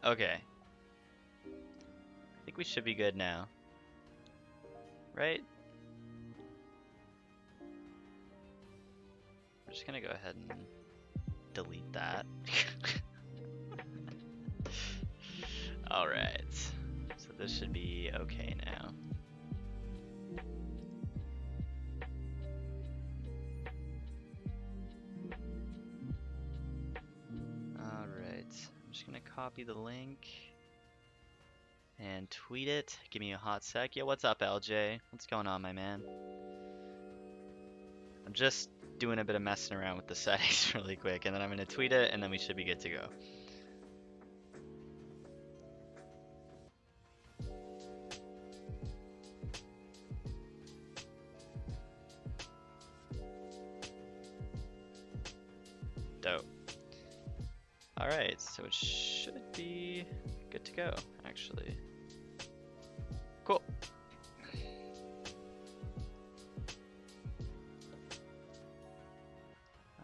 Okay. I think we should be good now. Right? We're just gonna go ahead and delete that. Alright. So this should be okay now. Alright. I'm just gonna copy the link and tweet it. Give me a hot sec. Yeah, what's up, LJ? What's going on, my man? I'm just doing a bit of messing around with the settings really quick, and then I'm gonna tweet it, and then we should be good to go. Dope. Alright, so it should be good to go, actually. Cool.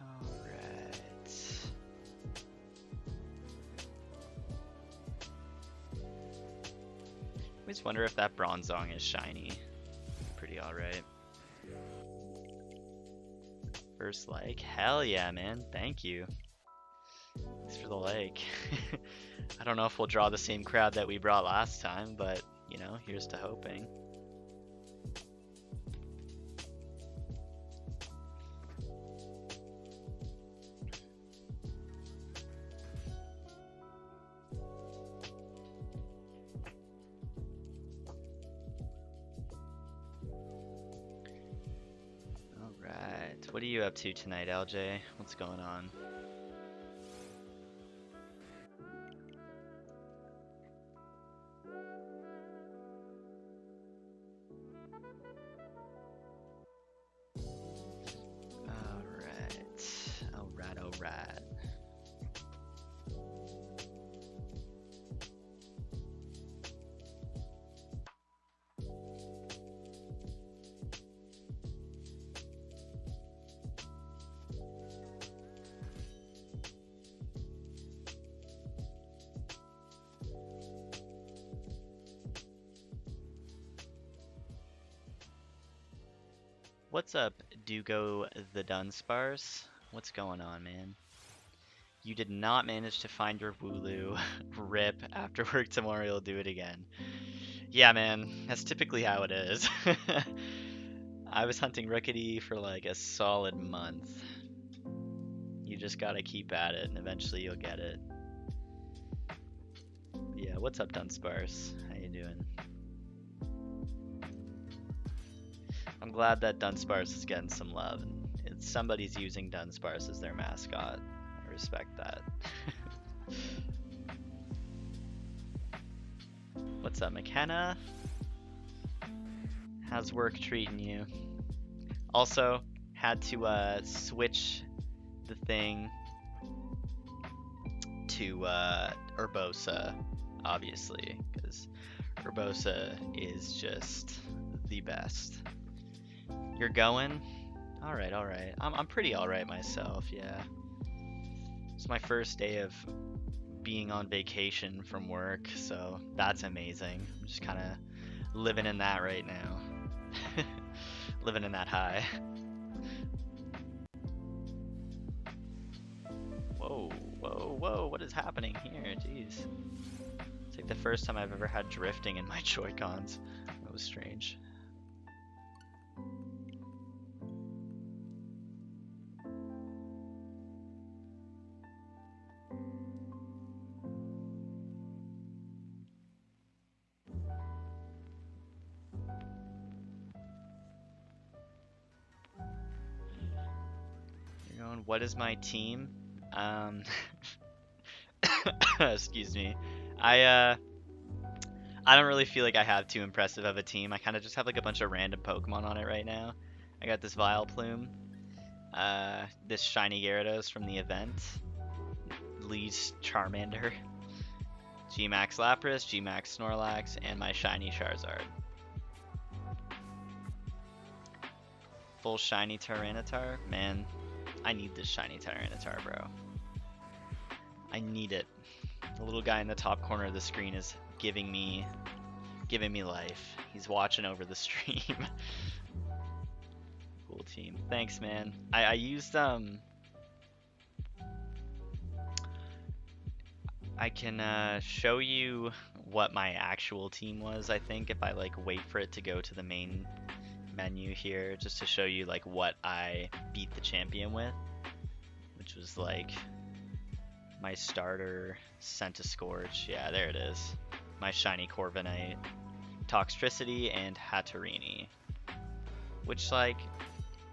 Alright. I always wonder if that Bronzong is shiny. Pretty alright. First like, hell yeah, man. Thank you. Thanks for the like. I don't know if we'll draw the same crowd that we brought last time, but, you know, here's to hoping. Alright, what are you up to tonight, LJ? What's going on? Alright. What's up, Dugo the Dunsparce? What's going on, man? You did not manage to find your Wooloo. Rip. After work tomorrow, you'll do it again. Yeah, man. That's typically how it is. I was hunting Rookity for like a solid month. You just gotta keep at it, and eventually you'll get it. Yeah, what's up, Dunsparce? How you doing? I'm glad that Dunsparce is getting some love, and somebody's using Dunsparce as their mascot. I respect that. What's up, McKenna? How's work treating you? Also, had to switch the thing to Urbosa, obviously, because Urbosa is just the best. You're going? Alright. I'm pretty alright myself, yeah. It's my first day of being on vacation from work, so that's amazing. I'm just kind of living in that right now. Living in that high. Whoa, what is happening here? Jeez. It's like the first time I've ever had drifting in my Joy-Cons. That was strange. You're going, what is my team? Excuse me. I don't really feel like I have too impressive of a team. I kind of just have like a bunch of random Pokemon on it right now. I got this Vileplume, this shiny Gyarados from the event, Lee's Charmander, G-Max Lapras, G-Max Snorlax, and my shiny Charizard. Full shiny Tyranitar? Man, I need this shiny Tyranitar, bro. I need it. The little guy in the top corner of the screen is giving me life. He's watching over the stream. Cool team. Thanks, man. I used I can show you what my actual team was, I think, if I like wait for it to go to the main menu here, just to show you like what I beat the champion with, which was like my starter Centiscorch. Yeah, there it is. My shiny Corviknight, Toxtricity, and Hatterini. Which, like,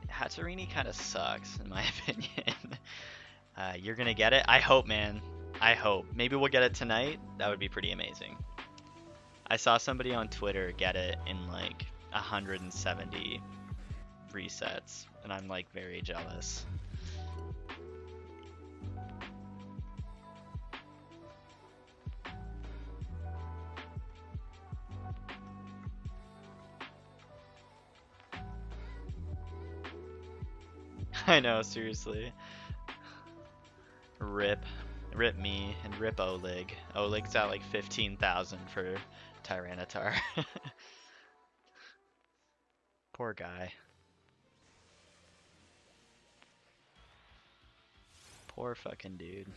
Hatterini kind of sucks, in my opinion. You're gonna get it? I hope, man. I hope. Maybe we'll get it tonight. That would be pretty amazing. I saw somebody on Twitter get it in, like, 170 resets, and I'm, like, very jealous. I know, seriously. Rip. Rip me, and rip Oleg. Oleg's at like 15,000 for Tyranitar. Poor guy. Poor fucking dude.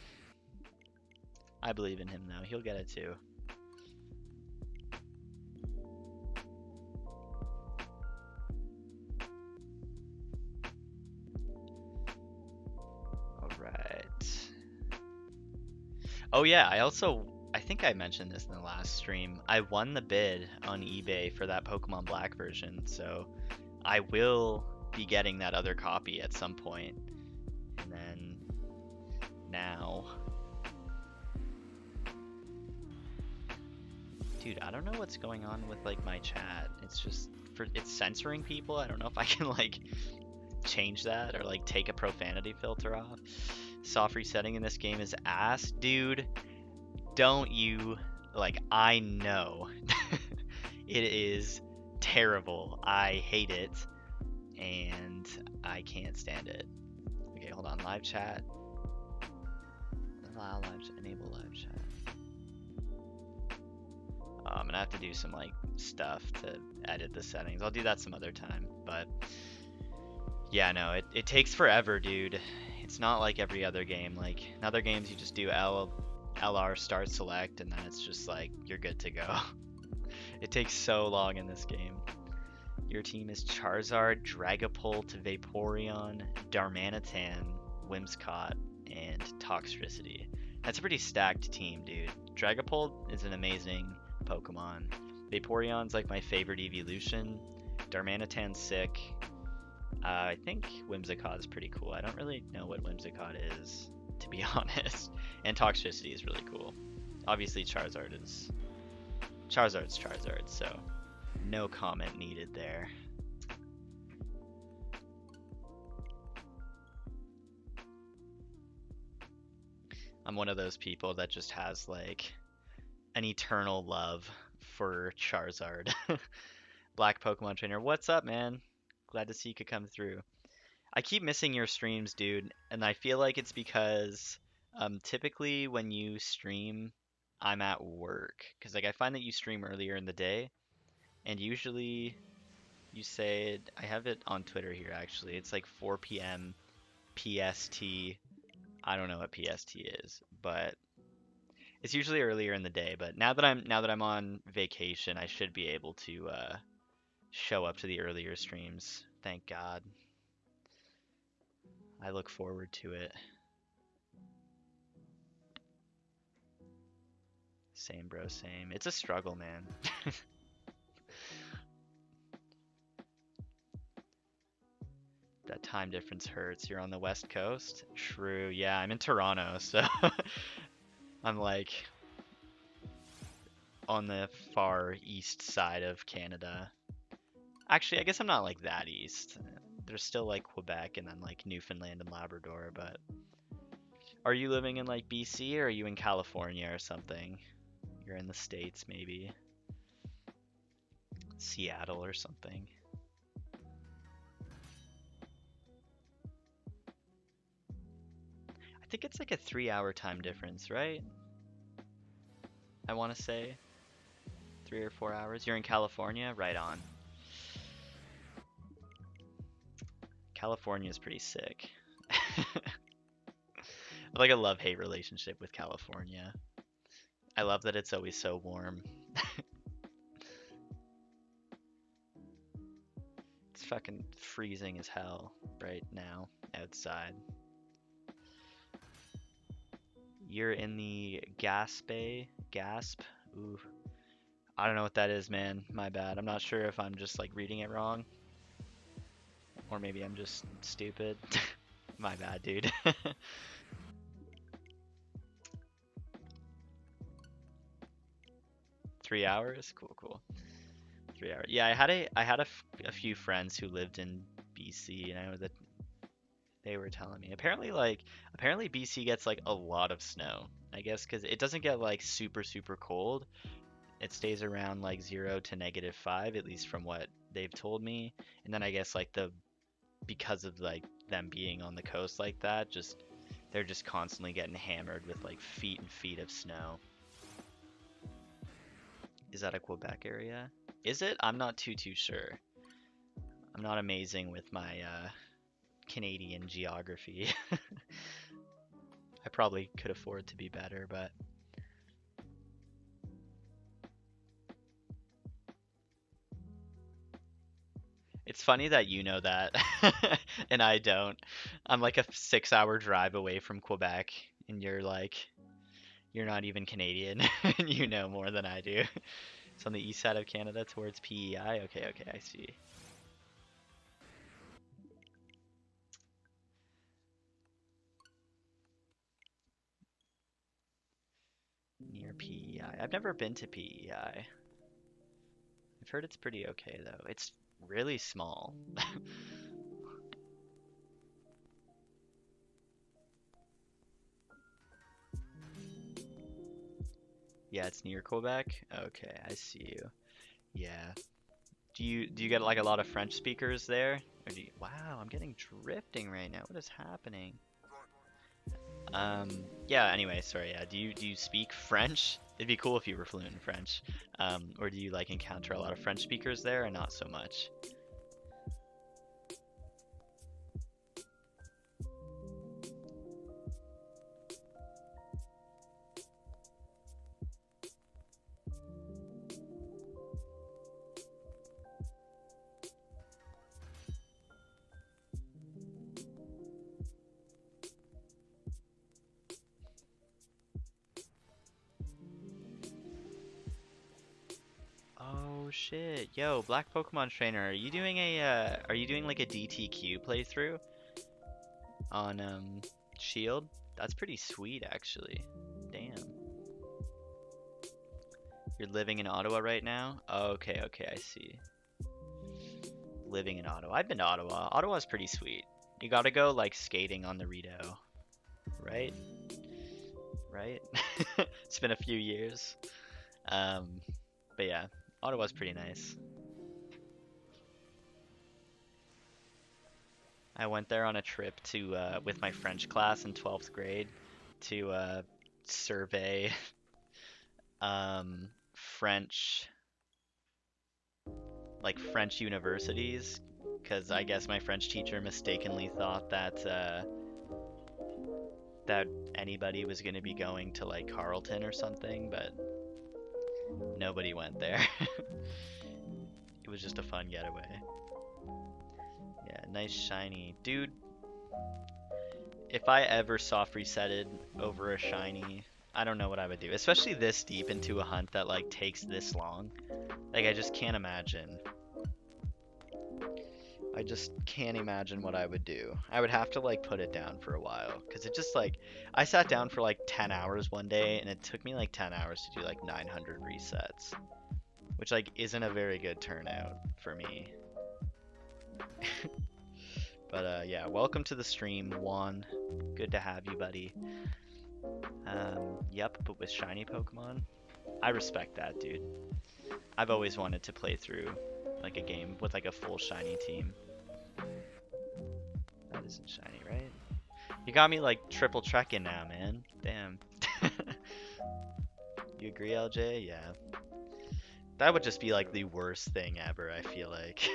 I believe in him though. He'll get it too. Alright. Oh yeah, I think I mentioned this in the last stream. I won the bid on eBay for that Pokemon Black version, so I will be getting that other copy at some point. And then now, dude, I don't know what's going on with like my chat. It's censoring people. I don't know if I can like change that or like take a profanity filter off. Soft resetting in this game is ass, dude. Don't you, like, I know it is terrible. I hate it and I can't stand it. Okay, hold on. Live chat. Allow live chat. Enable live chat. I'm gonna have to do some like stuff to edit the settings. I'll do that some other time. But yeah, no, it takes forever, dude. It's not like every other game. Like in other games, you just do LR start select, and then it's just like you're good to go. It takes so long in this game. Your team is Charizard, Dragapult, Vaporeon, Darmanitan, Whimsicott, and Toxtricity. That's a pretty stacked team, dude. Dragapult is an amazing Pokemon. Vaporeon's like my favorite evolution. Darmanitan's sick. I think Whimsicott is pretty cool. I don't really know what Whimsicott is, to be honest. And Toxtricity is really cool. Obviously Charizard's Charizard, so no comment needed there. I'm one of those people that just has like an eternal love for Charizard. Black Pokemon Trainer, what's up, man? Glad to see you could come through. I keep missing your streams, dude, and I feel like it's because typically when you stream, I'm at work. Because like I find that you stream earlier in the day, and usually you say, I have it on Twitter here actually, it's like 4 p.m. PST. I don't know what PST is, but it's usually earlier in the day. But now that I'm on vacation, I should be able to show up to the earlier streams. Thank God. I look forward to it. Same, bro, same. It's a struggle, man. That time difference hurts. You're on the West Coast? True, yeah, I'm in Toronto, so I'm like on the far east side of Canada. Actually, I guess I'm not like that east. There's still like Quebec and then like Newfoundland and Labrador, but are you living in like BC or are you in California or something? You're in the States maybe. Seattle or something. I think it's like a 3-hour time difference, right? I want to say 3 or 4 hours. You're in California? Right on. California is pretty sick. Like a love-hate relationship with California. I love that it's always so warm. It's fucking freezing as hell right now outside. You're in the Gasp? Ooh. I don't know what that is, man. My bad. I'm not sure if I'm just like reading it wrong. Or maybe I'm just stupid. My bad, dude. 3 hours? Cool, cool. 3 hours. Yeah, I had a few friends who lived in BC, and I know that they were telling me. Apparently BC gets like a lot of snow. I guess because it doesn't get like super super cold. It stays around like 0 to -5, at least from what they've told me. And then I guess like because of like them being on the coast like that, they're just constantly getting hammered with like feet and feet of snow. Is that a Quebec area? Is it? I'm not too sure. I'm not amazing with my Canadian geography. I probably could afford to be better, but it's funny that you know that and I don't. I'm like a 6 hour drive away from Quebec, and you're not even Canadian, and you know more than I do. It's on the east side of Canada towards PEI. Okay, okay, I see. Near PEI. I've never been to PEI. I've heard it's pretty okay though. It's really small. Yeah, it's near Quebec. Okay, I see you. Yeah. Do you get like a lot of French speakers there? Wow, I'm getting drifting right now. What is happening? Yeah, anyway, sorry, yeah. Do you speak French? It'd be cool if you were fluent in French. Or do you like encounter a lot of French speakers there or not so much? Oh shit. Yo, Black Pokemon Trainer, are you doing like a DTQ playthrough on Shield? That's pretty sweet actually. Damn. You're living in Ottawa right now? Okay, okay, I see. Living in Ottawa. I've been to Ottawa. Ottawa's pretty sweet. You gotta go like skating on the Rideau, right? Right? It's been a few years. Um, but yeah, Ottawa's pretty nice. I went there on a trip to with my French class in 12th grade to survey French French universities, because I guess my French teacher mistakenly thought that anybody was going to be going to like Carleton or something, but nobody went there. It was just a fun getaway. Yeah, nice shiny. Dude, if I ever soft resetted over a shiny, I don't know what I would do. Especially this deep into a hunt that like takes this long. Like I just can't imagine. I just can't imagine what I would do. I would have to like put it down for a while because it just like I sat down for like 10 hours one day and it took me like 10 hours to do like 900 resets, which like isn't a very good turnout for me. But yeah, welcome to the stream, Juan. Good to have you, buddy. Yep, but with shiny Pokemon, I respect that, dude. I've always wanted to play through like a game with like a full shiny team. That isn't shiny, right? You got me like triple trekking now, man. Damn. You agree, LJ? Yeah. That would just be like the worst thing ever, I feel like.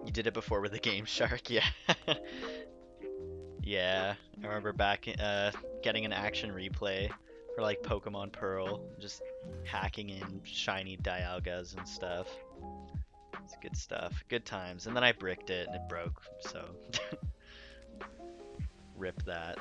You did it before with the Game Shark, yeah. Yeah, I remember back getting an action replay for like Pokemon Pearl, just hacking in shiny Dialgas and stuff. It's good stuff, good times. And then I bricked it and it broke, so rip that.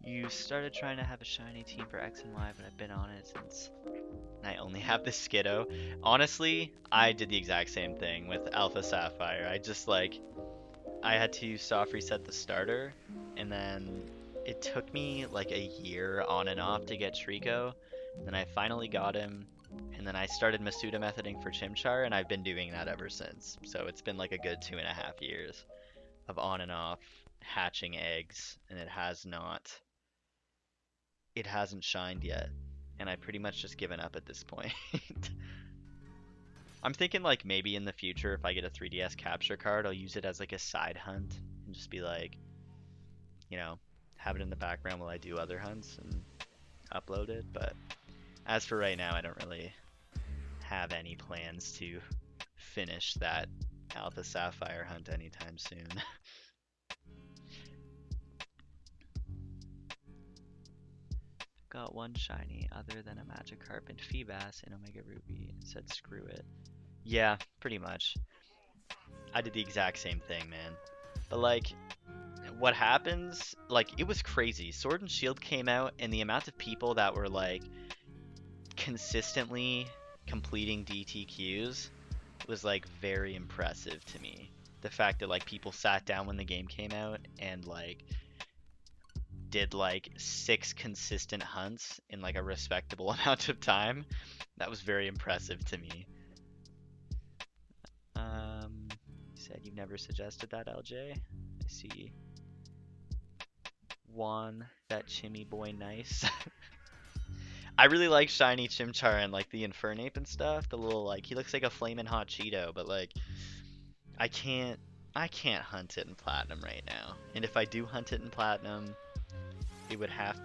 You started trying to have a shiny team for X and Y, but I've been on it since. And I only have the Skiddo. Honestly, I did the exact same thing with Alpha Sapphire. I had to soft reset the starter, and then it took me like a year on and off to get Trico. Then I finally got him, and then I started Masuda methoding for Chimchar, and I've been doing that ever since. So it's been like a good 2.5 years of on and off hatching eggs, and it hasn't shined yet, and I pretty much just given up at this point. I'm thinking like maybe in the future if I get a 3DS capture card, I'll use it as like a side hunt and just be like, you know, have it in the background while I do other hunts and upload it. But as for right now, I don't really have any plans to finish that Alpha Sapphire hunt anytime soon. Got one shiny other than a Magikarp and Feebas in Omega Ruby and said screw it. Yeah, pretty much. I did the exact same thing, man. But like, what happens, like, it was crazy. Sword and Shield came out, and the amount of people that were like consistently completing DTQs was like very impressive to me. The fact that like people sat down when the game came out and like did like 6 consistent hunts in like a respectable amount of time, that was very impressive to me. You said you've never suggested that, LJ. I see. Juan, that Chimmy boy, nice. I really like shiny Chimchar and like the Infernape and stuff. The little like he looks like a flaming hot Cheeto, but like I can't I can't hunt it in platinum right now. And if I do hunt it in platinum, it would have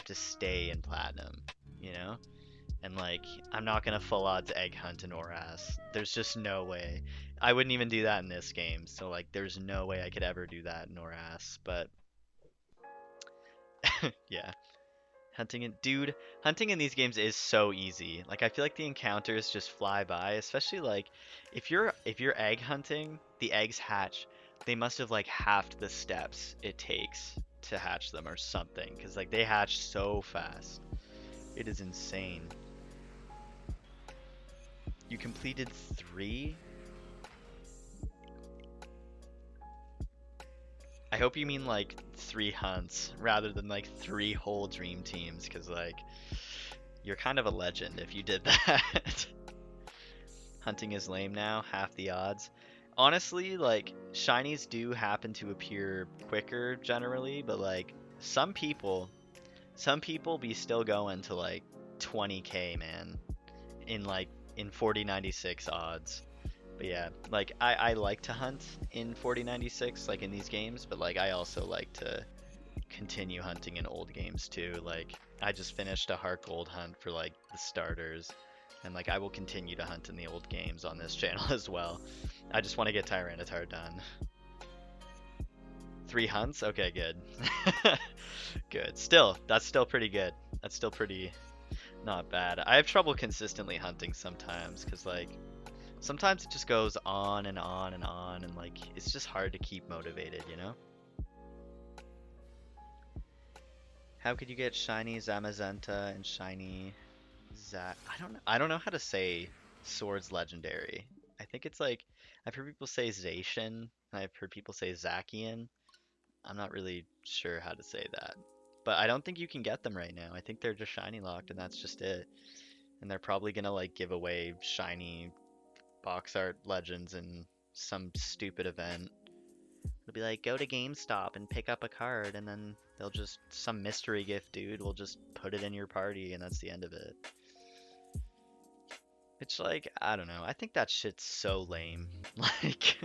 to stay in platinum, you know? And like I'm not gonna full odds egg hunt an Oras. There's just no way. I wouldn't even do that in this game. So like there's no way I could ever do that in Oras. But yeah. Hunting in these games is so easy. Like I feel like the encounters just fly by, especially like if you're egg hunting, the eggs hatch. They must have like halved the steps it takes to hatch them or something, because like they hatch so fast. It is insane. You completed 3? I hope you mean like 3 hunts rather than like 3 whole dream teams, because like you're kind of a legend if you did that. Hunting is lame now, half the odds. Honestly, like shinies do happen to appear quicker generally, but like some people be still going to like 20k, man, in 4096 odds. But yeah, like I like to hunt in 4096 like in these games, but like I also like to continue hunting in old games too. Like I just finished a Heart Gold hunt for like the starters, and like I will continue to hunt in the old games on this channel as well. I just want to get Tyranitar done. 3 hunts? Okay, good. Good. Still, that's still pretty good. That's still pretty not bad. I have trouble consistently hunting sometimes because like sometimes it just goes on and on and on, and like it's just hard to keep motivated, you know? How could you get shiny Zamazenta and shiny Zac? I don't know how to say Swords Legendary. I think it's like I've heard people say Zacian, and I've heard people say Zacian. I'm not really sure how to say that. But I don't think you can get them right now. I think they're just shiny locked and that's just it. And they're probably gonna like give away shiny box art legends in some stupid event. It'll be like, go to GameStop and pick up a card, and then they'll just, some mystery gift dude will just put it in your party, and that's the end of it. It's like, I don't know. I think that shit's so lame. Like,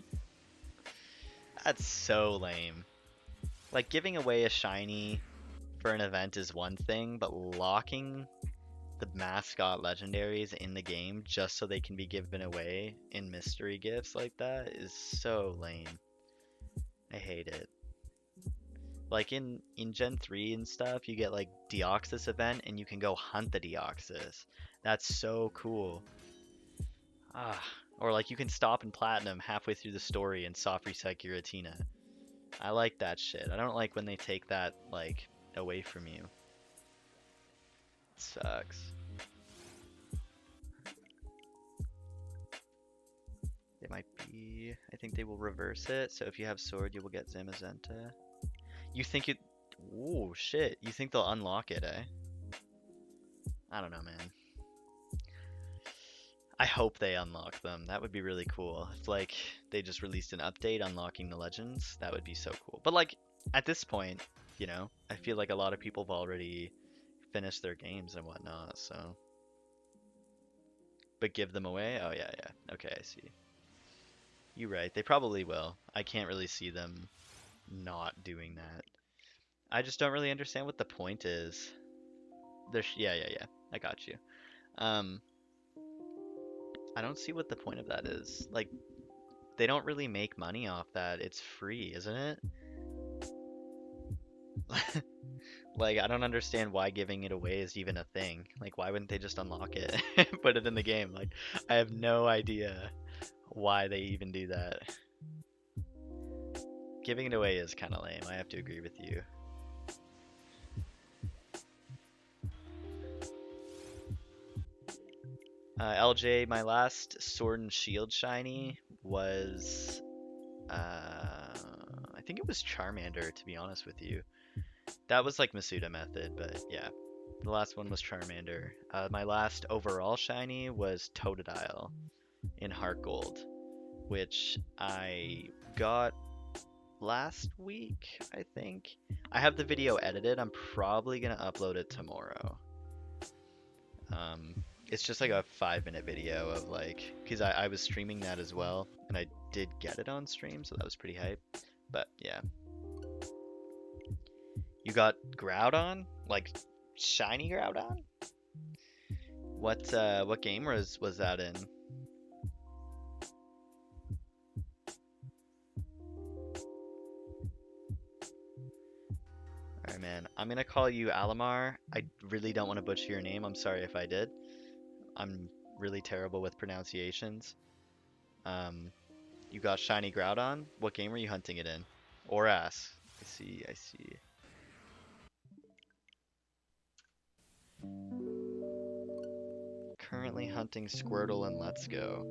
that's so lame. Like, giving away a shiny for an event is one thing, but locking the mascot legendaries in the game just so they can be given away in mystery gifts like that is so lame. I hate it. Like in Gen 3 and stuff, you get like Deoxys event and you can go hunt the Deoxys. That's so cool. Ah, or like you can stop in Platinum halfway through the story and soft reset Giratina. I like that shit. I don't like when they take that like away from you. It sucks. They might be. I think they will reverse it. So if you have sword, you will get Zamazenta. You think it? Oh shit! You think they'll unlock it, eh? I don't know, man. I hope they unlock them. That would be really cool. If like they just released an update unlocking the legends, that would be so cool. But like at this point, you know, I feel like a lot of people have already finished their games and whatnot. So, but give them away? Oh yeah, yeah. Okay, I see. You're right. They probably will. I can't really see them not doing that. I just don't really understand what the point is. Yeah, yeah, yeah. I got you. Um, I don't see what the point of that is. Like, they don't really make money off that. It's free, isn't it? Like, I don't understand why giving it away is even a thing. Like, why wouldn't they just unlock it and put it in the game? Like, I have no idea why they even do that. Giving it away is kind of lame. I have to agree with you. LJ, my last Sword and Shield shiny was, I think it was Charmander, to be honest with you. That was like Masuda method, but yeah. The last one was Charmander. My last overall shiny was Totodile in Heart Gold, which I got last week, I think. I have the video edited. I'm probably gonna upload it tomorrow. It's just like a 5-minute video of like, because I was streaming that as well, and I did get it on stream, so that was pretty hype. But yeah. You got Groudon? Like shiny Groudon? What game was that in? Alright man, I'm gonna call you Alamar. I really don't want to butcher your name. I'm sorry if I did. I'm really terrible with pronunciations. You got shiny Groudon? What game are you hunting it in? Or ass. I see, I see. Currently hunting Squirtle and Let's Go.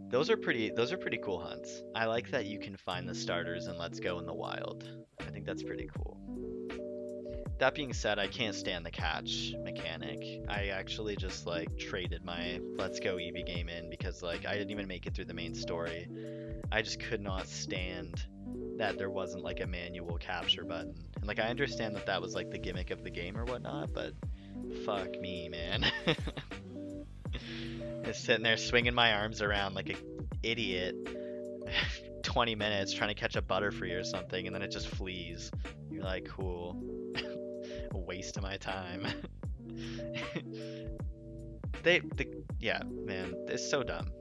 Those are pretty cool hunts. I like that you can find the starters in Let's Go in the wild. I think that's pretty cool. That being said, I can't stand the catch mechanic. I actually just like traded my Let's Go Eevee game in because like I didn't even make it through the main story. I just could not stand that there wasn't like a manual capture button. And like I understand that that was like the gimmick of the game or whatnot, but fuck me, man. Just sitting there swinging my arms around like an idiot 20 minutes trying to catch a Butterfree or something, and then it just flees. You're like, cool. A waste of my time. Yeah, man, it's so dumb.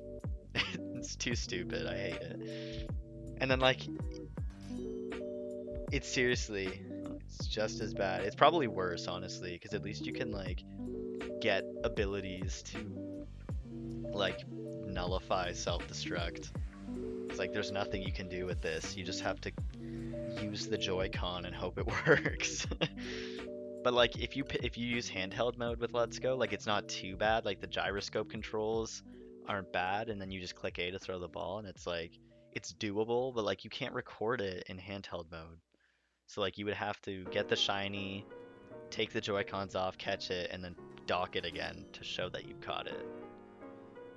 It's too stupid. I hate it. And then like, it's seriously, it's just as bad. It's probably worse, honestly, because at least you can like get abilities to like nullify self-destruct. It's like there's nothing you can do with this. You just have to use the Joy-Con and hope it works. But like if you use handheld mode with Let's Go, like it's not too bad. Like the gyroscope controls aren't bad, and then you just click A to throw the ball, and it's like it's doable. But like you can't record it in handheld mode. So like you would have to get the shiny, take the Joy-Cons off, catch it, and then dock it again to show that you caught it.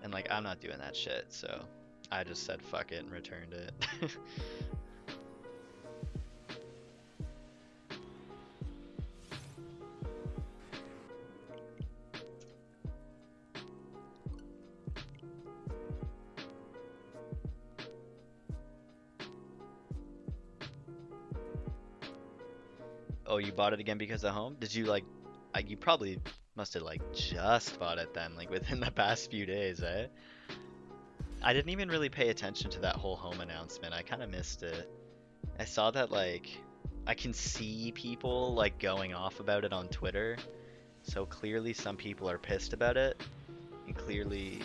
And like I'm not doing that shit, so I just said fuck it and returned it. Oh, you bought it again because of home? Did you you probably must have like just bought it then, like within the past few days, eh? I didn't even really pay attention to that whole home announcement. I kind of missed it. I saw that I can see people like going off about it on Twitter. So clearly some people are pissed about it, and clearly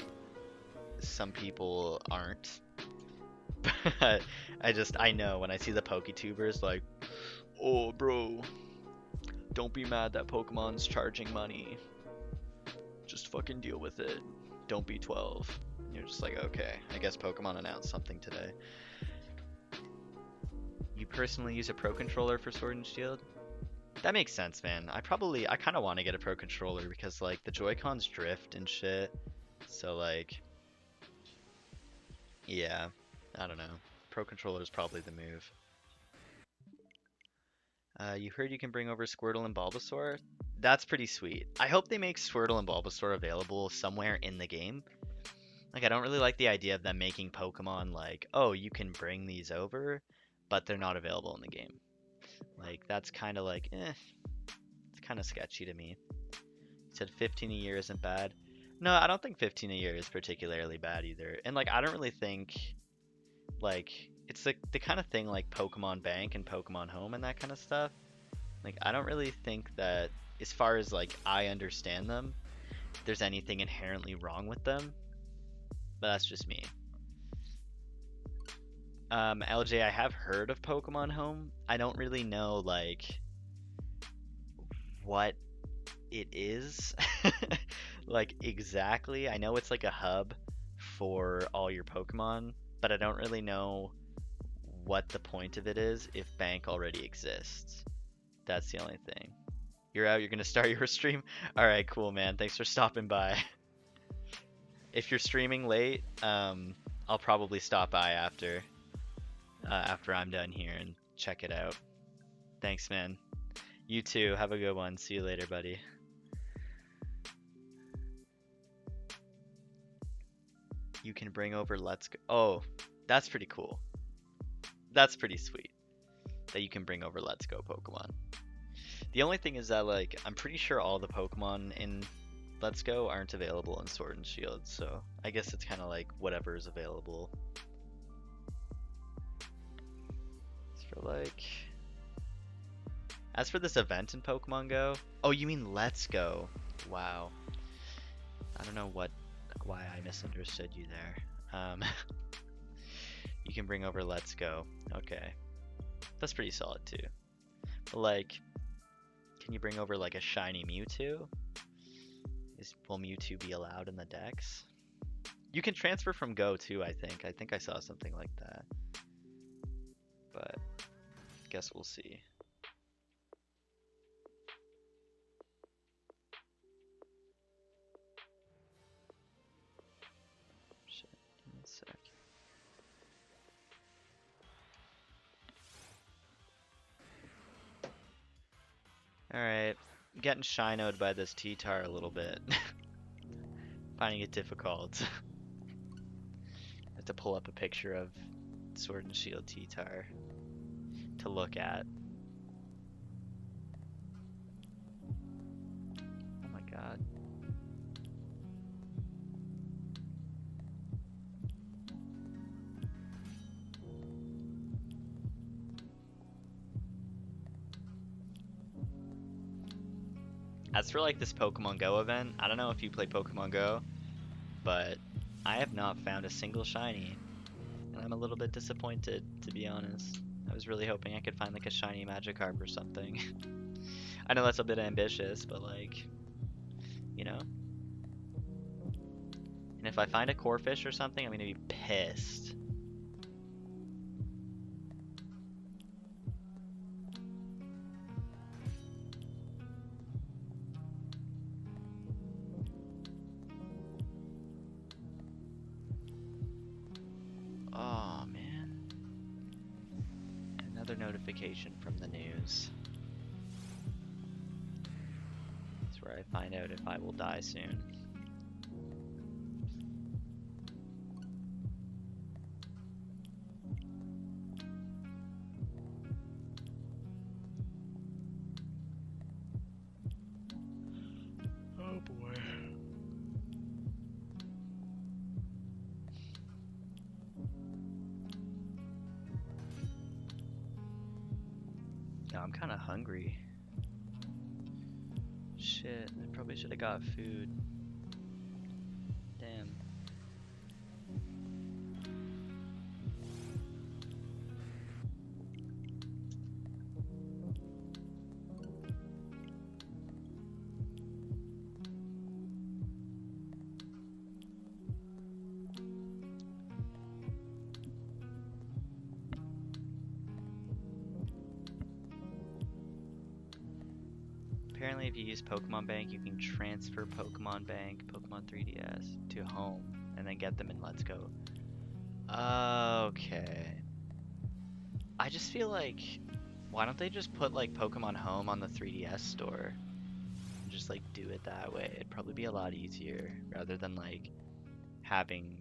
some people aren't. But I know when I see the PokeTubers like, oh bro, don't be mad that Pokemon's charging money. Just fucking deal with it. Don't be 12. And you're just like, okay, I guess Pokemon announced something today. You personally use a Pro Controller for Sword and Shield? That makes sense, man. I kind of want to get a Pro Controller because like the Joy-Cons drift and shit. So like, yeah, I don't know. Pro Controller is probably the move. You heard you can bring over Squirtle and Bulbasaur? That's pretty sweet. I hope they make Squirtle and Bulbasaur available somewhere in the game. Like, I don't really like the idea of them making Pokemon like, oh, you can bring these over, but they're not available in the game. Like, that's kind of like, it's kind of sketchy to me. You said 15 a year isn't bad. No, I don't think 15 a year is particularly bad either. And like, I don't really think like it's the kind of thing like Pokemon Bank and Pokemon Home and that kind of stuff. Like, I don't really think that, as far as like I understand them, there's anything inherently wrong with them. But that's just me. LJ, I have heard of Pokemon Home. I don't really know like what it is like exactly. I know it's like a hub for all your Pokemon, but I don't really know what the point of it is if Bank already exists. That's the only thing. You're out, you're gonna start your stream? Alright, cool, man. Thanks for stopping by. If you're streaming late, I'll probably stop by after I'm done here and check it out. Thanks, man. You too. Have a good one. See you later, buddy. You can bring over Let's Go. Oh, that's pretty cool. That's pretty sweet that you can bring over Let's Go Pokemon. The only thing is that like I'm pretty sure all the Pokemon in Let's Go aren't available in Sword and Shield, so I guess it's kind of like whatever is available. As for this event in Pokemon Go, oh, you mean Let's Go? Wow, I don't know why I misunderstood you there. You can bring over Let's Go. Okay, that's pretty solid too. But like, can you bring over like a shiny Mewtwo? Will Mewtwo be allowed in the decks? You can transfer from Go too, I think. I think I saw something like that. But guess we'll see. Shit, give me a sec. Alright, getting shinoed by this T-Tar a little bit. Finding it difficult. I have to pull up a picture of Sword and Shield T-Tar to look at. Oh my god. As for like this Pokemon Go event, I don't know if you play Pokemon Go, but I have not found a single shiny, and I'm a little bit disappointed, to be honest. I was really hoping I could find like a shiny Magikarp or something. I know that's a bit ambitious, but like, you know. And if I find a Corphish or something, I'm gonna be pissed. Another notification from the news. That's where I find out if I will die soon. Oh boy. Now I'm kind of hungry. Shit, I probably should have got food. Damn. Apparently if you use Pokemon Bank, you can transfer Pokemon Bank, Pokemon 3DS, to home, and then get them in Let's Go. Okay. I just feel like, why don't they just put like Pokemon Home on the 3DS store? And just like do it that way. It'd probably be a lot easier, rather than like having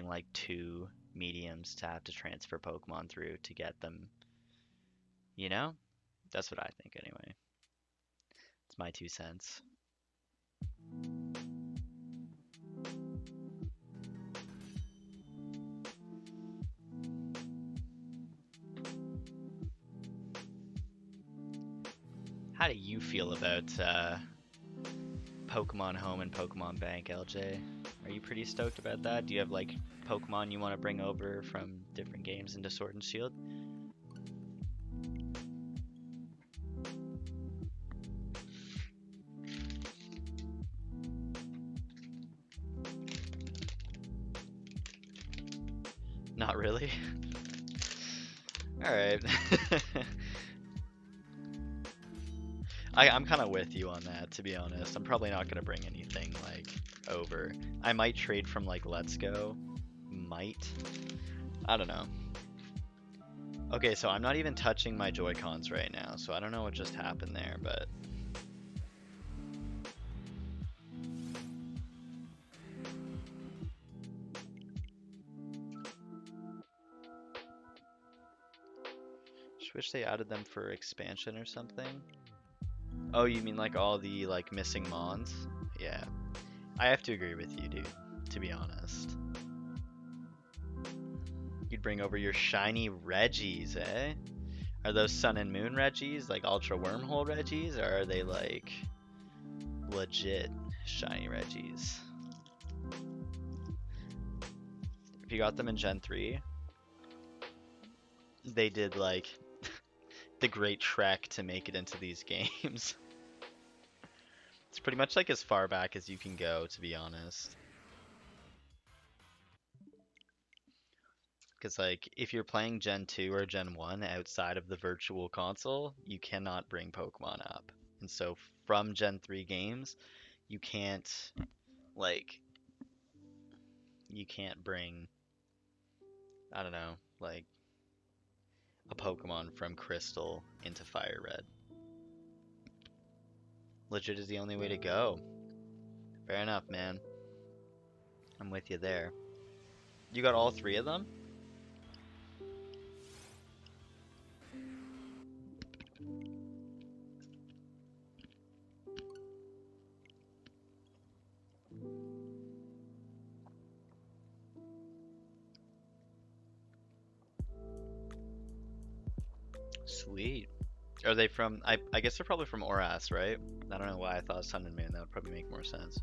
like two mediums to have to transfer Pokemon through to get them. You know? That's what I think anyway. It's my 2 cents. How do you feel about Pokemon Home and Pokemon Bank, LJ? Are you pretty stoked about that? Do you have like Pokemon you want to bring over from different games into Sword and Shield? Not really. Alright. I'm kind of with you on that, to be honest. I'm probably not going to bring anything like over. I might trade from like Let's Go. Might. I don't know. Okay, so I'm not even touching my Joy-Cons right now, so I don't know what just happened there, but... Just wish they added them for expansion or something. Oh, you mean like all the like missing Mons? Yeah. I have to agree with you, dude, to be honest. You'd bring over your shiny Reggies, eh? Are those Sun and Moon Reggies, like Ultra Wormhole Reggies, or are they like legit shiny Reggies? If you got them in Gen 3, they did like the great trek to make it into these games. It's pretty much like as far back as you can go, to be honest. Because like if you're playing Gen 2 or Gen 1 outside of the virtual console, you cannot bring Pokemon up. And so from Gen 3 games, you can't like bring, I don't know, like a Pokemon from Crystal into Fire Red. Legit is the only way to go. Fair enough, man. I'm with you there. You got all 3 of them? Sweet. Are they from, I guess they're probably from Oras, right? I don't know why I thought Sun and Moon. That would probably make more sense.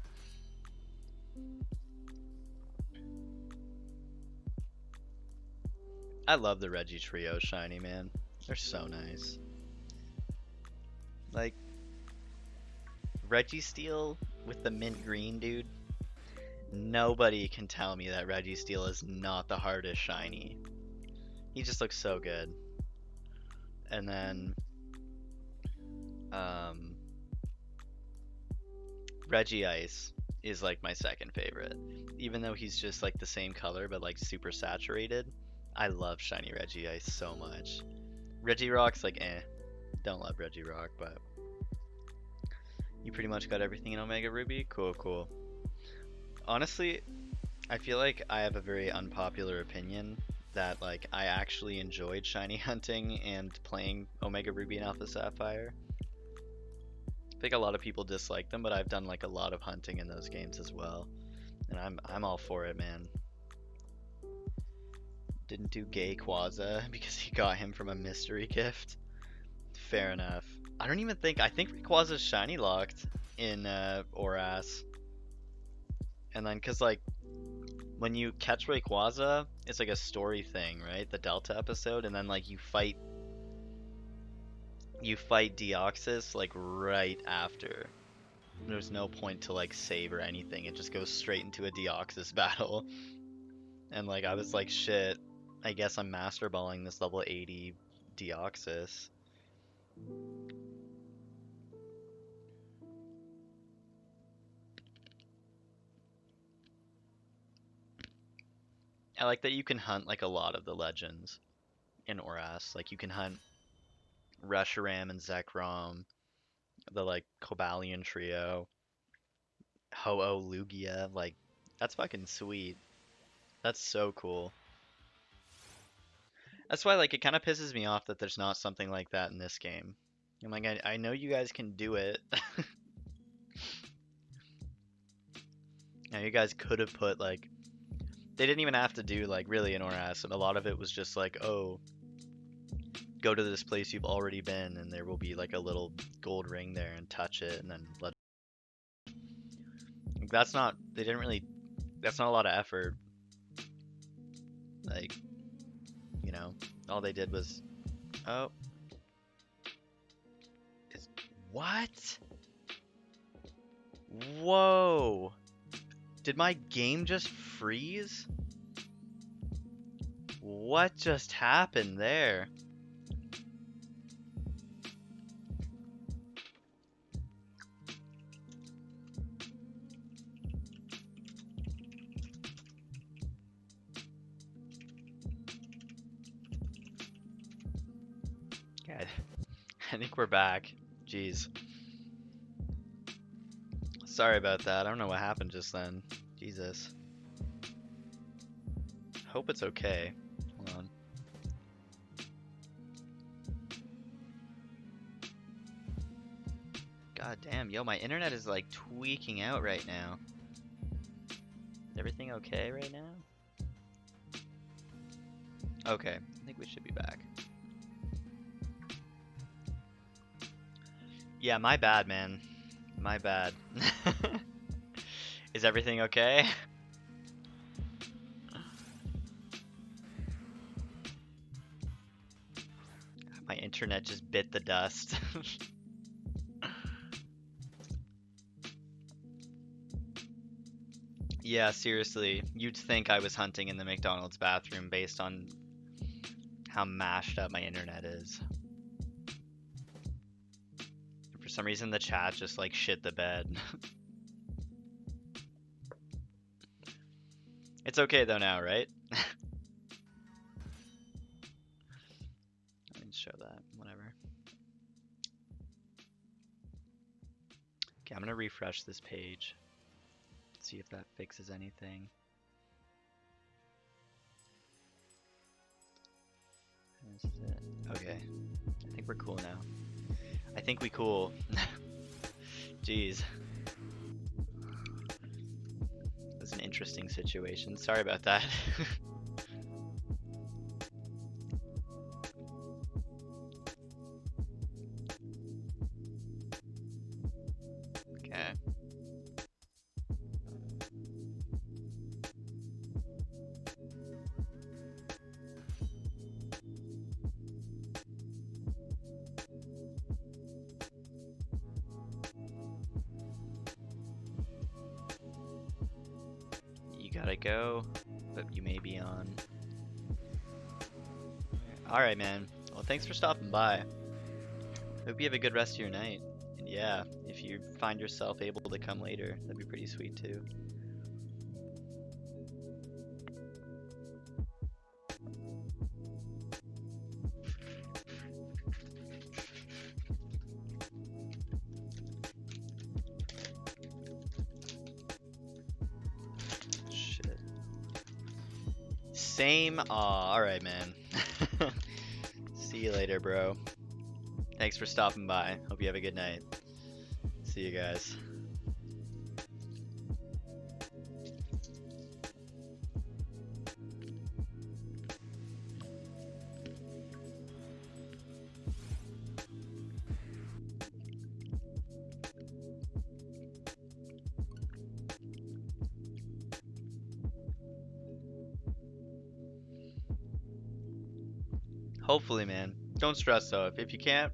I love the Reggie Trio shiny, man. They're so nice. Like, Registeel with the mint green, dude. Nobody can tell me that Registeel is not the hardest shiny. He just looks so good. And then Regice is like my second favorite. Even though he's just like the same color but like super saturated, I love shiny Regice so much. Regirock's like eh. Don't love Regirock, but you pretty much got everything in Omega Ruby? Cool, cool. Honestly, I feel like I have a very unpopular opinion that like I actually enjoyed shiny hunting and playing Omega Ruby and Alpha Sapphire. I think a lot of people dislike them, but I've done like a lot of hunting in those games as well. And I'm all for it, man. Didn't do gay Quaza because he got him from a mystery gift. Fair enough. I think Rayquaza's shiny locked in Oras. And then cause like when you catch Rayquaza, it's like a story thing, right? The Delta episode, and then like you fight Deoxys like right after. There's no point to like save or anything. It just goes straight into a Deoxys battle. And like I was like, shit, I guess I'm master balling this level 80 Deoxys. I like that you can hunt like a lot of the legends in Oras. Like you can hunt Reshiram and Zekrom, the like Cobalion trio, Ho-Oh Lugia. Like that's fucking sweet. That's so cool. That's why like it kind of pisses me off that there's not something like that in this game. I'm like, I know you guys can do it. Now you guys could have put like they didn't even have to do like really an Oras, and a lot of it was just like, oh, go to this place you've already been, and there will be like a little gold ring there, and touch it, and then let. Like, that's not. They didn't really. That's not a lot of effort. Like, you know, all they did was, oh, it's what? Whoa! Did my game just freeze? What just happened there? God, I think we're back. Jeez. Sorry about that. I don't know what happened just then. Jesus. Hope it's okay. Hold on. God damn, yo, my internet is like tweaking out right now. Is everything okay right now? Okay, I think we should be back. Yeah, my bad, man. My bad. Is everything okay? My internet just bit the dust. Yeah, seriously, you'd think I was hunting in the McDonald's bathroom based on how mashed up my internet is. For some reason, the chat just like shit the bed. It's okay though now, right? I didn't show that, whatever. Okay, I'm gonna refresh this page. See if that fixes anything. This is it. Okay, I think we're cool now. I think we cool. Jeez. It was an interesting situation. Sorry about that. Okay. You gotta go, but you may be on. Alright, man. Well, thanks for stopping by. Hope you have a good rest of your night. And yeah, if you find yourself able to come later, that'd be pretty sweet too. Same. Aw, alright, man. See you later, bro. Thanks for stopping by. Hope you have a good night. See you guys. Hopefully, man. Don't stress though. If you can't,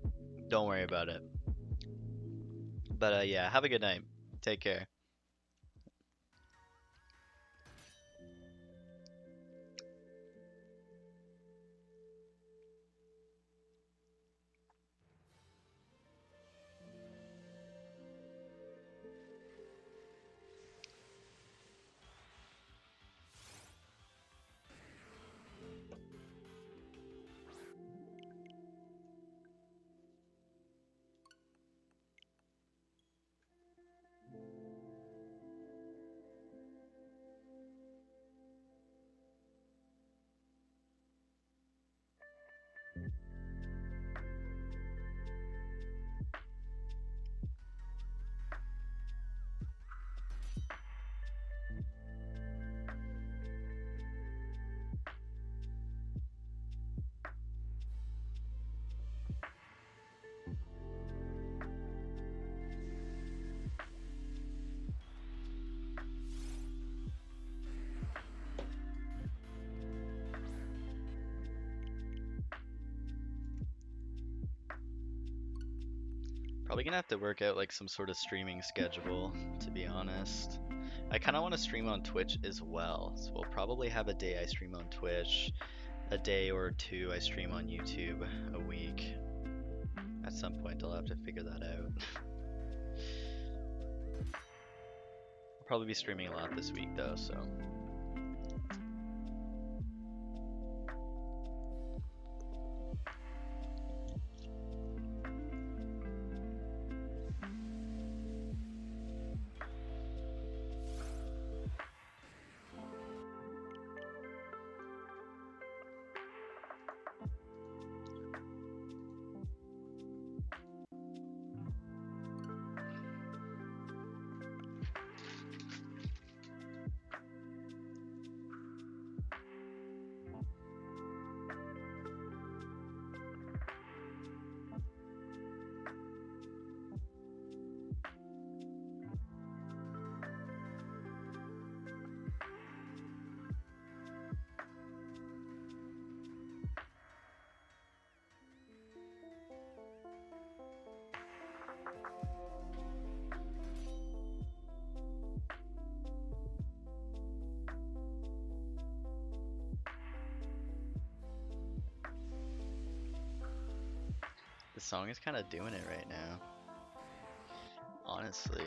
don't worry about it. But yeah, have a good night. Take care. Probably gonna have to work out like some sort of streaming schedule, to be honest. I kind of want to stream on Twitch as well, so we'll probably have a day I stream on Twitch, a day or two I stream on YouTube a week. At some point, I'll have to figure that out. I'll probably be streaming a lot this week though, so. The song is kind of doing it right now. Honestly.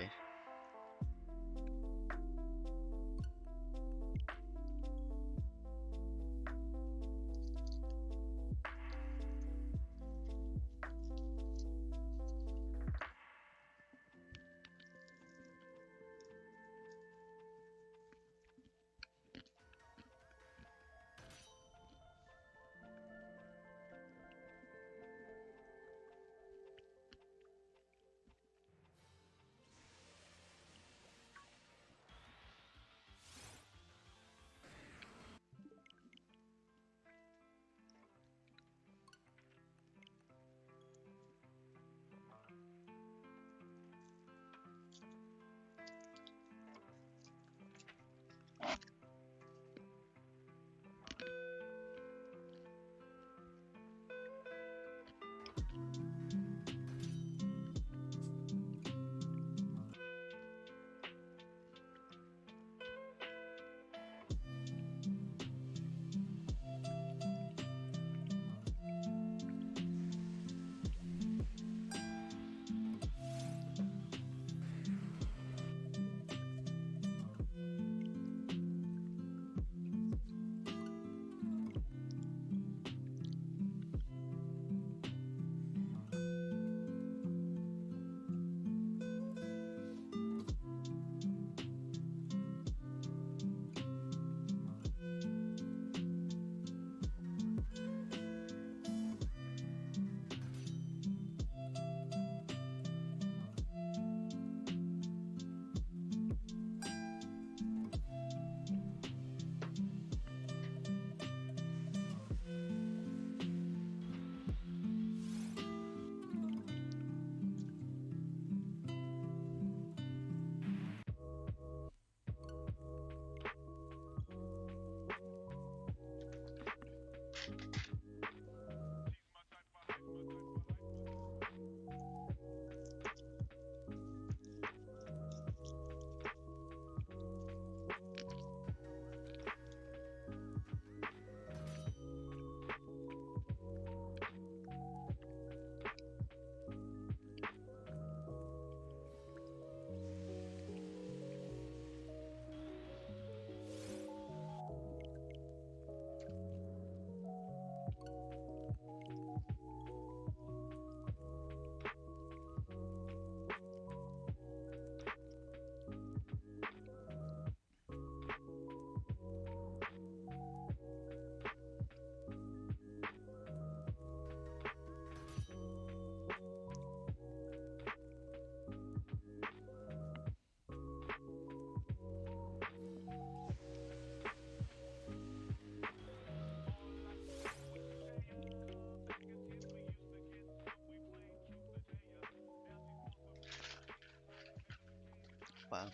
wow.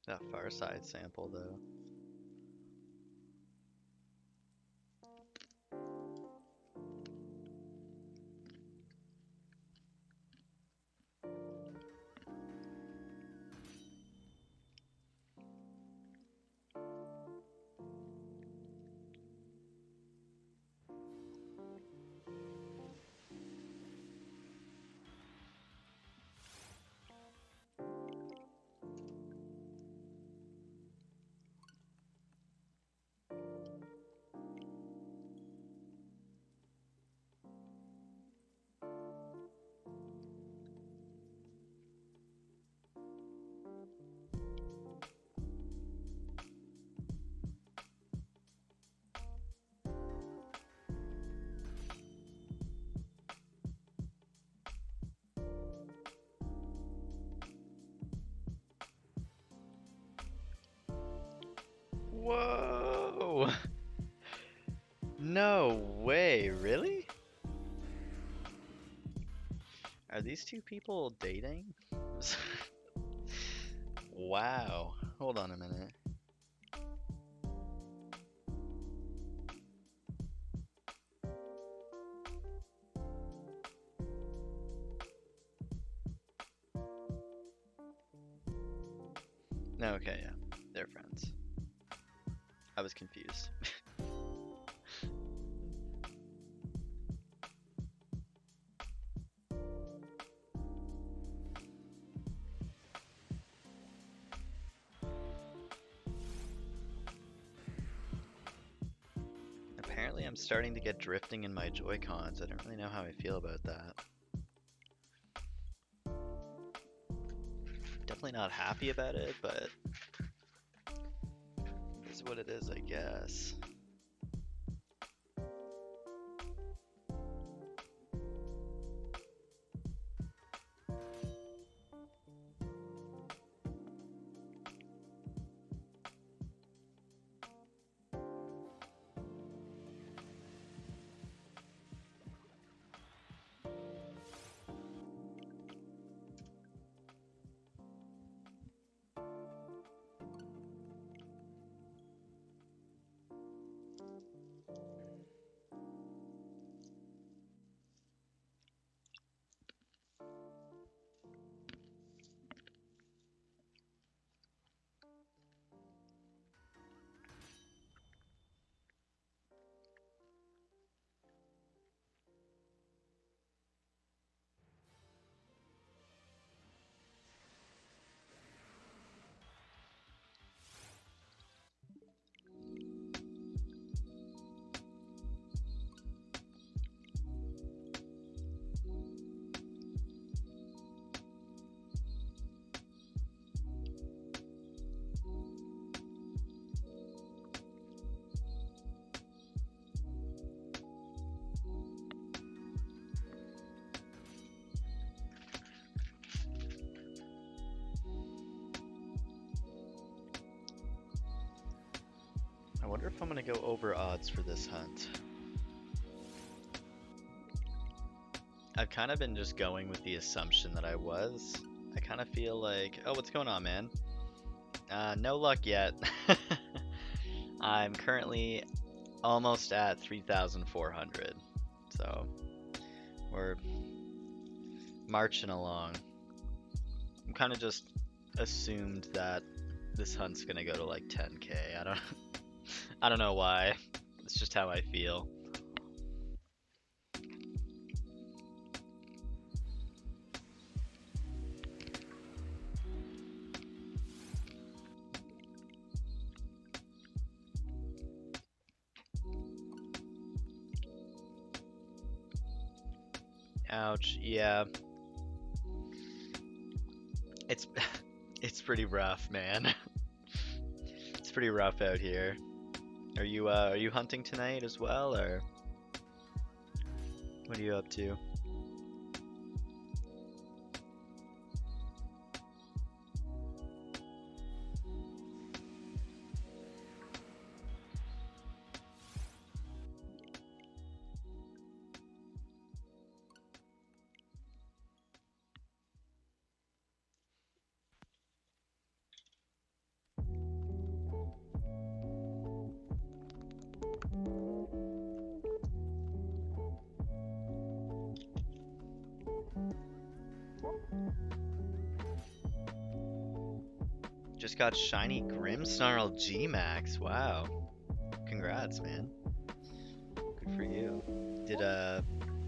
That far side sample though. Whoa! No way, really? Are these two people dating? Wow. Hold on a minute. No, okay, yeah. They're friends. I was confused. Apparently I'm starting to get drifting in my Joy-Cons. I don't really know how I feel about that. Definitely not happy about it, but it is what it is, I guess. I wonder if I'm gonna go over odds for this hunt. I've kind of been just going with the assumption that I was. I kind of feel like, oh, what's going on, man? No luck yet. I'm currently almost at 3,400. So we're marching along. I'm kind of just assumed that this hunt's gonna go to like 10K. I don't know why. It's just how I feel. Ouch. Yeah. It's it's pretty rough, man. It's pretty rough out here. Are you hunting tonight as well, or what are you up to? Just got shiny Grimmsnarl G-Max. Wow. Congrats, man. Good for you.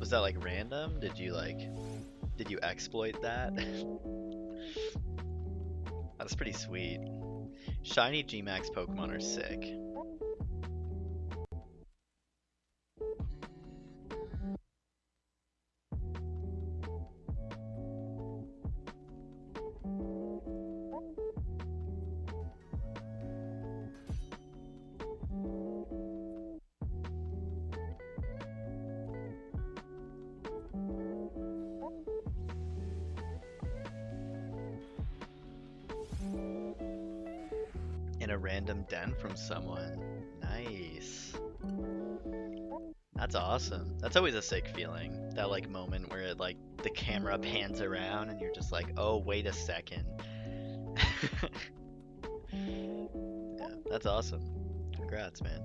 Was that like random? Did you exploit that? That's pretty sweet. Shiny G-Max Pokemon are sick. In a random den from someone. Nice. That's awesome. That's always a sick feeling. That like moment where it like the camera pans around and you're just like, oh wait a second. Yeah, that's awesome. Congrats, man.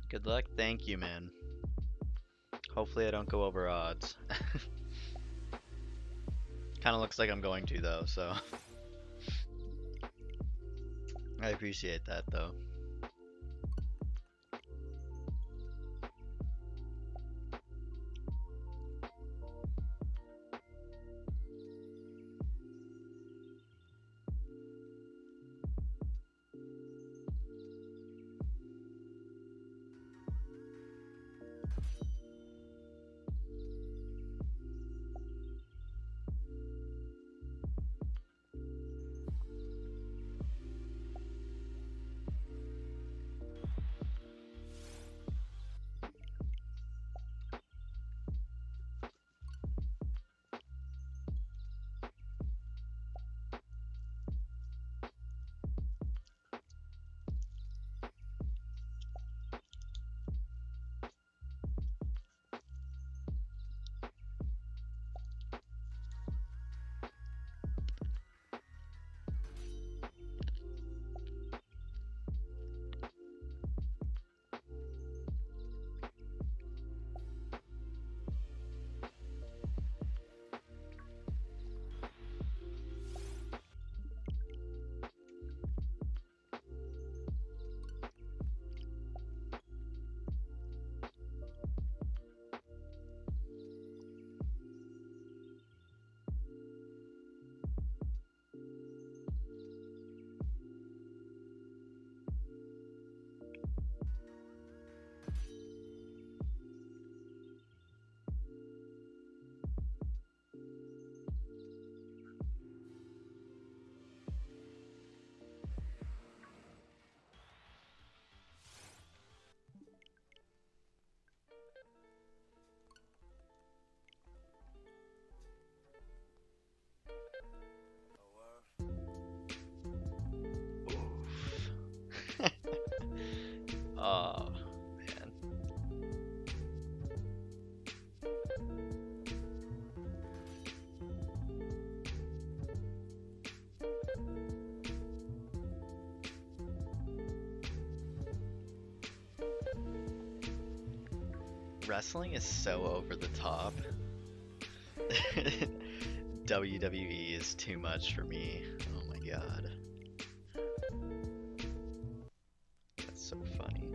Good luck. Thank you, man. Hopefully I don't go over odds. Kind of looks like I'm going to though, so I appreciate that though. Oh, man. Wrestling is so over the top. WWE is too much for me. Oh my god. That's so funny.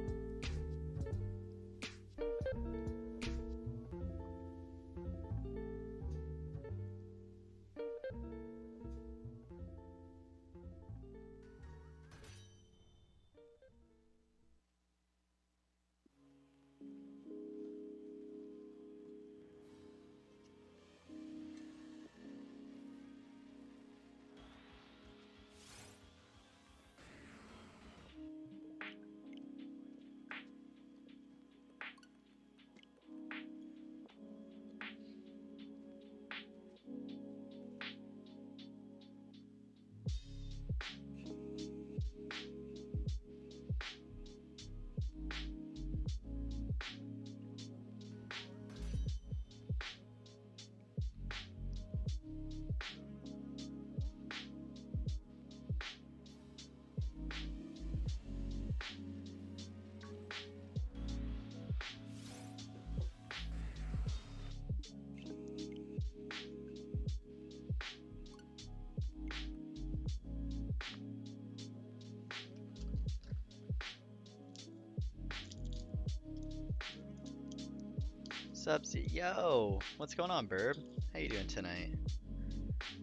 Subsy, yo, what's going on, Burb? How you doing tonight?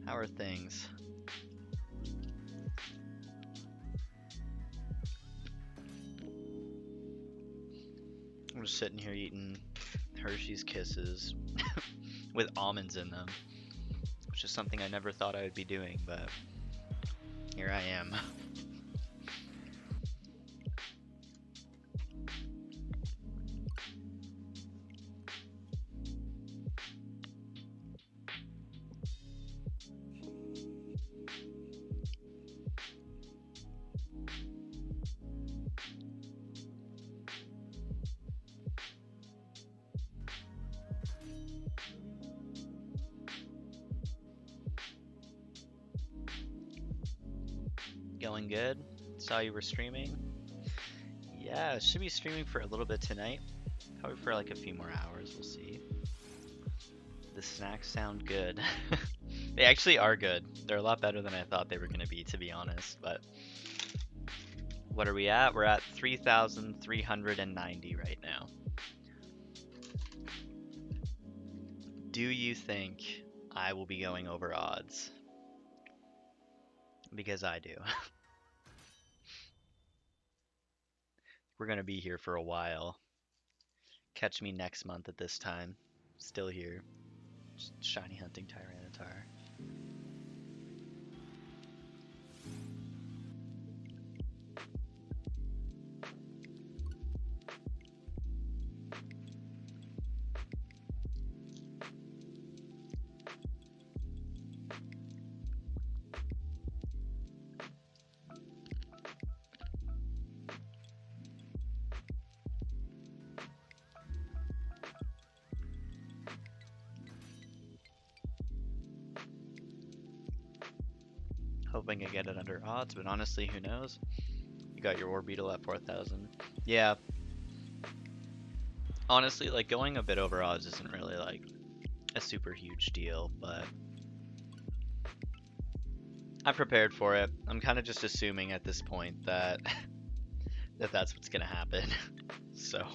How are things? I'm just sitting here eating Hershey's Kisses with almonds in them, which is something I never thought I would be doing, but here I am. Going good? Saw you were streaming. Yeah, should be streaming for a little bit tonight. Probably for like a few more hours, we'll see. The snacks sound good. They actually are good. They're a lot better than I thought they were going to be honest. But what are we at? We're at 3,390 right now. Do you think I will be going over odds? Because I do. We're going to be here for a while. Catch me next month at this time. Still here. Just shiny hunting Tyranitar. Hoping I get it under odds, but honestly, who knows? You got your Orbeetle at 4,000. Yeah. Honestly, like, going a bit over odds isn't really, like, a super huge deal, but I'm prepared for it. I'm kind of just assuming at this point that that's what's gonna happen. So,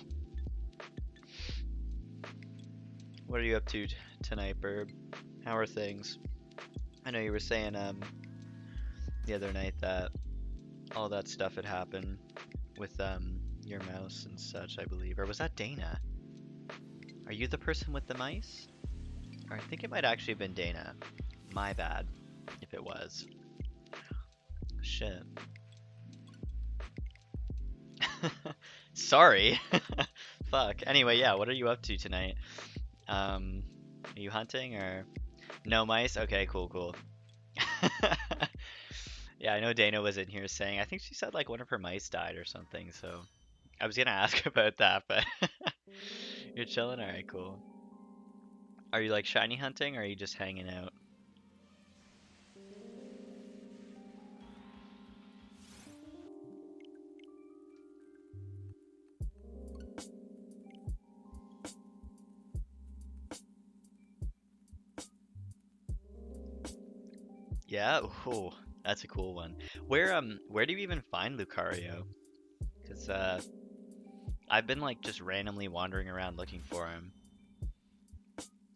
what are you up to tonight, Burb? How are things? I know you were saying the other night that all that stuff had happened with your mouse and such, I believe. Or was that Dana? Are you the person with the mice? Or I think it might actually have been Dana. My bad, if it was. Shit. Sorry. Fuck. Anyway, yeah, what are you up to tonight? Are you hunting or... No mice? Okay, cool. Yeah, I know Dana was in here saying, I think she said like one of her mice died or something, so I was gonna ask about that, but you're chilling? Alright, cool. Are you like shiny hunting or are you just hanging out? Yeah, ooh, that's a cool one. Where do you even find Lucario? Because I've been like just randomly wandering around looking for him.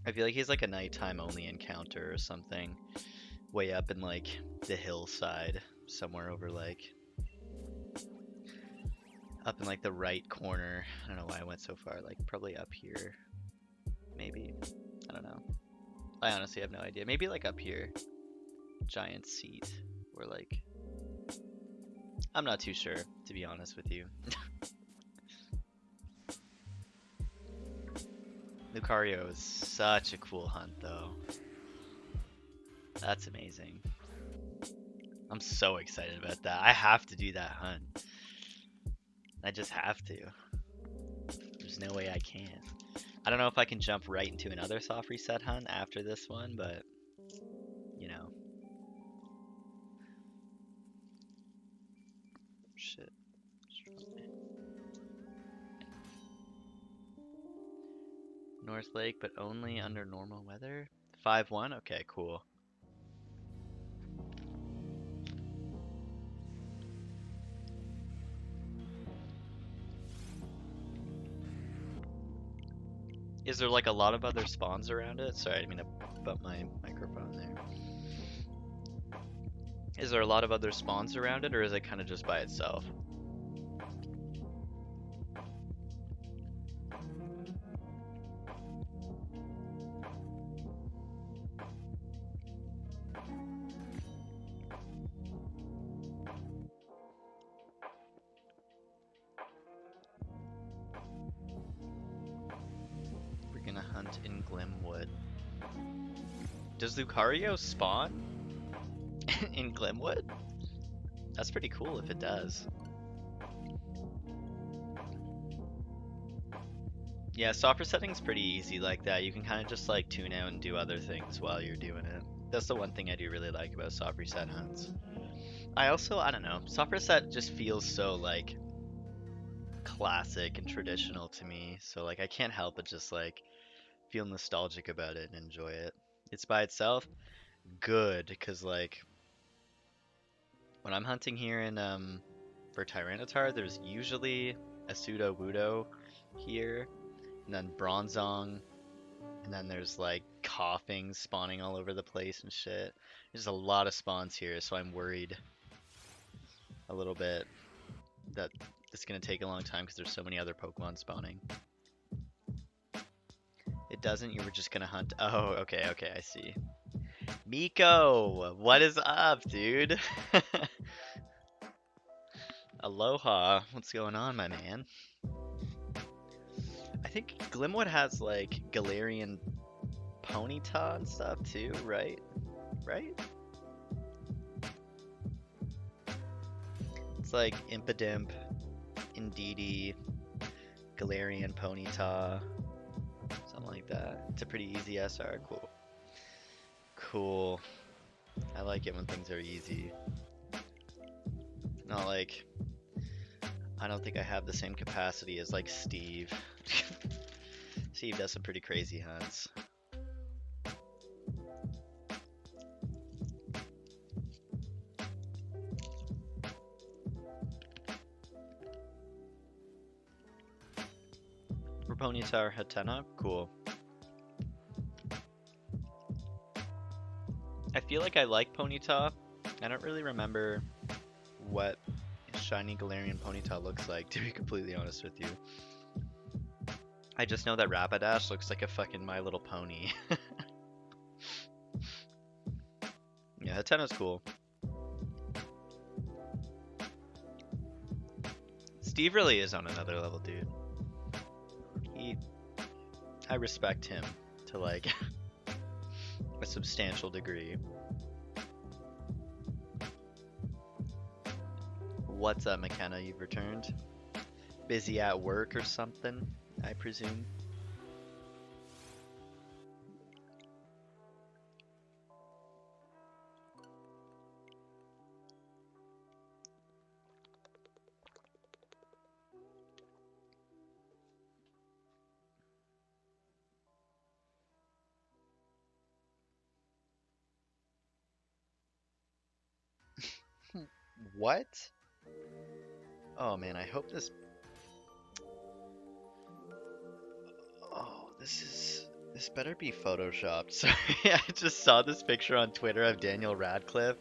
I feel like he's like a nighttime only encounter or something, way up in like the hillside, somewhere over like up in like the right corner. I don't know why I went so far, like probably up here, maybe. I don't know. I honestly have no idea. Maybe like up here, giant seat, or like I'm not too sure to be honest with you. Lucario is such a cool hunt though. That's amazing. I'm so excited about that. I have to do that hunt. I just have to. There's no way I can't. I don't know if I can jump right into another soft reset hunt after this one, but you know. Shit. North Lake, but only under normal weather? 5-1? Okay, cool. Is there like a lot of other spawns around it? Sorry, I didn't mean to bump my microphone there. Is there a lot of other spawns around it, or is it kind of just by itself? We're gonna hunt in Glimwood. Does Lucario spawn in Glimwood? That's pretty cool if it does. Yeah, software setting's pretty easy like that. You can kind of just like tune out and do other things while you're doing it. That's the one thing I do really like about soft reset hunts. I don't know, soft reset just feels so like classic and traditional to me. So like I can't help but just like feel nostalgic about it and enjoy it. It's by itself good because like when I'm hunting here in for Tyranitar, there's usually a pseudo Wudo here, and then Bronzong, and then there's like coughing spawning all over the place and shit. There's a lot of spawns here, so I'm worried a little bit that it's gonna take a long time because there's so many other Pokemon spawning. It doesn't, you were just gonna hunt. Oh, okay, okay, I see. Miko, what is up, dude? Aloha, what's going on, my man? I think Glimwood has like Galarian Ponyta and stuff too, right? Right? It's like Impidimp, Indeedee, Galarian Ponyta, something like that. It's a pretty easy SR. Cool. Cool. I like it when things are easy. Not like, I don't think I have the same capacity as like Steve. Steve does some pretty crazy hunts. For Ponyta or Hatena? Cool. I feel like I like Ponyta. I don't really remember what shiny Galarian Ponyta looks like, to be completely honest with you. I just know that Rapidash looks like a fucking My Little Pony. Yeah, Hatena's cool. Steve really is on another level, dude. I respect him to like a substantial degree. What's up, McKenna? You've returned? Busy at work or something, I presume. What? Oh man, I hope this. Oh, this better be photoshopped. Sorry, I just saw this picture on Twitter of Daniel Radcliffe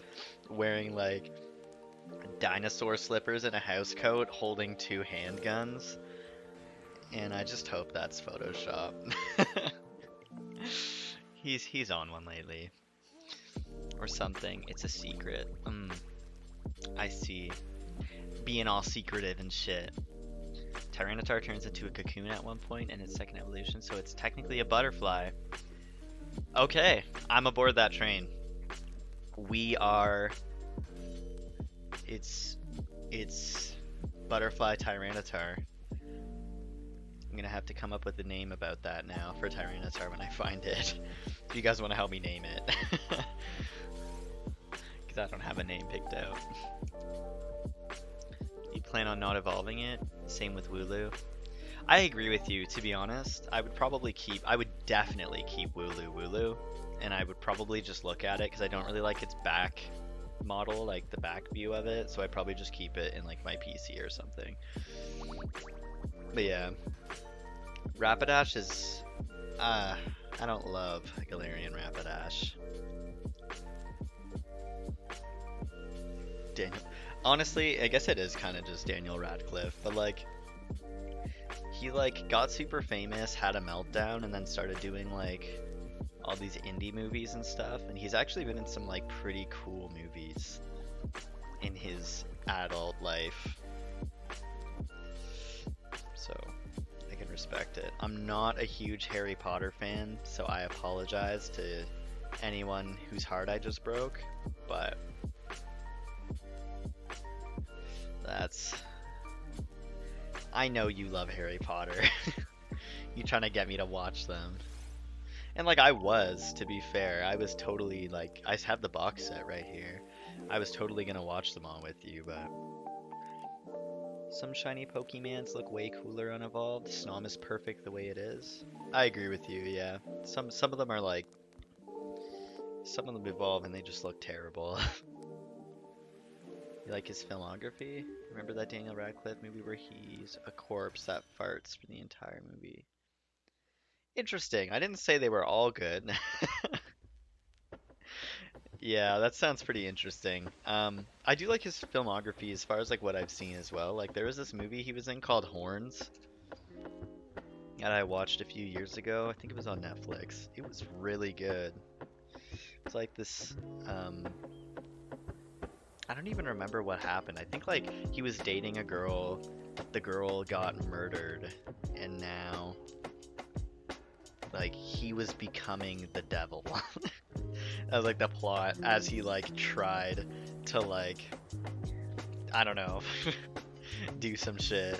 wearing like dinosaur slippers and a house coat, holding two handguns, and I just hope that's Photoshop. He's on one lately or something. It's a secret. I see. Being all secretive and shit. Tyranitar turns into a cocoon at one point in its second evolution, so it's technically a butterfly. Okay, I'm aboard that train. We are. It's butterfly Tyranitar. I'm gonna have to come up with a name about that now for Tyranitar when I find it. If you guys want to help me name it, because I don't have a name picked out. You plan on not evolving it? Same with Wooloo. I agree with you, to be honest. I would definitely keep Wooloo, and I would probably just look at it because I don't really like its back model, like the back view of it, so I'd probably just keep it in like my PC or something. But yeah, Rapidash is, I don't love Galarian Rapidash. Daniel, honestly, I guess it is kind of just Daniel Radcliffe, but like, he like got super famous, had a meltdown, and then started doing like all these indie movies and stuff, and he's actually been in some like pretty cool movies in his adult life, so I can respect it. I'm not a huge Harry Potter fan, so I apologize to anyone whose heart I just broke, but I know you love Harry Potter. You trying to get me to watch them. And like to be fair, I was totally like, I have the box set right here. I was totally gonna watch them all with you, but some shiny Pokemons look way cooler unevolved. Snom is perfect the way it is. I agree with you, yeah. Some of them are like, some of them evolve and they just look terrible. You like his filmography? Remember that Daniel Radcliffe movie where he's a corpse that farts for the entire movie? Interesting. I didn't say they were all good. Yeah, that sounds pretty interesting. I do like his filmography as far as like what I've seen as well. Like there was this movie he was in called Horns that I watched a few years ago. I think it was on Netflix. It was really good. It's like this I don't even remember what happened. I think like he was dating a girl, the girl got murdered, and now like he was becoming the devil. That was like the plot as he like tried to like, I don't know, do some shit.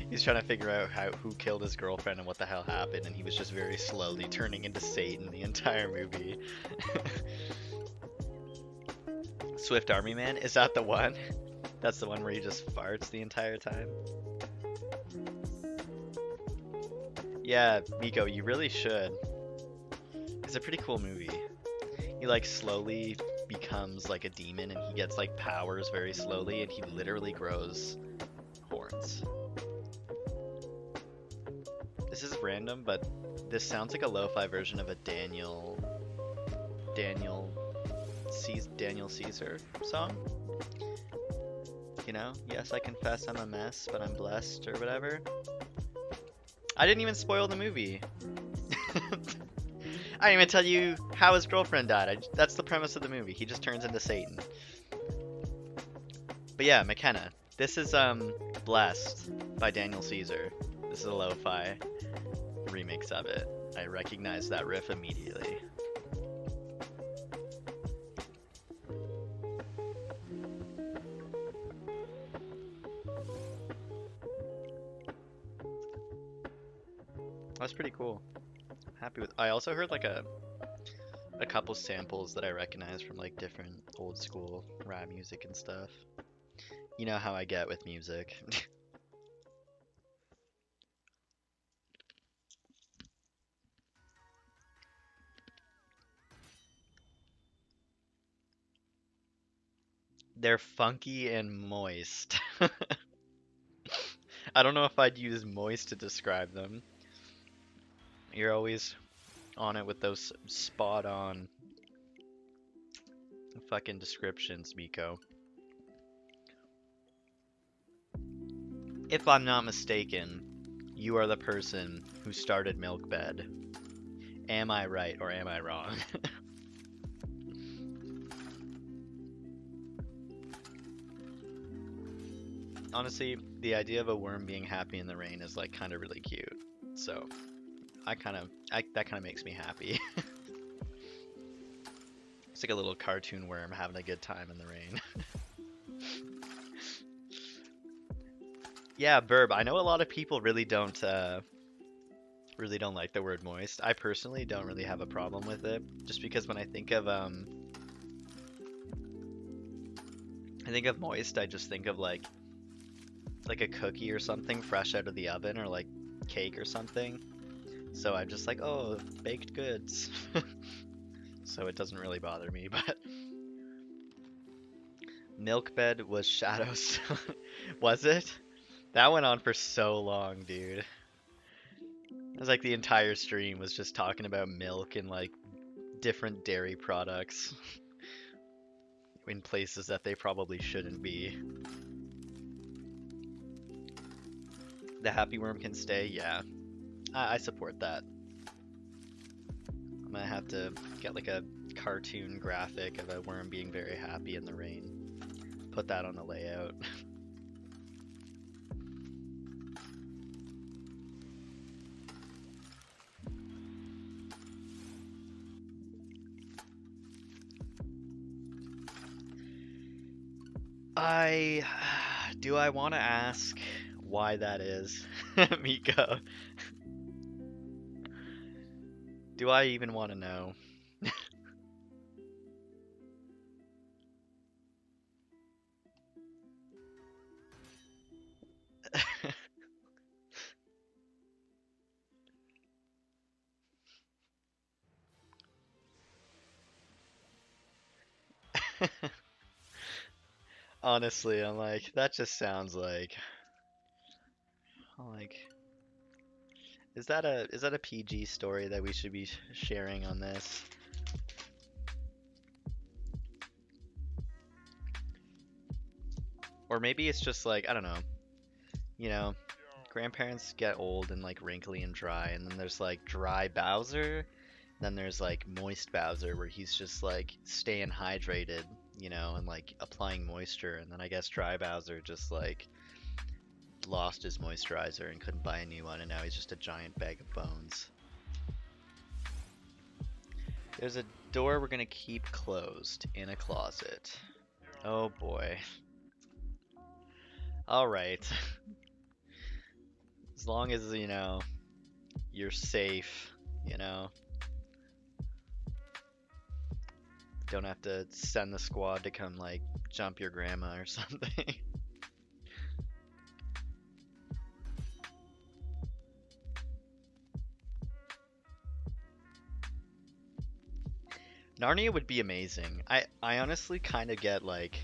He's trying to figure out who killed his girlfriend and what the hell happened, and he was just very slowly turning into Satan the entire movie. Swift Army Man, is that the one? That's the one where he just farts the entire time? Yeah, Miko, you really should. It's a pretty cool movie. He like slowly becomes like a demon and he gets like powers very slowly and he literally grows horns. This is random, but this sounds like a lo-fi version of a Daniel Caesar song. You know, yes, I confess I'm a mess, but I'm blessed or whatever. I didn't even spoil the movie. I didn't even tell you how his girlfriend died. That's the premise of the movie. He just turns into Satan. But yeah, McKenna. This is Blessed by Daniel Caesar. This is a lo-fi remix of it. I recognize that riff immediately. That's pretty cool. I'm happy with. I also heard like a couple samples that I recognize from like different old school rap music and stuff. You know how I get with music. They're funky and moist. I don't know if I'd use moist to describe them. You're always on it with those spot on fucking descriptions, Miko. If I'm not mistaken, you are the person who started Milkbed. Am I right or am I wrong? Honestly, the idea of a worm being happy in the rain is like kind of really cute. So, that kind of makes me happy. It's like a little cartoon worm having a good time in the rain. Yeah, Burb, I know a lot of people really don't like the word moist. I personally don't really have a problem with it, just because when I think of moist, I just think of like a cookie or something fresh out of the oven, or like cake or something. So I'm just like, oh, baked goods. So it doesn't really bother me, but Milkbed was Shadows. Was it? That went on for so long, dude. It was like the entire stream was just talking about milk and like different dairy products in places that they probably shouldn't be. The happy worm can stay, yeah. I support that. I'm gonna have to get like a cartoon graphic of a worm being very happy in the rain. Put that on the layout. I do I want to ask why that is, Miko? Do I even want to know? Honestly, I'm like, that just sounds like, I'm like, is that a PG story that we should be sharing on this? Or maybe it's just like, I don't know, you know, grandparents get old and like wrinkly and dry, and then there's like dry Bowser, then there's like moist Bowser where he's just like staying hydrated, and like applying moisture, and then I guess dry Bowser just like lost his moisturizer and couldn't buy a new one, and now he's just a giant bag of bones. There's a door we're gonna keep closed in a closet. Oh boy. Alright. As long as, you're safe, you know. Don't have to send the squad to come, like, jump your grandma or something. Narnia would be amazing. I honestly kind of get, like,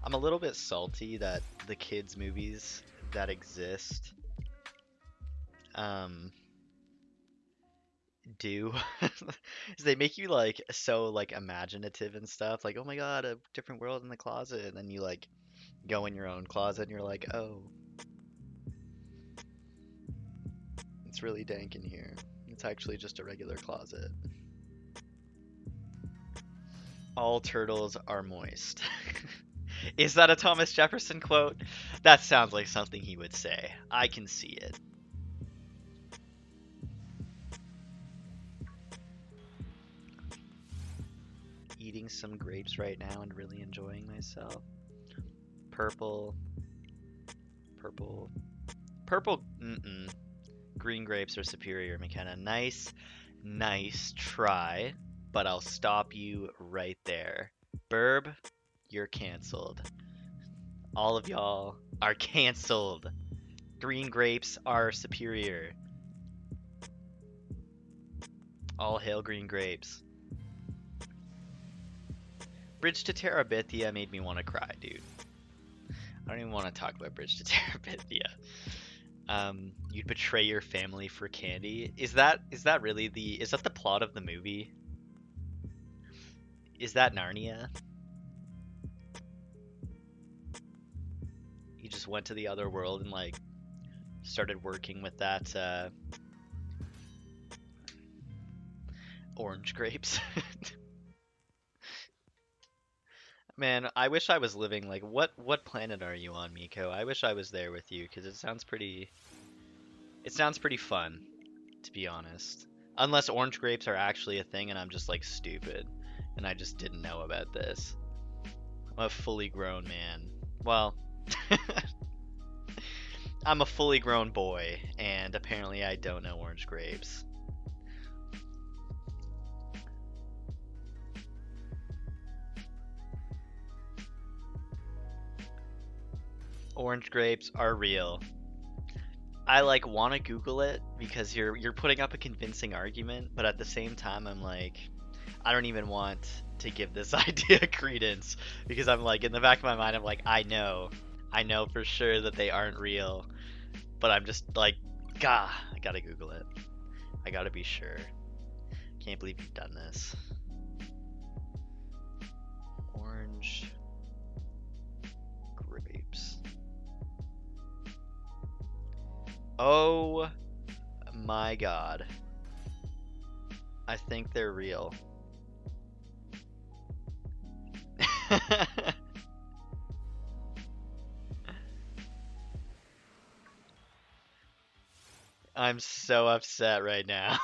I'm a little bit salty that the kids' movies that exist, um, do is they make you like so like imaginative and stuff, like, oh my god, a different world in the closet, and then you like go in your own closet and you're like, oh, it's really dank in here. It's actually just a regular closet. All turtles are moist. Is that a Thomas Jefferson quote? That sounds like something he would say. I can see it. Eating some grapes right now and really enjoying myself. Purple. Purple. Purple. Mm-mm. Green grapes are superior, McKenna. Nice try, but I'll stop you right there. Burb, you're canceled. All of y'all are canceled. Green grapes are superior. All hail green grapes. Bridge to Terabithia made me want to cry, dude. I don't even want to talk about Bridge to Terabithia. You'd betray your family for candy. Is that really is that the plot of the movie? Is that Narnia? You just went to the other world and like started working with that orange grapes. Man, I wish I was living like what planet are you on, Miko? I wish I was there with you because it sounds pretty fun, to be honest. Unless orange grapes are actually a thing and I'm just like stupid and I just didn't know about this. I'm a fully grown man. Well, I'm a fully grown boy and apparently I don't know orange grapes. Orange grapes are real. I like want to Google it because you're putting up a convincing argument, but at the same time I'm like I don't even want to give this idea credence because I'm like in the back of my mind I'm like I know for sure that they aren't real, but I'm just like I gotta Google it. I gotta be sure. Can't believe you've done this. Orange grapes. Oh my god. I think they're real. I'm so upset right now.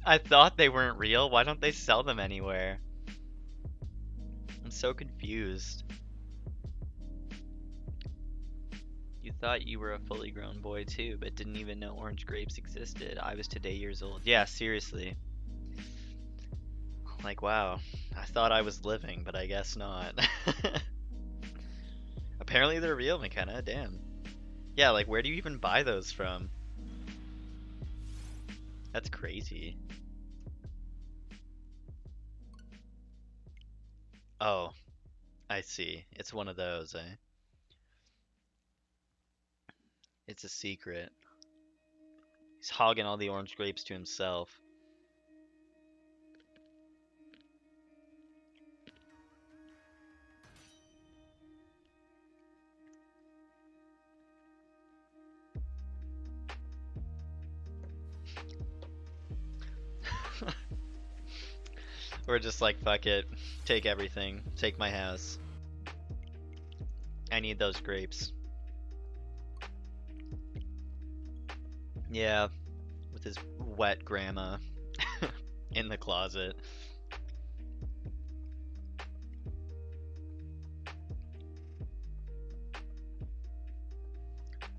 I thought they weren't real. Why don't they sell them anywhere? I'm so confused. You thought you were a fully grown boy too, but didn't even know orange grapes existed. I was today years old. Yeah, seriously. Like, wow. I thought I was living, but I guess not. Apparently they're real, McKenna. Damn. Yeah, like, where do you even buy those from? That's crazy. Oh, I see. It's one of those, eh? It's a secret. He's hogging all the orange grapes to himself. We're just like, fuck it. Take everything. Take my house. I need those grapes. Yeah, with his wet grandma in the closet.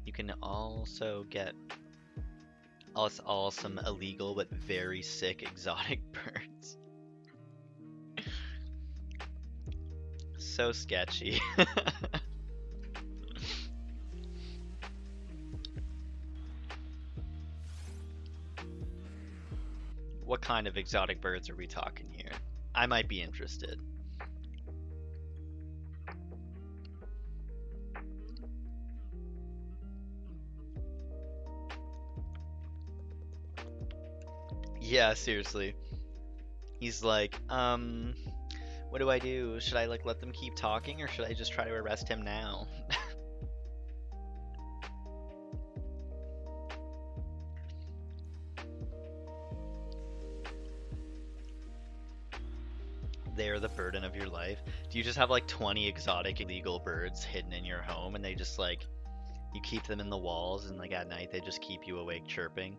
You can also get us all some illegal but very sick exotic birds. So sketchy. What kind of exotic birds are we talking here? I might be interested. Yeah, seriously. He's like, what do I do? Should I like let them keep talking or should I just try to arrest him now? They're the burden of your life. Do you just have like 20 exotic illegal birds hidden in your home and they just like you keep them in the walls and like at night they just keep you awake chirping?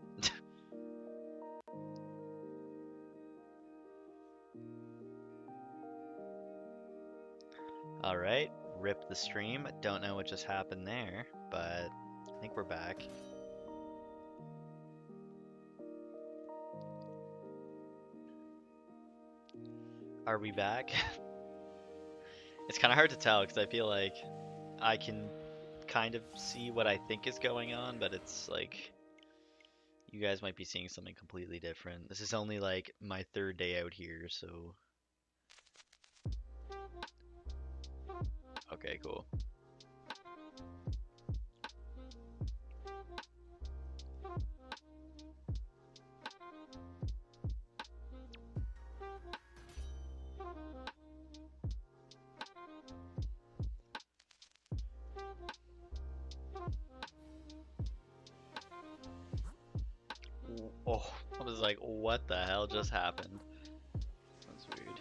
Alright, rip the stream. Don't know what just happened there, but I think we're back. Are we back? It's kind of hard to tell because I feel like I can kind of see what I think is going on, but it's like You guys might be seeing something completely different. This is only like my third day out here, so okay, cool. Oh, I was like, what the hell just happened? That's weird.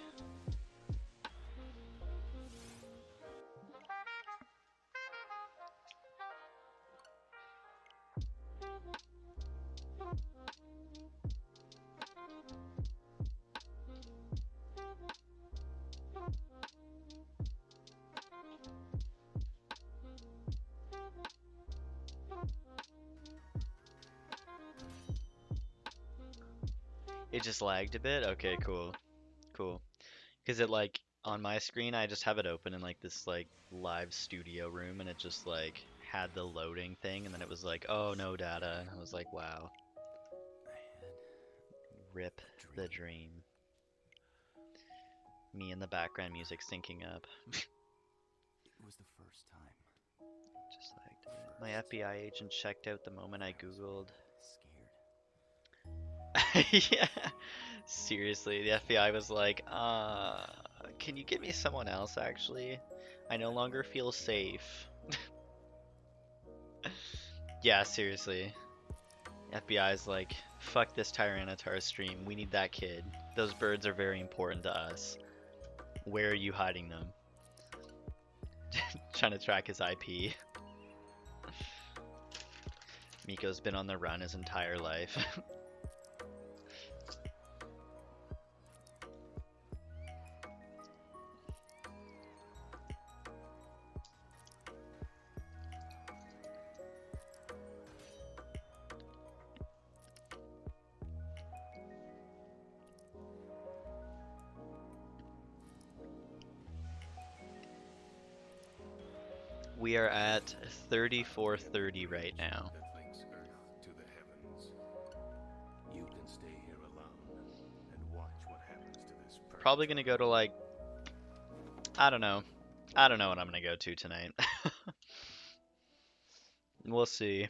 It just lagged a bit? Okay, cool. Cool. Because it like on my screen I just have it open in like this like live studio room and it just like had the loading thing and then it was like, oh no data. And I was like, wow. Rip the dream. Me in the background music syncing up. It was the first time. Just lagged a bit. My FBI agent checked out the moment I googled. Scared. Yeah. Seriously, the FBI was like, can you get me someone else actually? I no longer feel safe. Yeah, seriously. FBI is like, fuck this Tyranitar stream. We need that kid. Those birds are very important to us. Where are you hiding them? Trying to track his IP. Miko's been on the run his entire life. We are at 3430 right now. That links Earth to the heavens. You can stay here alone and watch what happens to this person. Probably gonna go to like, I don't know. I don't know what I'm gonna go to tonight. We'll see.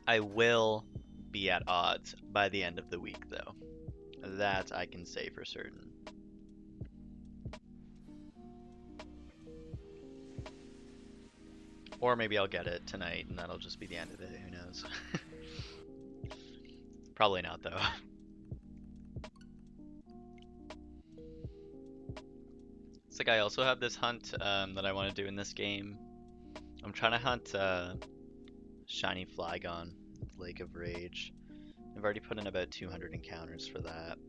I will be at odds by the end of the week though. That I can say for certain. Or maybe I'll get it tonight and that'll just be the end of it, who knows. Probably not though. It's like I also have this hunt that I want to do in this game. I'm trying to hunt Shiny Flygon, Lake of Rage. I've already put in about 200 encounters for that.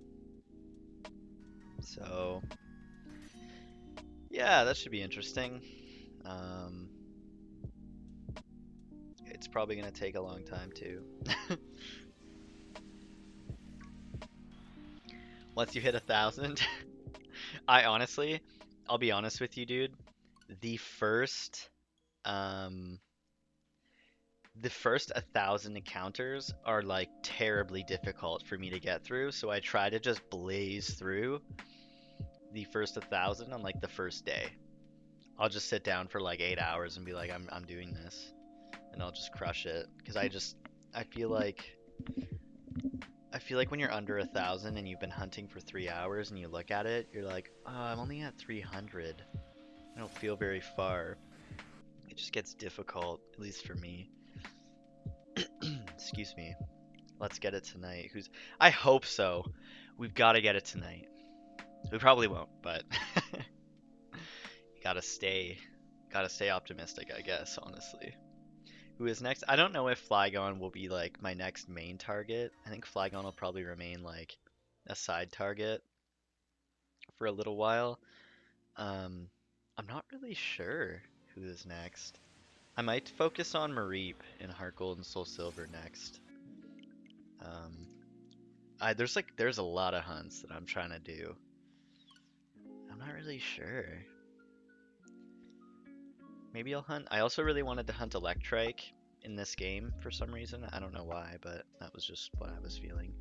So, yeah, that should be interesting. It's probably going to take a long time too. Once you hit 1,000, I honestly, I'll be honest with you, dude. The first, um, the first 1,000 encounters are like terribly difficult for me to get through, so I try to just blaze through the first 1,000 on like the first day. I'll just sit down for like 8 hours and be like, I'm doing this, and I'll just crush it because I feel like when you're under 1,000 and you've been hunting for 3 hours and you look at it, you're like, oh, I'm only at 300. I don't feel very far. It just gets difficult, at least for me. Excuse me. Let's get it tonight. I hope so. We've got to get it tonight. We probably won't, but you gotta stay optimistic, I guess, honestly. Who is next? I don't know if Flygon will be like my next main target. I think Flygon will probably remain like a side target for a little while. I'm not really sure who is next. I might focus on Mareep in Heart Gold and Soul Silver next. There's a lot of hunts that I'm trying to do. I'm not really sure. Maybe I'll hunt. I also really wanted to hunt Electrike in this game for some reason. I don't know why, but that was just what I was feeling.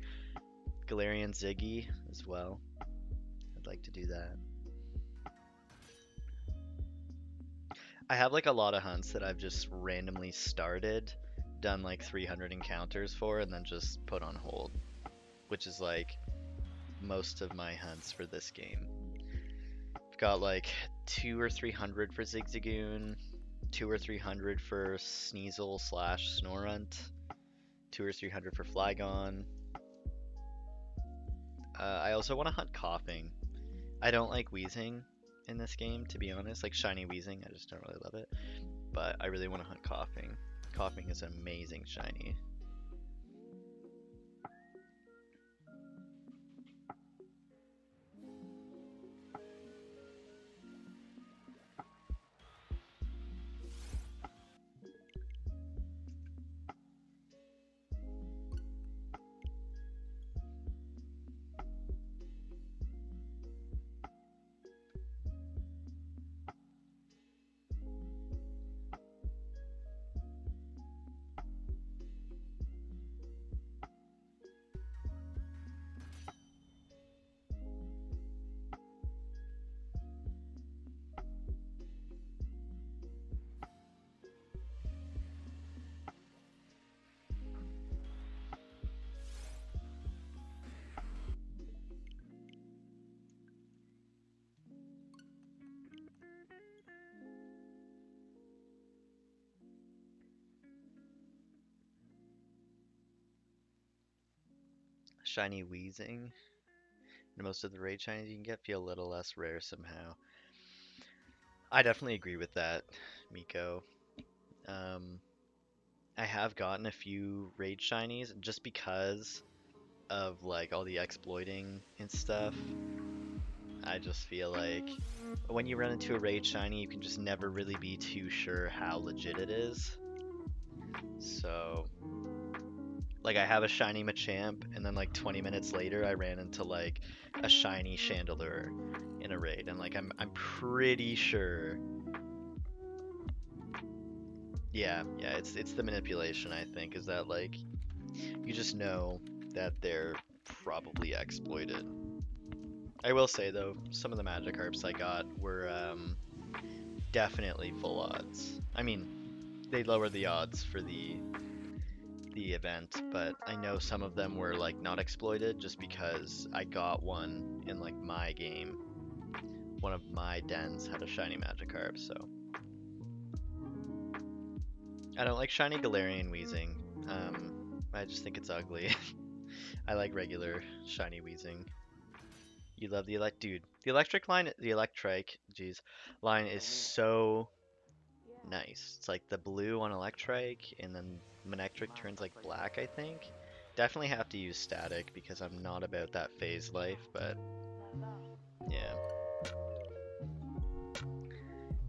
Galarian Ziggy as well. I'd like to do that. I have like a lot of hunts that I've just randomly started, done like 300 encounters for, and then just put on hold, which is like most of my hunts for this game. I've got like 2 or 300 for Zigzagoon, 2 or 300 for Sneasel slash Snorunt, 2 or 300 for Flygon. I also want to hunt Coughing. I don't like Wheezing in this game, to be honest. Like Shiny Wheezing, I just don't really love it. But I really want to hunt Coughing. Coughing is amazing shiny. Shiny Wheezing. And most of the raid shinies you can get feel a little less rare somehow. I definitely agree with that, Miko. I have gotten a few raid shinies just because of like all the exploiting and stuff. I just feel like when you run into a raid shiny, you can just never really be too sure how legit it is. So, like I have a shiny Machamp, and then like 20 minutes later, I ran into like a shiny Chandelure in a raid, and like I'm pretty sure. Yeah, it's the manipulation, I think, is that like you just know that they're probably exploited. I will say though, some of the Magikarps I got were definitely full odds. I mean, they lowered the odds for the event, but I know some of them were like not exploited just because I got one in like my game. One of my dens had a shiny Magikarp, so I don't like shiny Galarian Weezing. I just think it's ugly. I like regular shiny Weezing. You love the dude. The electric line, the Electrike, geez, line is so nice. It's like the blue on Electrike, and then Manectric turns like black, I think. Definitely have to use static because I'm not about that phase life, but yeah.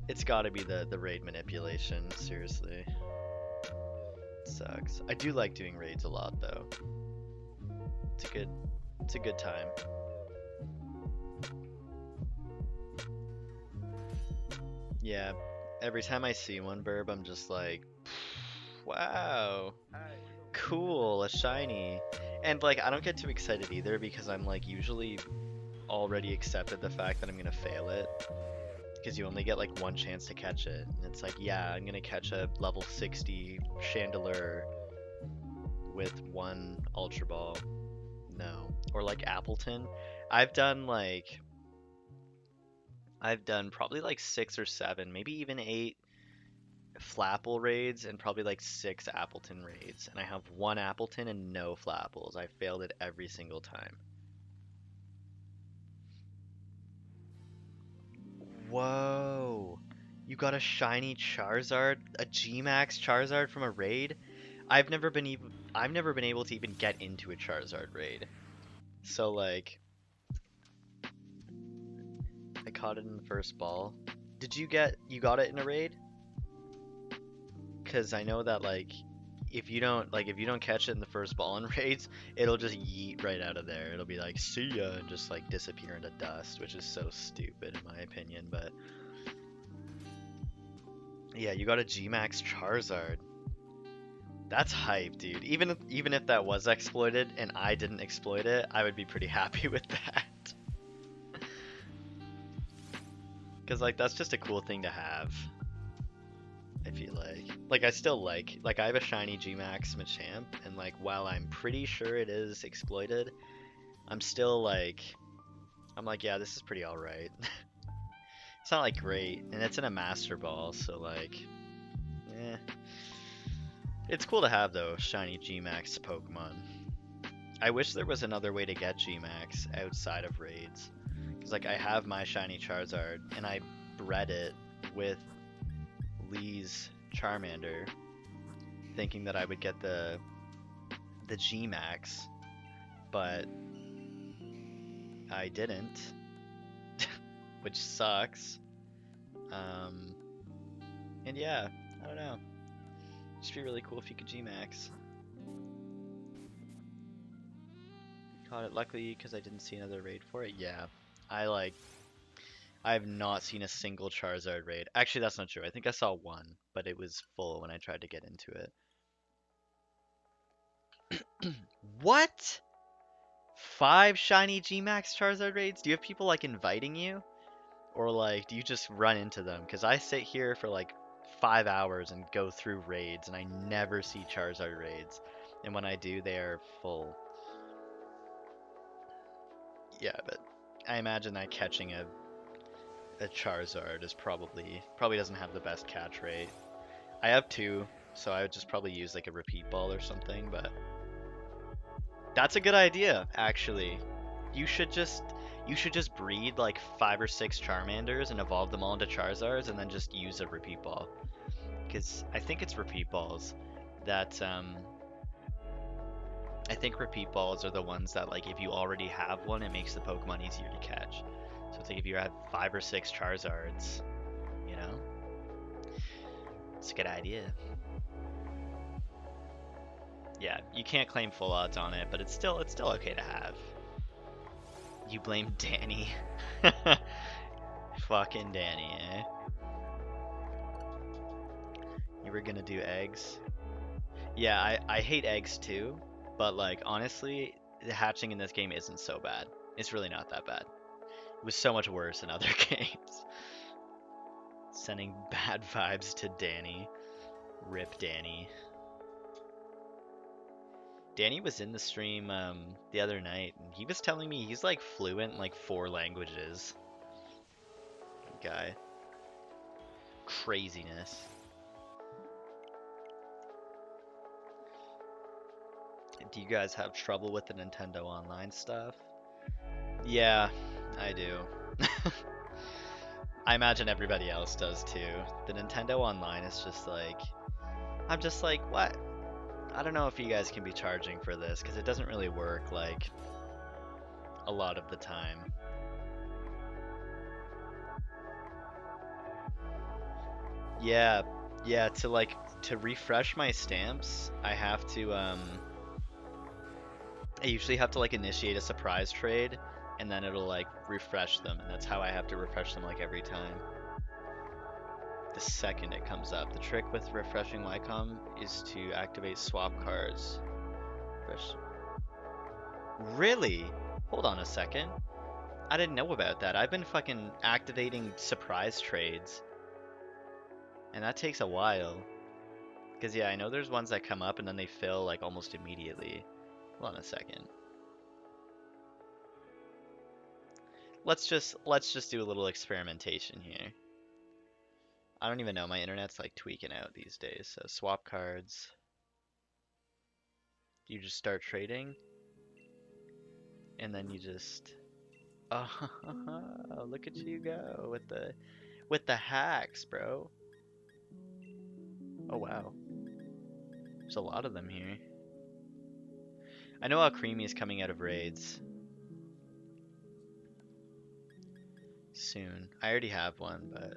It's gotta be the raid manipulation, seriously. Sucks. I do like doing raids a lot though. It's a good time. Yeah, every time I see one burb, I'm just like, wow, cool, a shiny. And like, I don't get too excited either because I'm like usually already accepted the fact that I'm gonna fail it. Because you only get like one chance to catch it. And it's like, yeah, I'm gonna catch a level 60 Chandelure with one Ultra Ball. No. Or like Appleton. I've done probably like 6 or 7, maybe even 8 Flapple raids and probably like 6 Appleton raids. And I have one Appleton and no Flapples. I failed it every single time. Whoa. You got a shiny Charizard, a G-Max Charizard from a raid? I've never been able to even get into a Charizard raid. So like I caught it in the first ball. You got it in a raid? Cuz I know that like if you don't catch it in the first ball in raids, it'll just yeet right out of there. It'll be like, "See ya," and just like disappear into dust, which is so stupid in my opinion, but yeah, you got a G-Max Charizard. That's hype, dude. Even if that was exploited and I didn't exploit it, I would be pretty happy with that. Cause like that's just a cool thing to have. I feel like I still like I have a shiny Gmax Machamp, and like while I'm pretty sure it is exploited, I'm still like I'm like yeah, this is pretty alright. It's not like great, and it's in a Master Ball, so like, eh. It's cool to have though, shiny Gmax Pokemon. I wish there was another way to get Gmax outside of raids. Cause like I have my shiny Charizard, and I bred it with Lee's Charmander, thinking that I would get the Gmax, but I didn't, which sucks. And yeah, I don't know. Just be really cool if you could Gmax. Caught it luckily because I didn't see another raid for it. Yeah, I have not seen a single Charizard raid. Actually, that's not true. I think I saw one, but it was full when I tried to get into it. What? 5 shiny Gmax Charizard raids? Do you have people like inviting you? Or like, do you just run into them? Because I sit here for like 5 hours and go through raids, and I never see Charizard raids. And when I do, they are full. Yeah, but I imagine that catching a Charizard is probably doesn't have the best catch rate. I have 2, so I would just probably use like a repeat ball or something, but that's a good idea, actually. You should just breed like 5 or 6 Charmanders and evolve them all into Charizards and then just use a repeat ball. Because I think it's repeat balls that I think repeat balls are the ones that like if you already have one, it makes the Pokemon easier to catch. So it's like if you have 5 or 6 Charizards, you know? It's a good idea. Yeah, you can't claim full odds on it, but it's still okay to have. You blame Danny. Fucking Danny, eh? You were gonna do eggs? Yeah, I hate eggs too, but like honestly, the hatching in this game isn't so bad. It's really not that bad. It was so much worse in other games. Sending bad vibes to Danny. Rip Danny. Danny was in the stream the other night, and he was telling me he's like fluent in like 4 languages. Guy. Craziness. Do you guys have trouble with the Nintendo Online stuff? Yeah, I do. I imagine everybody else does too. The Nintendo Online is just like, I'm just like, what? I don't know if you guys can be charging for this because it doesn't really work like a lot of the time. Yeah, yeah, to refresh my stamps, I have to I usually have to like initiate a surprise trade and then it'll like refresh them, and that's how I have to refresh them like every time. The second it comes up. The trick with refreshing Lycom is to activate swap cards. Refresh. Really? Hold on a second. I didn't know about that. I've been fucking activating surprise trades. And that takes a while. Because yeah, I know there's ones that come up and then they fill like almost immediately. Hold on a second. Let's just do a little experimentation here. I don't even know, my internet's like tweaking out these days. So swap cards. You just start trading. And then you just oh, look at you go with the hacks, bro. Oh wow. There's a lot of them here. I know Alcremie is coming out of raids soon. I already have one, but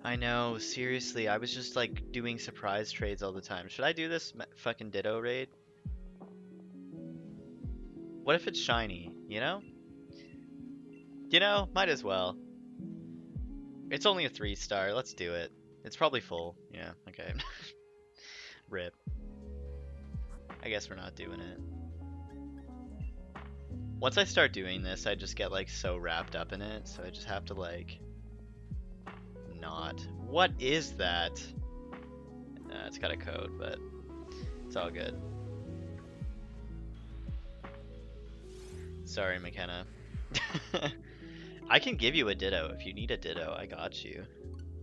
I know, seriously, I was just like doing surprise trades all the time. Should I do this fucking Ditto raid? What if it's shiny, you know? You know, might as well. It's only a 3-star, let's do it. It's probably full. Yeah, okay. Rip. I guess we're not doing it. Once I start doing this, I just get like so wrapped up in it, so I just have to like not. What is that? It's got a code, but it's all good. Sorry, McKenna. I can give you a ditto if you need a ditto. I got you.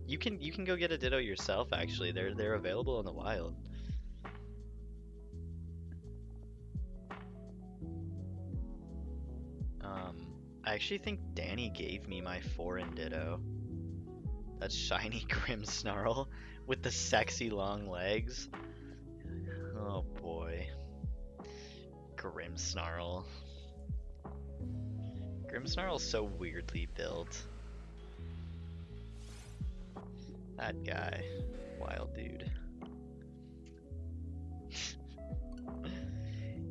You can go get a ditto yourself. Actually, they're available in the wild. I actually think Danny gave me my foreign ditto. That shiny Grimmsnarl with the sexy long legs. Oh boy. Grimmsnarl. Grimmsnarl's so weirdly built. That guy. Wild dude.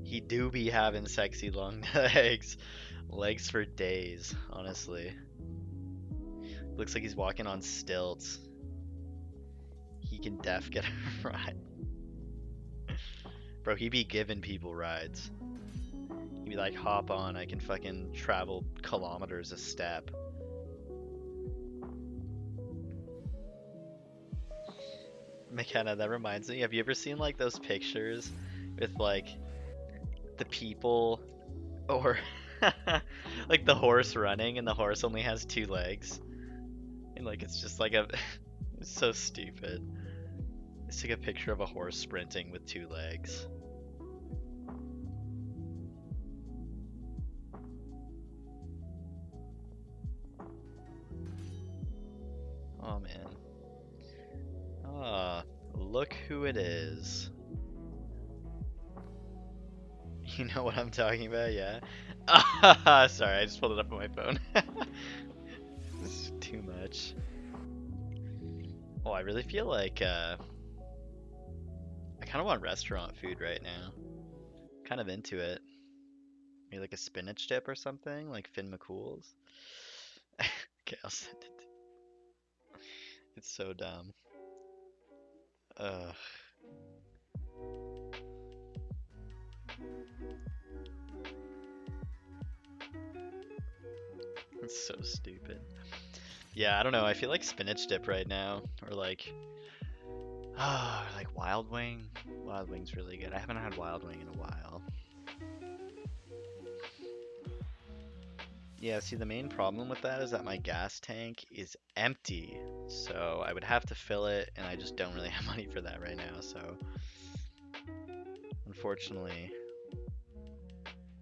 He do be having sexy long legs. Legs for days, honestly. Looks like he's walking on stilts. He can def get a ride. Bro, he be giving people rides. He'd be like, hop on, I can fucking travel kilometers a step. McKenna, that reminds me, have you ever seen like those pictures with like the people or like the horse running and the horse only has 2 legs? And like it's just like a it's so stupid. It's like a picture of a horse sprinting with 2 legs. Oh man. Ah, look who it is. You know what I'm talking about, yeah? Sorry, I just pulled it up on my phone. This is too much. Oh, I really feel like I kind of want restaurant food right now. Kind of into it. Maybe like a spinach dip or something, like Finn McCool's. Okay, I'll send it. It's so dumb. Ugh. It's so stupid. Yeah, I don't know. I feel like spinach dip right now, or like Wild Wing. Wild Wing's really good. I haven't had Wild Wing in a while. Yeah, see, the main problem with that is that my gas tank is empty, so I would have to fill it, and I just don't really have money for that right now, so unfortunately,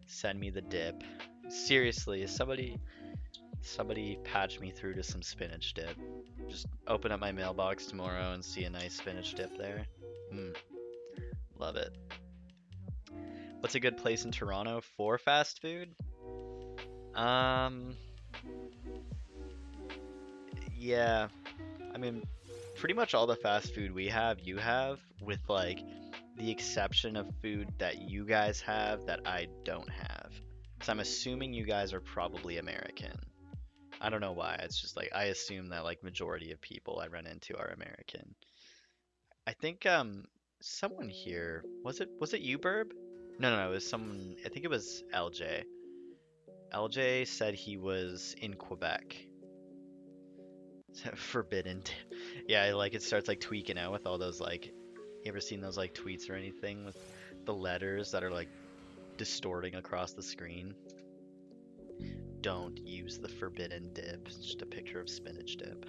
send me the dip. Seriously, somebody patch me through to some spinach dip. Just open up my mailbox tomorrow and see a nice spinach dip there. Love it. What's a good place in Toronto for fast food? Yeah, I mean, pretty much all the fast food we have, you have, with like the exception of food that you guys have that I don't have. So I'm assuming you guys are probably American. I don't know why. It's just like I assume that like majority of people I run into are American. I think someone here, was it you, Burb? No, it was someone. I think it was LJ. LJ said he was in Quebec. Forbidden. Yeah, like it starts like tweaking out with all those like. You ever seen those like tweets or anything with the letters that are like distorting across the screen? Don't use the forbidden dip. It's just a picture of spinach dip.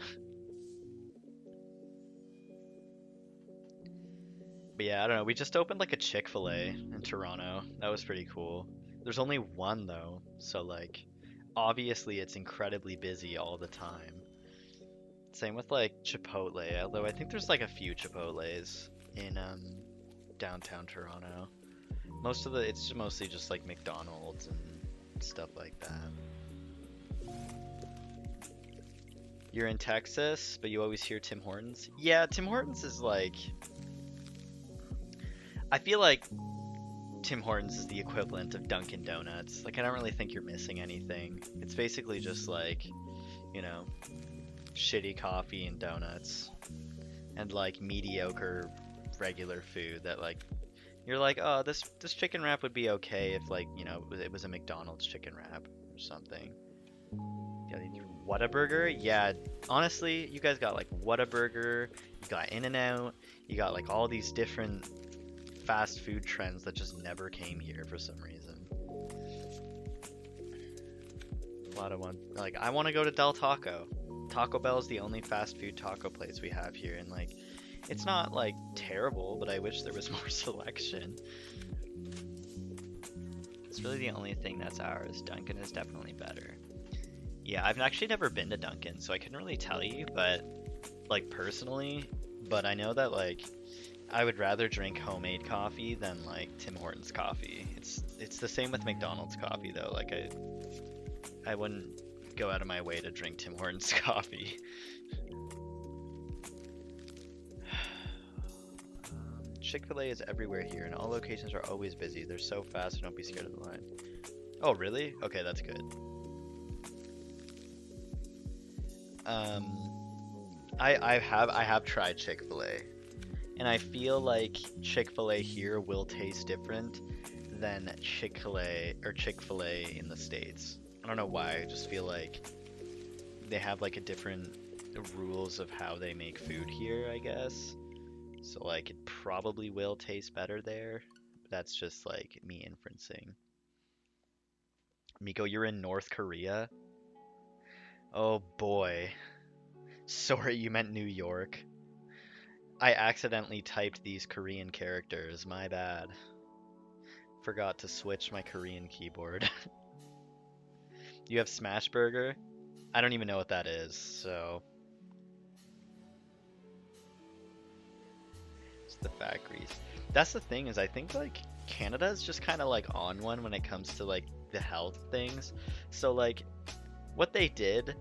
But yeah, I don't know. We just opened like a Chick-fil-A in Toronto. That was pretty cool. There's only one though, so like obviously it's incredibly busy all the time. Same with like Chipotle, although I think there's like a few Chipotles in downtown Toronto. It's mostly just like McDonald's and stuff like that. You're in Texas, but you always hear Tim Hortons? Yeah, Tim Hortons is like, I feel like Tim Hortons is the equivalent of Dunkin' Donuts. Like, I don't really think you're missing anything. It's basically just like, you know, shitty coffee and donuts. and like mediocre regular food that like you're like, oh, this chicken wrap would be okay if like, you know, it was a McDonald's chicken wrap or something. Yeah, Whataburger? Yeah, honestly, you guys got like Whataburger, you got In-N-Out, you got like all these different fast food trends that just never came here for some reason. A lot of one. Like, I want to go to Del Taco. Taco Bell is the only fast food taco place we have here, and like, it's not like terrible, but I wish there was more selection. It's really the only thing that's ours. Dunkin' is definitely better. Yeah, I've actually never been to Dunkin', so I couldn't really tell you, but like personally, but I know that like I would rather drink homemade coffee than like Tim Hortons coffee. It's the same with McDonald's coffee though. Like I wouldn't go out of my way to drink Tim Hortons coffee. Chick-fil-A is everywhere here, and all locations are always busy. They're so fast, so don't be scared of the line. Oh, really? Okay, that's good. I have tried Chick-fil-A, and I feel like Chick-fil-A here will taste different than Chick-fil-A in the States. I don't know why. I just feel like they have like a different rules of how they make food here, I guess. So like it probably will taste better there. That's just like me inferencing. Miko, you're in North Korea? Oh boy. Sorry, you meant New York. I accidentally typed these Korean characters. My bad. Forgot to switch my Korean keyboard. You have Smash Burger? I don't even know what that is, so... It's the fat grease. That's the thing, is I think like Canada is just kind of like on one when it comes to like the health things. So like what they did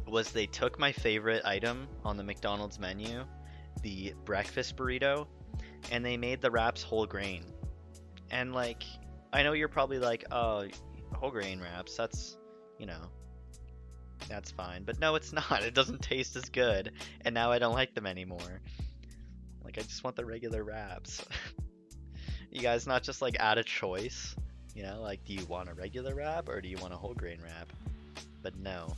was they took my favorite item on the McDonald's menu, the breakfast burrito, and they made the wraps whole grain. And like, I know you're probably like, oh, whole grain wraps, that's, you know, that's fine. But no, it's not. It doesn't taste as good. And now I don't like them anymore. Like, I just want the regular wraps. You guys not just like add a choice? You know, like, do you want a regular wrap or do you want a whole grain wrap? But no.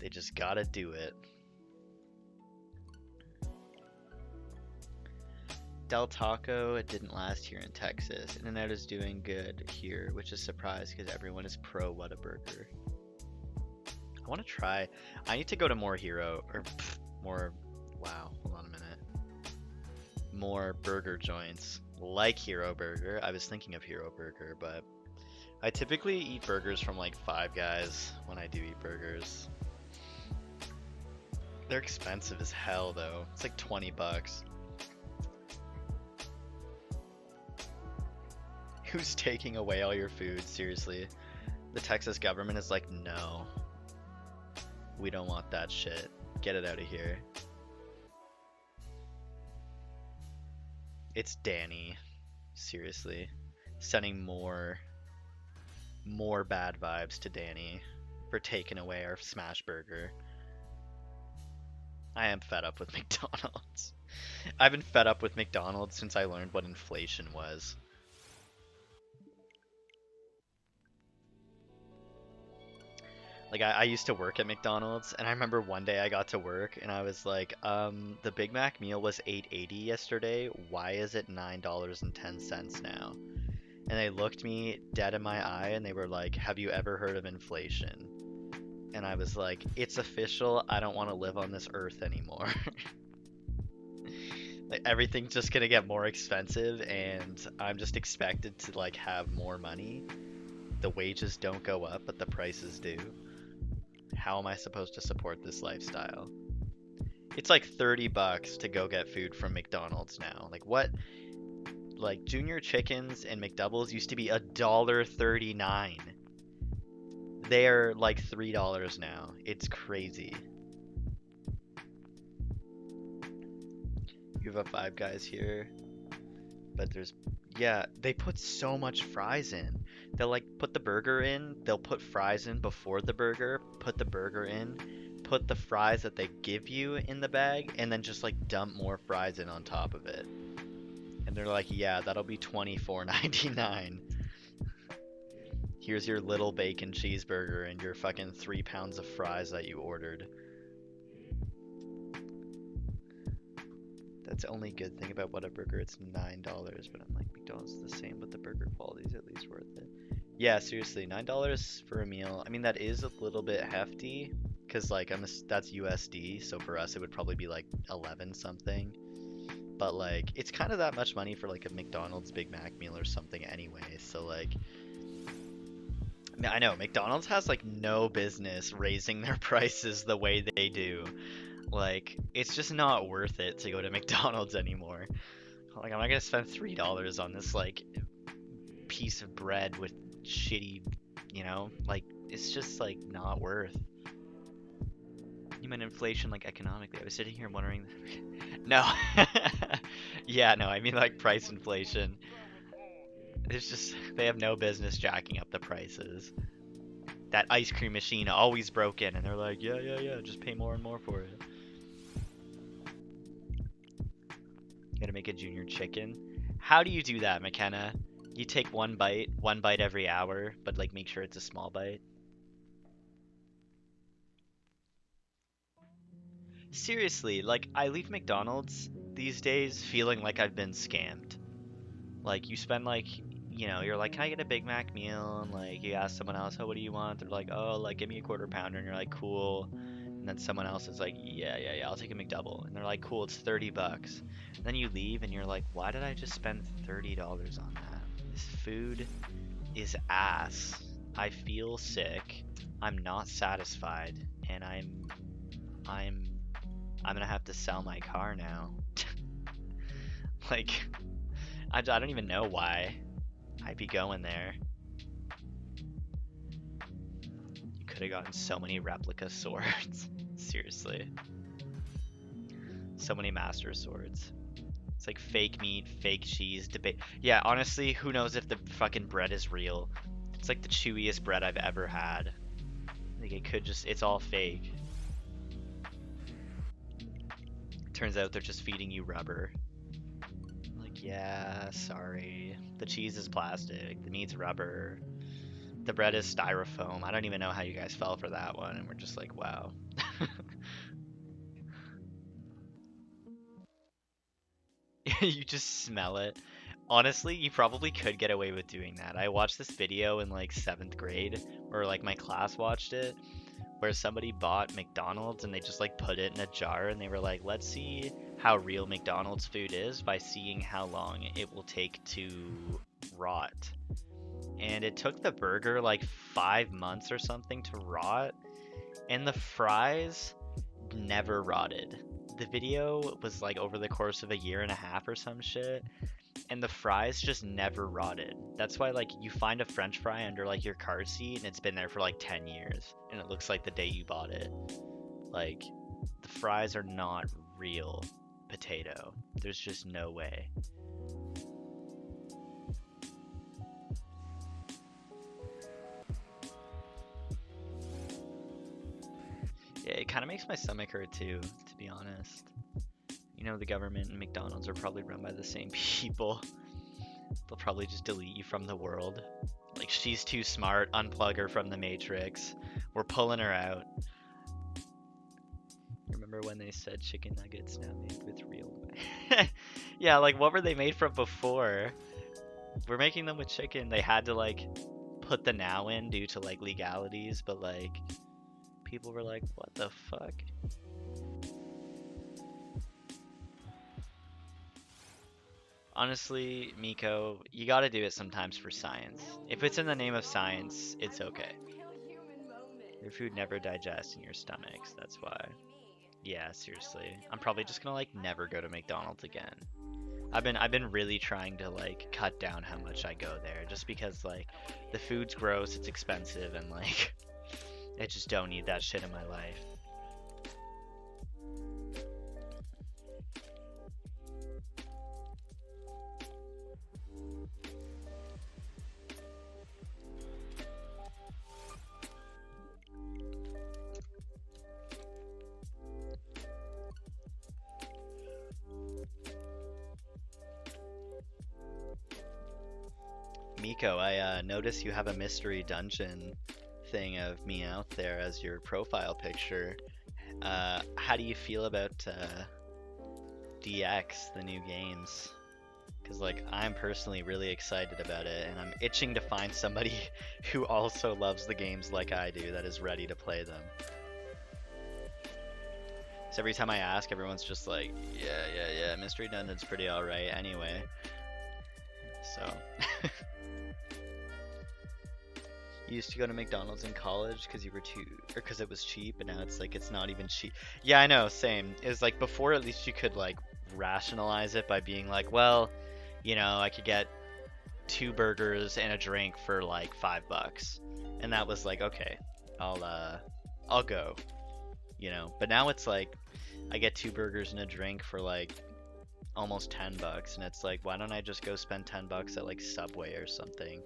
They just gotta do it. Del Taco, it didn't last here in Texas. In-N-Out is doing good here, which is a surprise because everyone is pro Whataburger. I want to try. I need to go to more more. Wow, hold on a minute. More burger joints like Hero Burger. I was thinking of Hero Burger, but I typically eat burgers from like Five Guys when I do eat burgers. They're expensive as hell though. It's like 20 bucks. Who's taking away all your food? Seriously. The Texas government is like, no. We don't want that shit. Get it out of here. It's Danny. Seriously. Sending more bad vibes to Danny for taking away our smash burger. I am fed up with McDonald's. I've been fed up with McDonald's since I learned what inflation was. Like, I used to work at McDonald's, and I remember one day I got to work, and I was like, the Big Mac meal was $8.80 yesterday. Why is it $9.10 now? And they looked me dead in my eye, and they were like, have you ever heard of inflation? And I was like, it's official. I don't want to live on this earth anymore. Like, everything's just gonna get more expensive, and I'm just expected to, like, have more money. The wages don't go up, but the prices do. How am I supposed to support this lifestyle? It's like 30 bucks to go get food from McDonald's now. Like, what? Like, Junior Chickens and McDoubles used to be $1.39. They're like $3 now. It's crazy. You have a Five Guys here, but there's, yeah, they put so much fries in. They'll like put the burger in, they'll put fries in before the burger, put the burger in, put the fries that they give you in the bag and then just like dump more fries in on top of it. And they're like, yeah, that'll be $24.99. Here's your little bacon cheeseburger and your fucking 3 pounds of fries that you ordered. That's the only good thing about Whataburger. It's $9, but I'm like, McDonald's is the same, but the burger quality is at least worth it. Yeah, seriously, $9 for a meal. I mean, that is a little bit hefty, cause like that's USD, so for us it would probably be like 11 something. But like, it's kind of that much money for like a McDonald's Big Mac meal or something anyway. So like, I know McDonald's has like no business raising their prices the way they do. Like, it's just not worth it to go to McDonald's anymore. Like, I'm not gonna spend $3 on this like piece of bread with shitty, you know, like it's just like not worth. You meant inflation like economically. I was sitting here wondering. No. Yeah, no, I mean like price inflation. It's just they have no business jacking up the prices. That ice cream machine always broken, and they're like, yeah, just pay more and more for it. You gotta make a junior chicken. How do you do that, McKenna? You take one bite every hour, but like make sure it's a small bite. Seriously, like I leave McDonald's these days feeling like I've been scammed. Like you spend like, you're like, can I get a Big Mac meal? And like you ask someone else, oh, what do you want? They're like, oh, like give me a quarter pounder. And you're like, cool. And then someone else is like, yeah, I'll take a McDouble. And they're like, cool, it's $30. And then you leave and you're like, why did I just spend $30 on that? This food is ass. I feel sick. I'm not satisfied, and I'm gonna have to sell my car now. Like, I don't even know why I'd be going there. You could have gotten so many replica swords. Seriously. So many master swords. It's like fake meat, fake cheese, debate. Yeah, honestly, who knows if the fucking bread is real. It's like the chewiest bread I've ever had. Like it could just, it's all fake. Turns out they're just feeding you rubber. Like, yeah, sorry. The cheese is plastic, the meat's rubber, the bread is styrofoam. I don't even know how you guys fell for that one, and we're just like, wow. You just smell it. Honestly, you probably could get away with doing that. I watched this video in like 7th grade, or like my class watched it, where somebody bought McDonald's and they just like put it in a jar and they were like, let's see how real McDonald's food is by seeing how long it will take to rot. And it took the burger like 5 months or something to rot, and the fries never rotted. The video was like over the course of a year and a half or some shit, and the fries just never rotted. That's why like you find a French fry under like your car seat and it's been there for like 10 years and it looks like the day you bought it. Like, the fries are not real potato. There's just no way. Yeah, it kind of makes my stomach hurt too, to be honest. You know, the government and McDonald's are probably run by the same people. They'll probably just delete you from the world. Like, she's too smart, unplug her from the Matrix. We're pulling her out. Remember when they said chicken nuggets now made with real... Yeah, like, what were they made from before? We're making them with chicken. They had to, like, put the now in due to, like, legalities, but, like, people were like, what the fuck? Honestly, Miko, you gotta do it sometimes for science. If it's in the name of science, it's okay. Your food never digests in your stomachs, that's why. Yeah, seriously. I'm probably just gonna like never go to McDonald's again. I've been really trying to like cut down how much I go there, just because like the food's gross, it's expensive, and like I just don't need that shit in my life. Miko, I noticed you have a mystery dungeon thing of me out there as your profile picture. How do you feel about DX, the new games? Because like I'm personally really excited about it, and I'm itching to find somebody who also loves the games like I do that is ready to play them. So every time I ask, everyone's just like, yeah, Mystery Dungeon's pretty alright anyway. So you used to go to McDonald's in college because you were too, or because it was cheap, and now it's like it's not even cheap. Yeah, I know, same. It was like before, at least you could like rationalize it by being like, well, you know, I could get 2 burgers and a drink for like $5, and that was like, okay, I'll go, you know. But now it's like I get 2 burgers and a drink for like almost $10, and it's like, why don't I just go spend $10 at like Subway or something?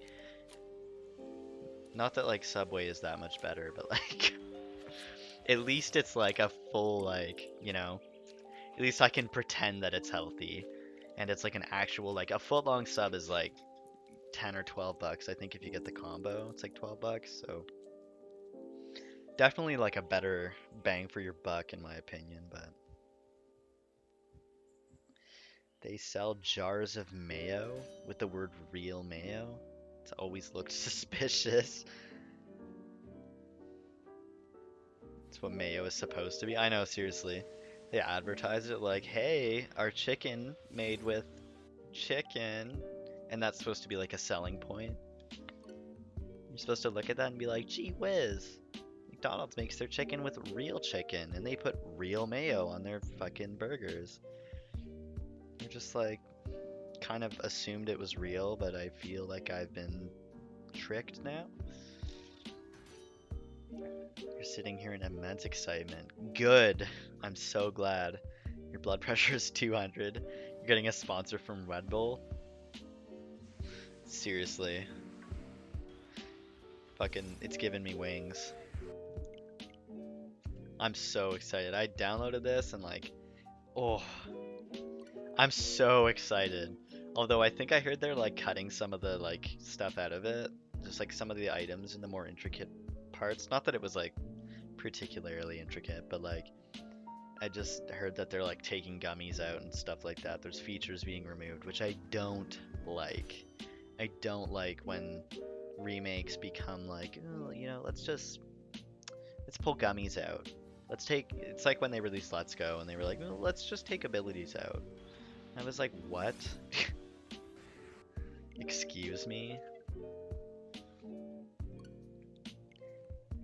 Not that like Subway is that much better, but like at least it's like a full, like, you know, at least I can pretend that it's healthy, and it's like an actual, like a foot long sub is like 10 or $12. I think if you get the combo, it's like $12. So definitely like a better bang for your buck in my opinion. But they sell jars of mayo with the word real mayo. It's always looked suspicious. It's what mayo is supposed to be. I know, seriously. They advertise it like, hey, our chicken made with chicken. And that's supposed to be like a selling point. You're supposed to look at that and be like, gee whiz. McDonald's makes their chicken with real chicken, and they put real mayo on their fucking burgers. You're just like, kind of assumed it was real, but I feel like I've been tricked now. You're sitting here in immense excitement. Good. I'm so glad. Your blood pressure is 200. You're getting a sponsor from Red Bull. Seriously. Fucking, it's giving me wings. I'm so excited. I downloaded this and like, oh, I'm so excited. Although I think I heard they're like cutting some of the like stuff out of it. Just like some of the items and the more intricate parts. Not that it was like particularly intricate, but like I just heard that they're like taking gummies out and stuff like that. There's features being removed, which I don't like. I don't like when remakes become like, oh, you know, let's pull gummies out. It's like when they released Let's Go and they were like, well, let's just take abilities out. I was like, what? Excuse me?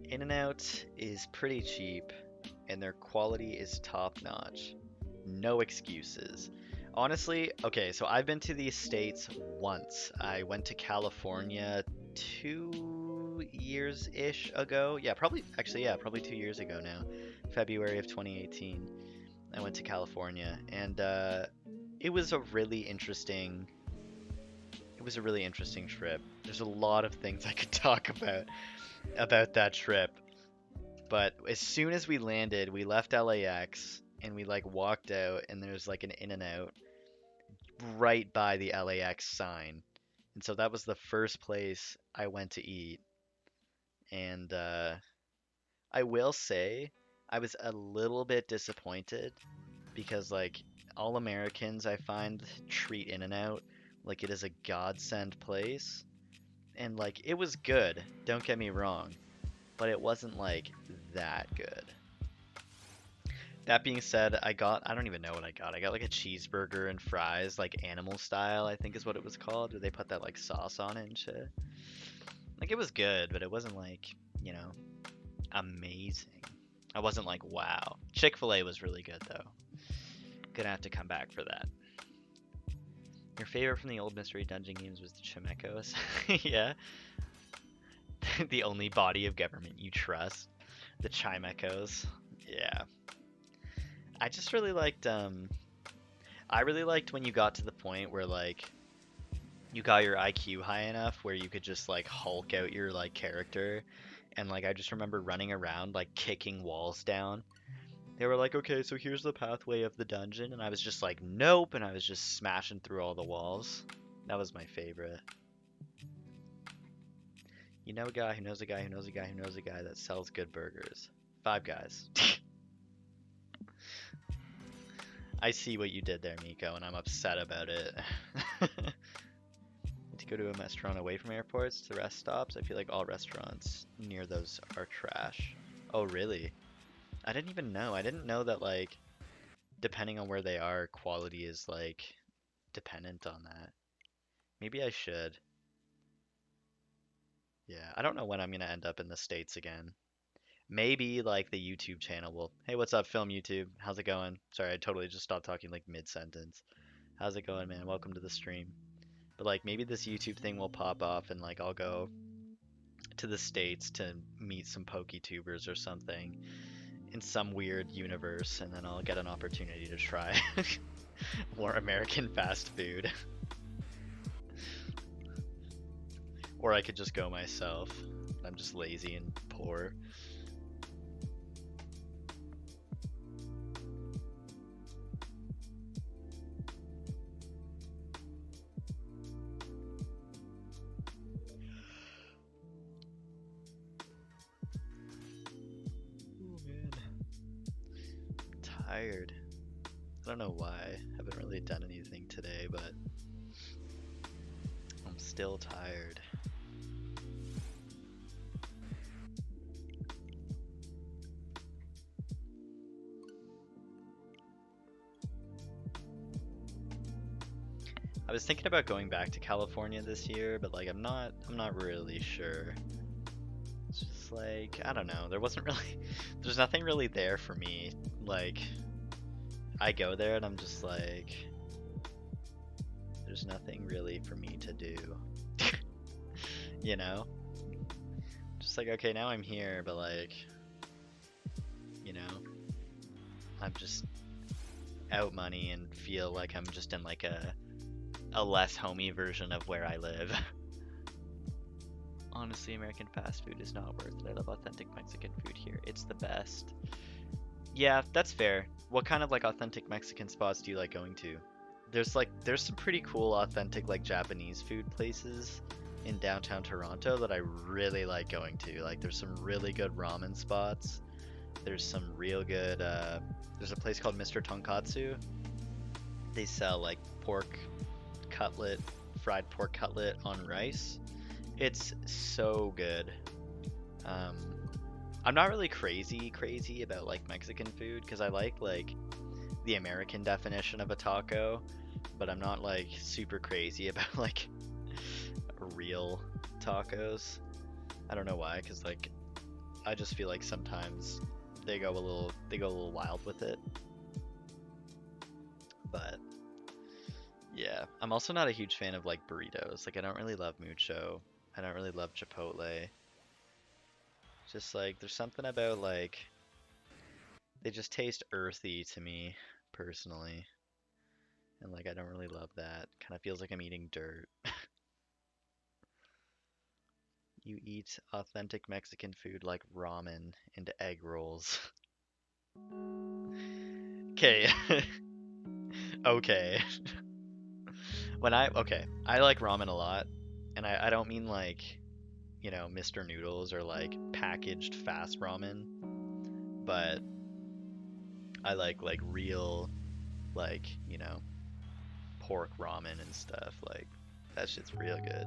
In-N-Out is pretty cheap, and their quality is top-notch. No excuses. Honestly, okay, so I've been to the States once. I went to California 2 years-ish ago. Yeah, probably 2 years ago now. February of 2018. I went to California, and it was a really interesting trip. There's a lot of things I could talk about that trip. But as soon as we landed, we left LAX and we like walked out, and there's like an In-N-Out right by the LAX sign. And so that was the first place I went to eat. And I will say I was a little bit disappointed because like all Americans I find treat In-N-Out like it is a godsend place. And like it was good, don't get me wrong, but it wasn't like that good. That being said, I don't even know what I got. I got like a cheeseburger and fries, like animal style, I think is what it was called, where they put that like sauce on it and shit. Like it was good, but it wasn't like, you know, amazing. I wasn't like, wow. Chick-fil-A was really good though. Gonna have to come back for that. Your favorite from the old Mystery Dungeon games was the Chimecos. Yeah. The only body of government you trust. The Chimecos. Yeah. I just really liked I really liked when you got to the point where like you got your IQ high enough where you could just like Hulk out your like character, and like I just remember running around like kicking walls down. They were like, okay, so here's the pathway of the dungeon, and I was just like, nope, and I was just smashing through all the walls. That was my favorite. You know a guy who knows a guy who knows a guy who knows a guy that sells good burgers. Five Guys. I see what you did there, Miko, and I'm upset about it. To go to a restaurant away from airports to rest stops, I feel like all restaurants near those are trash. Oh, really? I didn't even know. I didn't know that, like, depending on where they are, quality is, like, dependent on that. Maybe I should. Yeah, I don't know when I'm gonna end up in the States again. Maybe, like, the YouTube channel will. Hey, what's up, Film YouTube? How's it going? Sorry, I totally just stopped talking, like, mid-sentence. How's it going, man? Welcome to the stream. But, like, maybe this YouTube thing will pop off and, like, I'll go to the States to meet some PokeTubers or something in some weird universe, and then I'll get an opportunity to try more American fast food. Or I could just go myself. I'm just lazy and poor. Tired. I don't know why. I haven't really done anything today, but I'm still tired. I was thinking about going back to California this year, but like I'm not really sure. It's just like, I don't know. There's nothing really there for me. Like, I go there and I'm just like, there's nothing really for me to do. You know? Just like, okay, now I'm here, but like, you know, I'm just out money and feel like I'm just in like a less homey version of where I live. Honestly, American fast food is not worth it. I love authentic Mexican food here. It's the best. Yeah, that's fair. What kind of like authentic Mexican spots do you like going to? There's some pretty cool authentic like Japanese food places in downtown Toronto that I really like going to. Like there's some really good ramen spots. There's some real good there's a place called Mr. Tonkatsu. They sell like fried pork cutlet on rice. It's so good. I'm not really crazy about like Mexican food because I like the American definition of a taco, but I'm not like super crazy about like real tacos. I don't know why, because like I just feel like sometimes they go a little wild with it. But yeah, I'm also not a huge fan of like burritos. Like I don't really love mucho. I don't really love Chipotle. Just like there's something about like they just taste earthy to me personally. And like I don't really love that. Kind of feels like I'm eating dirt. You eat authentic Mexican food like ramen and egg rolls. Okay. Okay. I like ramen a lot, and I don't mean like, you know, Mr. Noodles or like packaged fast ramen, but I like real, like, you know, pork ramen and stuff. Like that shit's real good.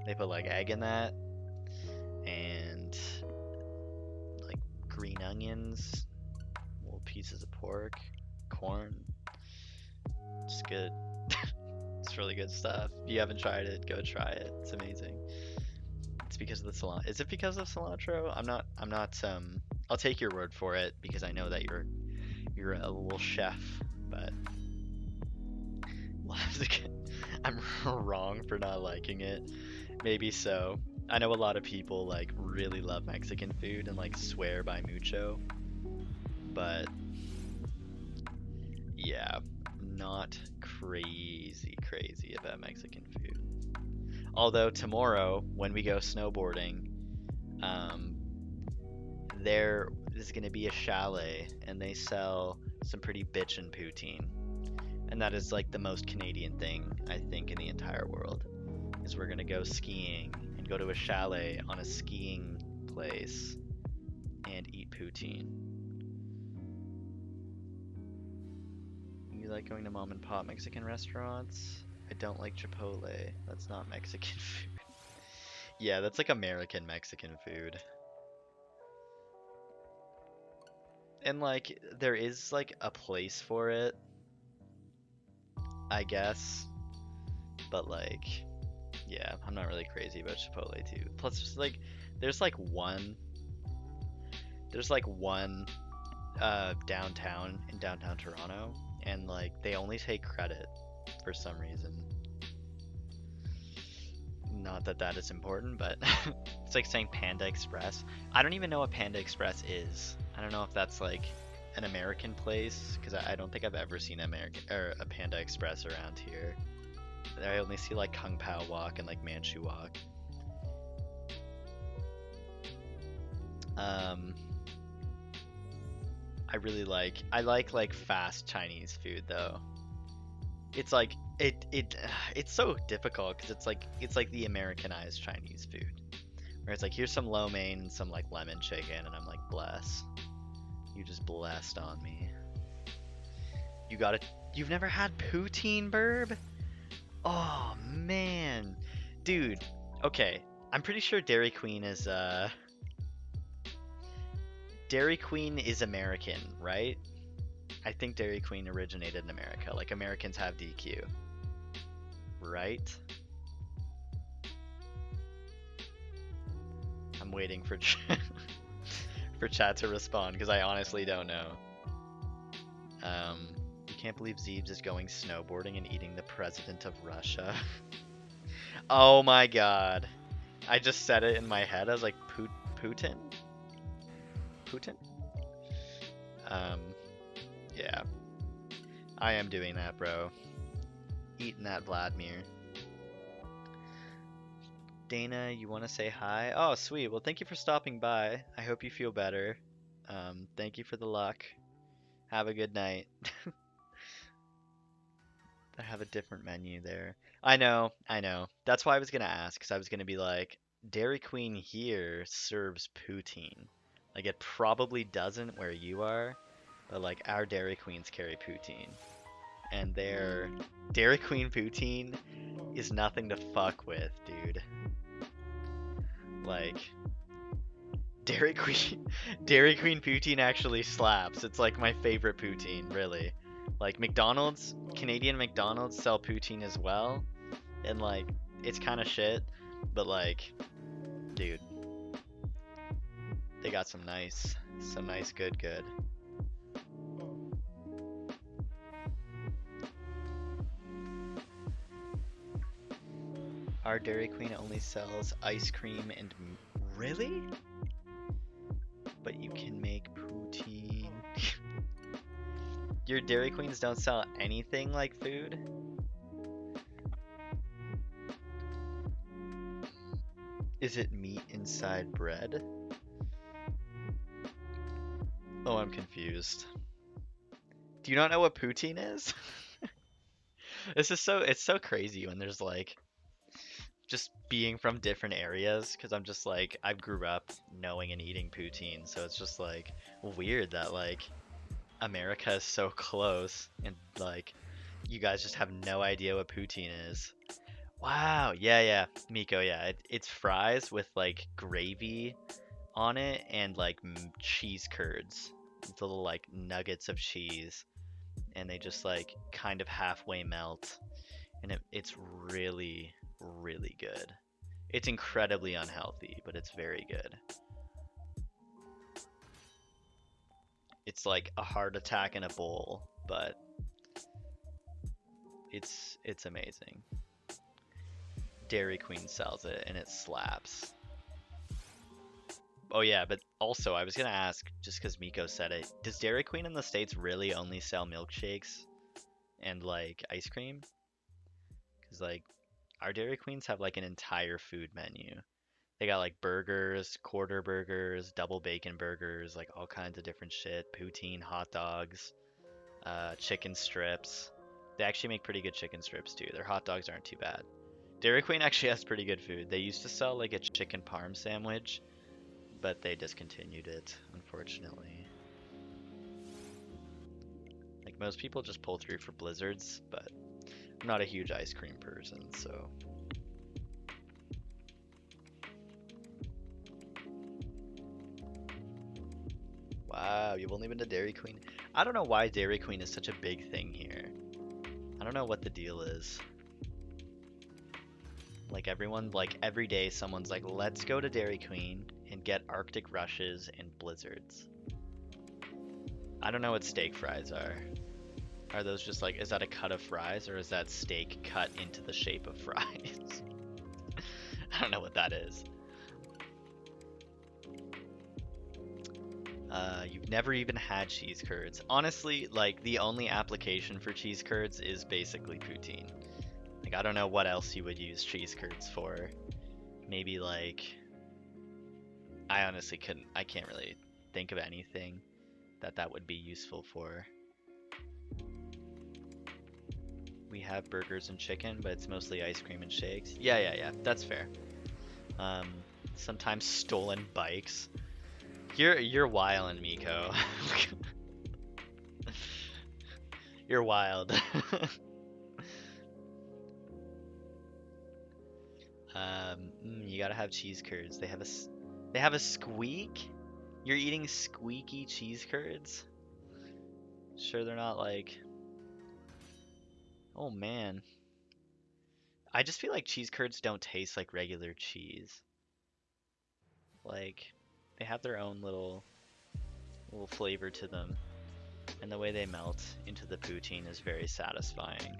They put like egg in that and like green onions, little pieces of pork, corn. It's good. It's really good stuff. If you haven't tried it, go try it. It's amazing. It's because of the cilantro. Is it because of cilantro? I'm not I'll take your word for it because I know that you're a little chef, but I'm wrong for not liking it. Maybe so. I know a lot of people like really love Mexican food and like swear by mucho, but yeah, not crazy about Mexican food. Although tomorrow when we go snowboarding, there is going to be a chalet and they sell some pretty bitchin' poutine. And that is like the most Canadian thing I think in the entire world. Is we're going to go skiing and go to a chalet on a skiing place and eat poutine. You like going to mom and pop Mexican restaurants? I don't like Chipotle. That's not Mexican food. Yeah, that's like American Mexican food. And like there is like a place for it, I guess. But like yeah, I'm not really crazy about Chipotle too. Plus just like there's like one there's like one downtown in downtown Toronto, and like they only take credit for some reason. Not that that is important, but it's like saying Panda Express. I don't even know what Panda Express is. I don't know if that's like an American place, because I don't think I've ever seen American or a Panda Express around here. I only see like Kung Pao Walk and like Manchu Walk. I like fast Chinese food though. It's like it's so difficult because it's like the Americanized Chinese food. Where it's like here's some lo mein and some like lemon chicken and I'm like bless. You just blessed on me. You've never had poutine, Burb? Oh man. Dude, okay. I'm pretty sure Dairy Queen is American, right? I think Dairy Queen originated in America. Like Americans have DQ, right? I'm waiting for for chat to respond because I honestly don't know. You can't believe Zeebs is going snowboarding and eating the president of Russia. Oh my god. I just said it in my head. I was like, Putin? Putin? Yeah. I am doing that, bro. Eating that Vladimir. Dana, you want to say hi? Oh, sweet. Well, thank you for stopping by. I hope you feel better. Thank you for the luck. Have a good night. I have a different menu there. I know, I know. That's why I was gonna ask, because I was gonna be like, Dairy Queen here serves poutine. Like, it probably doesn't where you are, but like, our Dairy Queens carry poutine. And their Dairy Queen poutine is nothing to fuck with, dude. Like, Dairy Queen, Dairy Queen poutine actually slaps. It's like my favorite poutine, really. Like McDonald's, Canadian McDonald's sell poutine as well, and like it's kind of shit, but like, dude, they got some nice good. Our Dairy Queen only sells ice cream and really? But you can make poutine. Your Dairy Queens don't sell anything like food? Is it meat inside bread? Oh, I'm confused. Do you not know what poutine is? It's so crazy when there's like just being from different areas, because I'm just like I grew up knowing and eating poutine, so it's just like weird that like America is so close and like you guys just have no idea what poutine is. Wow, yeah, Miko, yeah, it's fries with like gravy on it and like cheese curds. It's little like nuggets of cheese, and they just like kind of halfway melt, and it's really, really good. It's incredibly unhealthy, but it's very good. It's like a heart attack in a bowl, but it's amazing. Dairy Queen sells it and it slaps. Oh yeah, but also I was gonna ask, just because Miko said it, does Dairy Queen in the States really only sell milkshakes and like ice cream? Because like our Dairy Queens have like an entire food menu. They got like burgers, quarter burgers, double bacon burgers, like all kinds of different shit, poutine, hot dogs, chicken strips. They actually make pretty good chicken strips too. Their hot dogs aren't too bad. Dairy Queen actually has pretty good food. They used to sell like a chicken parm sandwich, but they discontinued it, unfortunately. Like most people just pull through for blizzards, but I'm not a huge ice cream person, so. Wow, you've only been to Dairy Queen. I don't know why Dairy Queen is such a big thing here. I don't know what the deal is. Like everyone, like every day someone's like, let's go to Dairy Queen and get Arctic rushes and blizzards. I don't know what steak fries are. Are those just like, is that a cut of fries or is that steak cut into the shape of fries? I don't know what that is. You've never even had cheese curds. Honestly, like the only application for cheese curds is basically poutine. Like I don't know what else you would use cheese curds for. Maybe like, I honestly I can't really think of anything that would be useful for. We have burgers and chicken, but it's mostly ice cream and shakes. Yeah, that's fair. Sometimes stolen bikes. You're wildin', Miko. You're wild. You gotta have cheese curds. They have a squeak? You're eating squeaky cheese curds? Sure they're not like... Oh man. I just feel like cheese curds don't taste like regular cheese. Like, they have their own little flavor to them. And the way they melt into the poutine is very satisfying.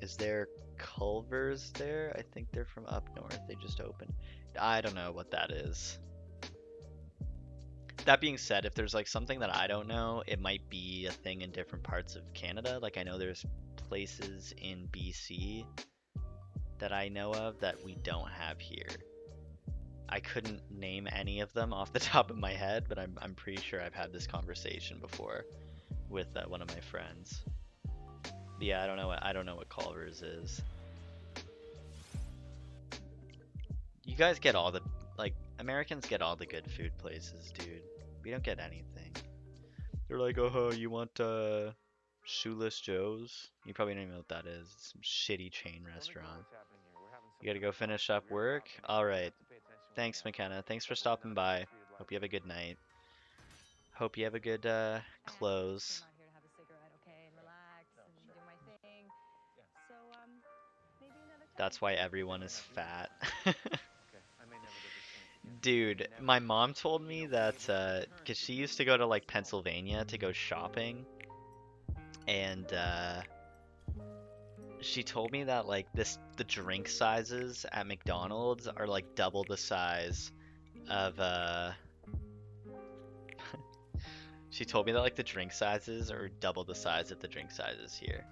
Is there Culver's there? I think they're from up north. They just opened. I don't know what that is. That being said, if there's like something that I don't know, it might be a thing in different parts of Canada. Like I know there's places in BC that I know of that we don't have here. I couldn't name any of them off the top of my head, but I'm pretty sure I've had this conversation before with one of my friends. But yeah, I don't know what Culver's is. You guys get all the like Americans get all the good food places, dude. We don't get anything. They're like, oh, you want Shoeless Joe's? You probably don't even know what that is. It's some shitty chain restaurant. You gotta go finish up work? Alright. Thanks, McKenna. Thanks for stopping by. Hope you have a good night. Hope you have a good close. That's why everyone is fat. Dude, my mom told me that, cause she used to go to like Pennsylvania to go shopping, and she told me that like the drink sizes at McDonald's are like double the size of she told me that like the drink sizes are double the size of the drink sizes here.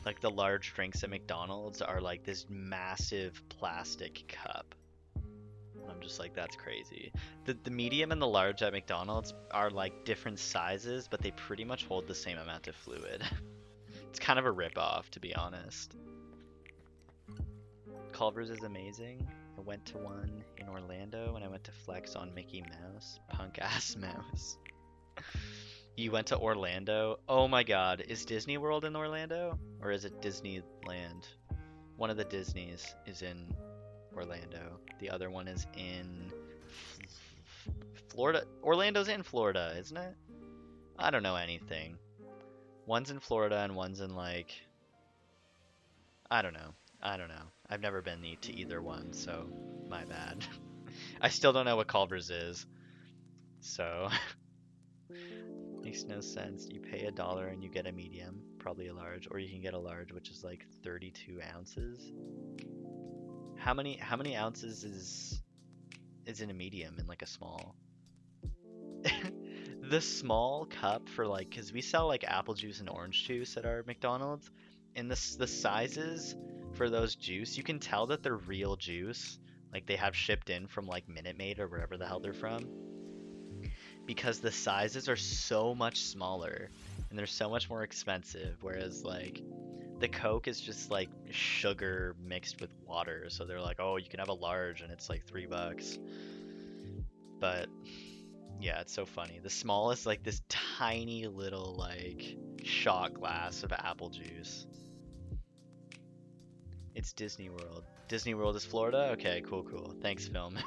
Like the large drinks at McDonald's are like this massive plastic cup. And I'm just like, that's crazy. The medium and the large at McDonald's are like different sizes, but they pretty much hold the same amount of fluid. It's kind of a rip-off, to be honest. Culver's is amazing. I went to one in Orlando when I went to flex on Mickey Mouse. Punk-ass mouse. You went to Orlando? Oh my god. Is Disney World in Orlando? Or is it Disneyland? One of the Disneys is in Orlando. The other one is in Florida. Orlando's in Florida, isn't it? I don't know anything. One's in Florida and one's in like... I don't know. I've never been to either one, so my bad. I still don't know what Culver's is. So... Makes no sense. You pay $1 and you get a medium, probably a large, or you can get a large, which is like 32 ounces. How many ounces is in a medium and like a small? The small cup for like, cause we sell like apple juice and orange juice at our McDonald's, and the sizes for those juice, you can tell that they're real juice, like they have shipped in from like Minute Maid or wherever the hell they're from. Because the sizes are so much smaller and they're so much more expensive, whereas like the Coke is just like sugar mixed with water. So they're like, oh, you can have a large and it's like $3. But yeah, it's so funny. The smallest, like this tiny little like shot glass of apple juice. It's Disney World. Disney World is Florida? Okay, cool, cool. Thanks, film.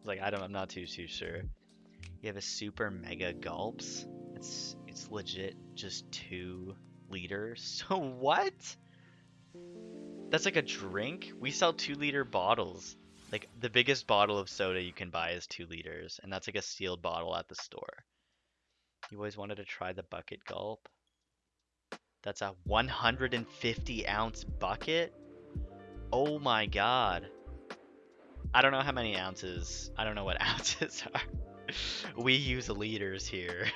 Like I'm not too sure. You have a super mega gulps. It's legit just 2 liters. So what? That's like a drink? We sell 2 liter bottles. Like the biggest bottle of soda you can buy is 2 liters, and that's like a sealed bottle at the store. You always wanted to try the bucket gulp? That's a 150-ounce bucket? Oh my god. I don't know how many ounces. I don't know what ounces are. We use liters here.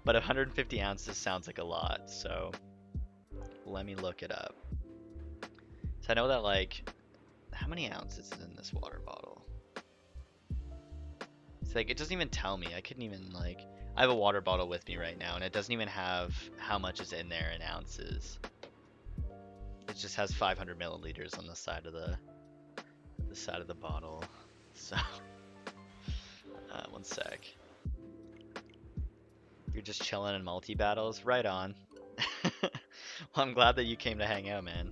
But 150 ounces sounds like a lot, so let me look it up. So I know that like, how many ounces is in this water bottle? It's like, it doesn't even tell me. I couldn't even like, I have a water bottle with me right now and it doesn't even have how much is in there in ounces. It just has 500 milliliters on the side of the bottle. So, one sec. You're just chilling in multi battles? Right on. Well, I'm glad that you came to hang out, man.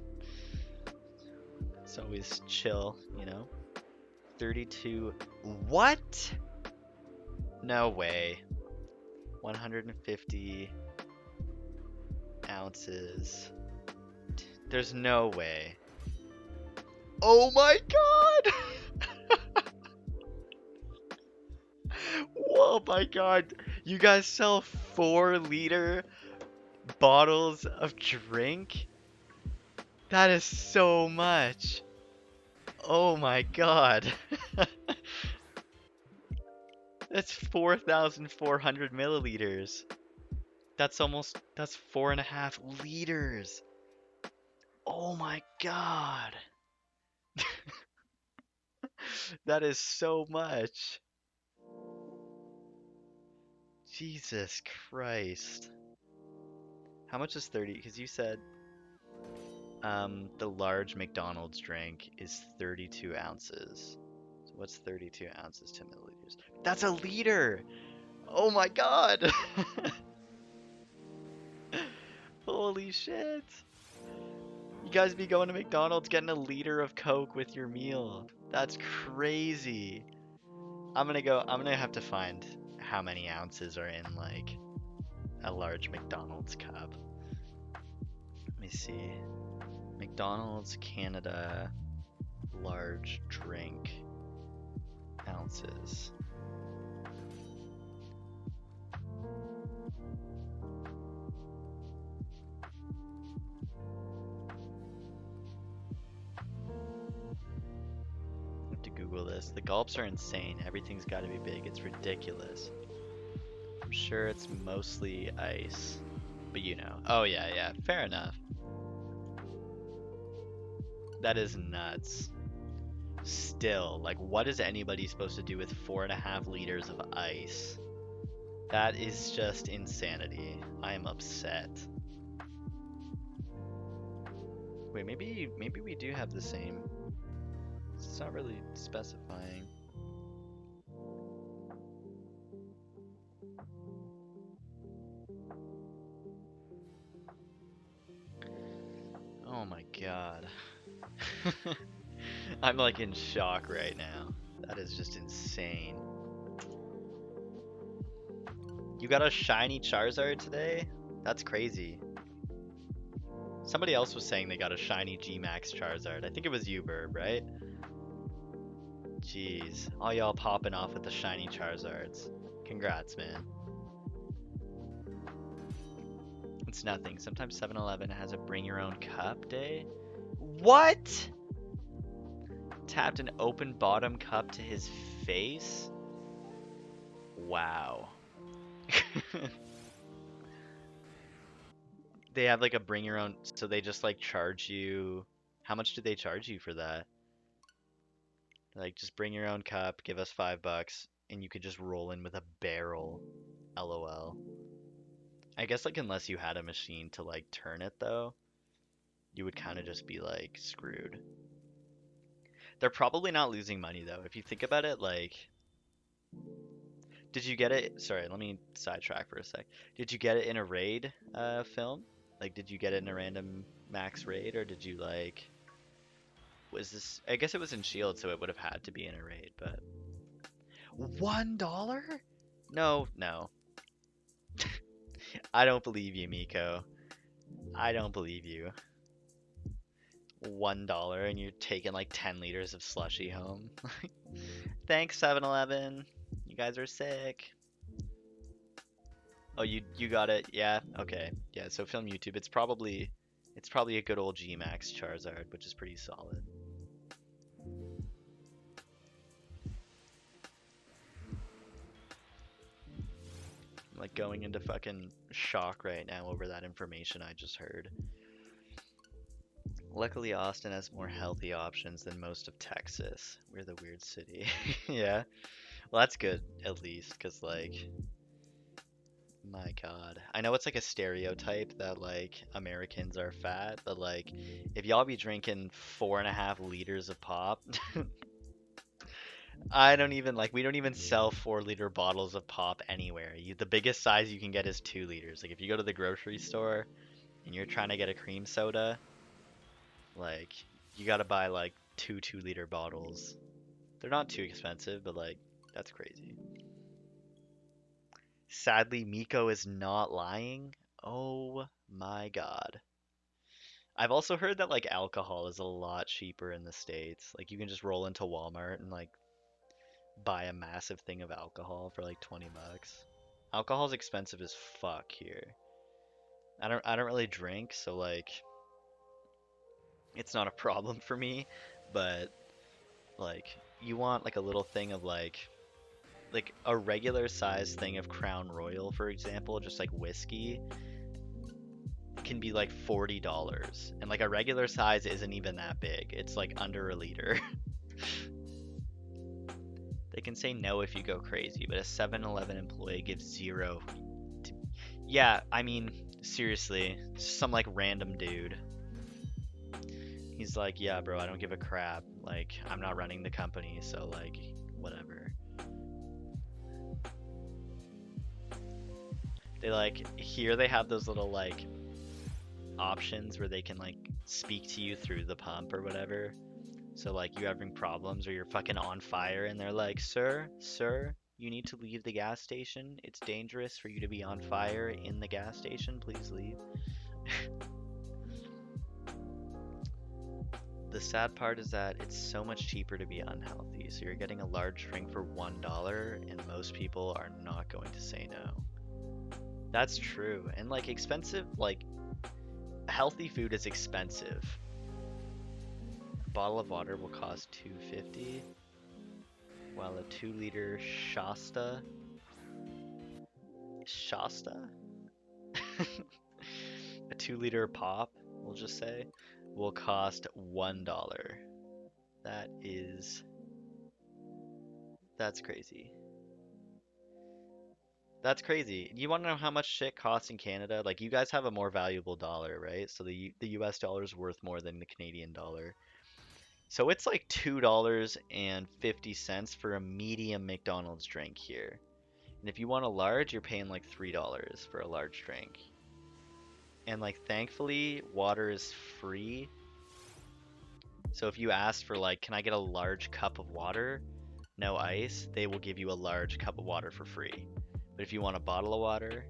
It's always chill, you know? 32. What? No way. 150 ounces. There's no way. Oh my god! Oh my god. You guys sell 4-liter bottles of drink? That is so much. Oh my god. That's 4,400 milliliters. That's 4.5 liters. Oh my god. That is so much. Jesus Christ. How much is 30? Because you said the large McDonald's drink is 32 ounces. So what's 32 ounces to milliliters? That's a liter! Oh my god! Holy shit! You guys be going to McDonald's getting a liter of Coke with your meal. That's crazy. I'm gonna have to find how many ounces are in like a large McDonald's cup. Let me see. McDonald's Canada large drink ounces. I have to Google this. The gulps are insane. Everything's got to be big. It's ridiculous. I'm sure it's mostly ice, but you know. Oh yeah, yeah. Fair enough. That is nuts. Still, like, what is anybody supposed to do with 4.5 liters of ice? That is just insanity. I am upset. Wait, maybe we do have the same. It's not really specifying. Oh my god. I'm like in shock right now. That is just insane. You got a shiny Charizard today? That's crazy. Somebody else was saying they got a shiny G-Max Charizard. I think it was you, Burb, right? Jeez. All y'all popping off with the shiny Charizards. Congrats, man. It's nothing. Sometimes 7-Eleven has a bring your own cup day. What? Tapped an open bottom cup to his face? Wow. They have like a bring your own, so they just like charge you. How much do they charge you for that? Like, just bring your own cup, give us $5, and you could just roll in with a barrel. LOL. I guess like unless you had a machine to like turn it though, you would kind of just be like screwed. They're probably not losing money though. If you think about it, like, did you get it? Sorry, let me sidetrack for a sec. Did you get it in a raid film? Like, did you get it in a random max raid, or did you like? Was this? I guess it was in Shield, so it would have had to be in a raid. But $1? No, no. I don't believe you, Miko. I don't believe you. $1 and you're taking like 10 liters of slushy home. Thanks, 7-Eleven. You guys are sick. Oh, you got it. Yeah. Okay. Yeah. So film YouTube. It's probably a good old G Max Charizard, which is pretty solid. I'm like going into fucking shock right now over that information I just heard. Luckily, Austin has more healthy options than most of Texas. We're the weird city. Yeah. Well, that's good at least, because like, my God. I know it's like a stereotype that like Americans are fat, but like, if y'all be drinking 4.5 liters of pop, I don't even like, we don't even sell 4 liter bottles of pop anywhere. The biggest size you can get is 2 liters. Like, if you go to the grocery store and you're trying to get a cream soda, like, you gotta buy like 2 2-liter bottles. They're not too expensive, but like, that's crazy. Sadly, Miko is not lying. Oh my God. I've also heard that like alcohol is a lot cheaper in the States. Like you can just roll into Walmart and like buy a massive thing of alcohol for like 20 bucks. Alcohol's expensive as fuck here. I don't really drink, so like it's not a problem for me, but like you want like a little thing of like a regular size thing of Crown Royal, for example, just like whiskey, can be like $40. And like a regular size isn't even that big. It's like under a liter. They can say no if you go crazy, but a 7-Eleven employee gives zero. To... Yeah, I mean, seriously, some like random dude. He's like, yeah, bro, I don't give a crap. Like, I'm not running the company, so like, whatever. They like, here they have those little like options where they can like speak to you through the pump or whatever. So like you having problems or you're fucking on fire and they're like, sir, you need to leave the gas station. It's dangerous for you to be on fire in the gas station. Please leave. The sad part is that it's so much cheaper to be unhealthy. So you're getting a large drink for $1 and most people are not going to say no. That's true. And like expensive, like healthy food is expensive. A bottle of water will cost $2.50, while a 2-liter Shasta, a 2-liter pop, we'll just say, will cost $1. That's crazy. That's crazy. You want to know how much shit costs in Canada? Like, you guys have a more valuable dollar, right? So the US dollar is worth more than the Canadian dollar. So it's like $2.50 for a medium McDonald's drink here. And if you want a large, you're paying like $3 for a large drink. And like thankfully, water is free. So if you ask for like, can I get a large cup of water? No ice, they will give you a large cup of water for free. But if you want a bottle of water,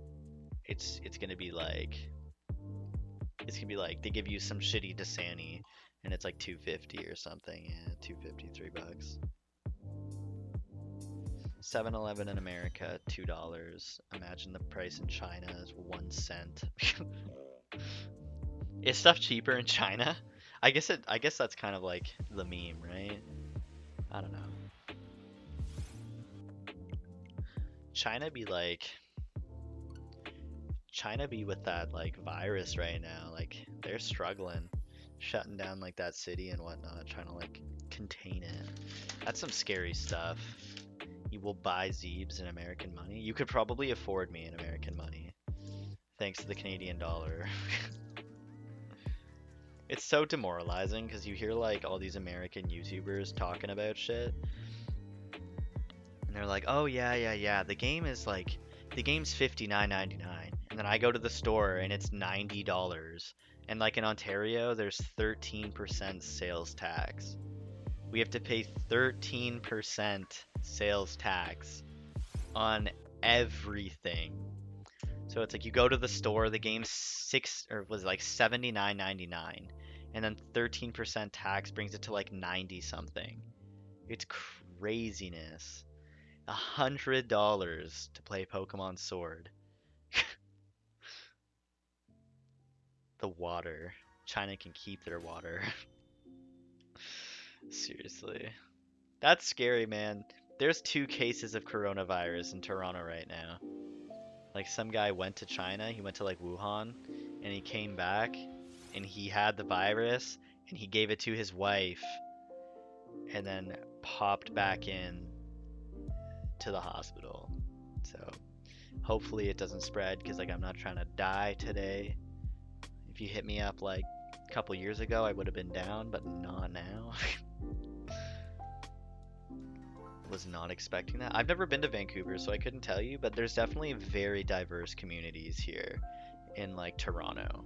it's gonna be like they give you some shitty Dasani and it's like $2.50 or something. Yeah, $2.50, $3. 7-Eleven in America, $2. Imagine the price in China is 1 cent. Is stuff cheaper in China? I guess that's kind of like the meme, right? I don't know. China be with that like virus right now. Like they're struggling, shutting down like that city and whatnot, trying to like contain it. That's some scary stuff. You will buy Zeebs in American money. You could probably afford me in American money thanks to the Canadian dollar. It's so demoralizing because you hear like all these American YouTubers talking about shit, and they're like, "Oh yeah, the game is like, the game's $59.99," and then I go to the store and it's $90, and like in Ontario, there's 13% sales tax. We have to pay 13% sales tax on everything. So it's like you go to the store, the game's like $79.99, and then 13% tax brings it to like 90 something. It's craziness. $100 to play Pokemon Sword. The water. China can keep their water. Seriously. That's scary, man. There's 2 cases of coronavirus in Toronto right now. Like some guy went to China, he went to like Wuhan, and he came back and he had the virus and he gave it to his wife and then popped back in to the hospital. So hopefully it doesn't spread because like I'm not trying to die today. If you hit me up like a couple years ago, I would have been down, but not now. Was not expecting that. I've never been to Vancouver, so I couldn't tell you, but there's definitely very diverse communities here in like Toronto.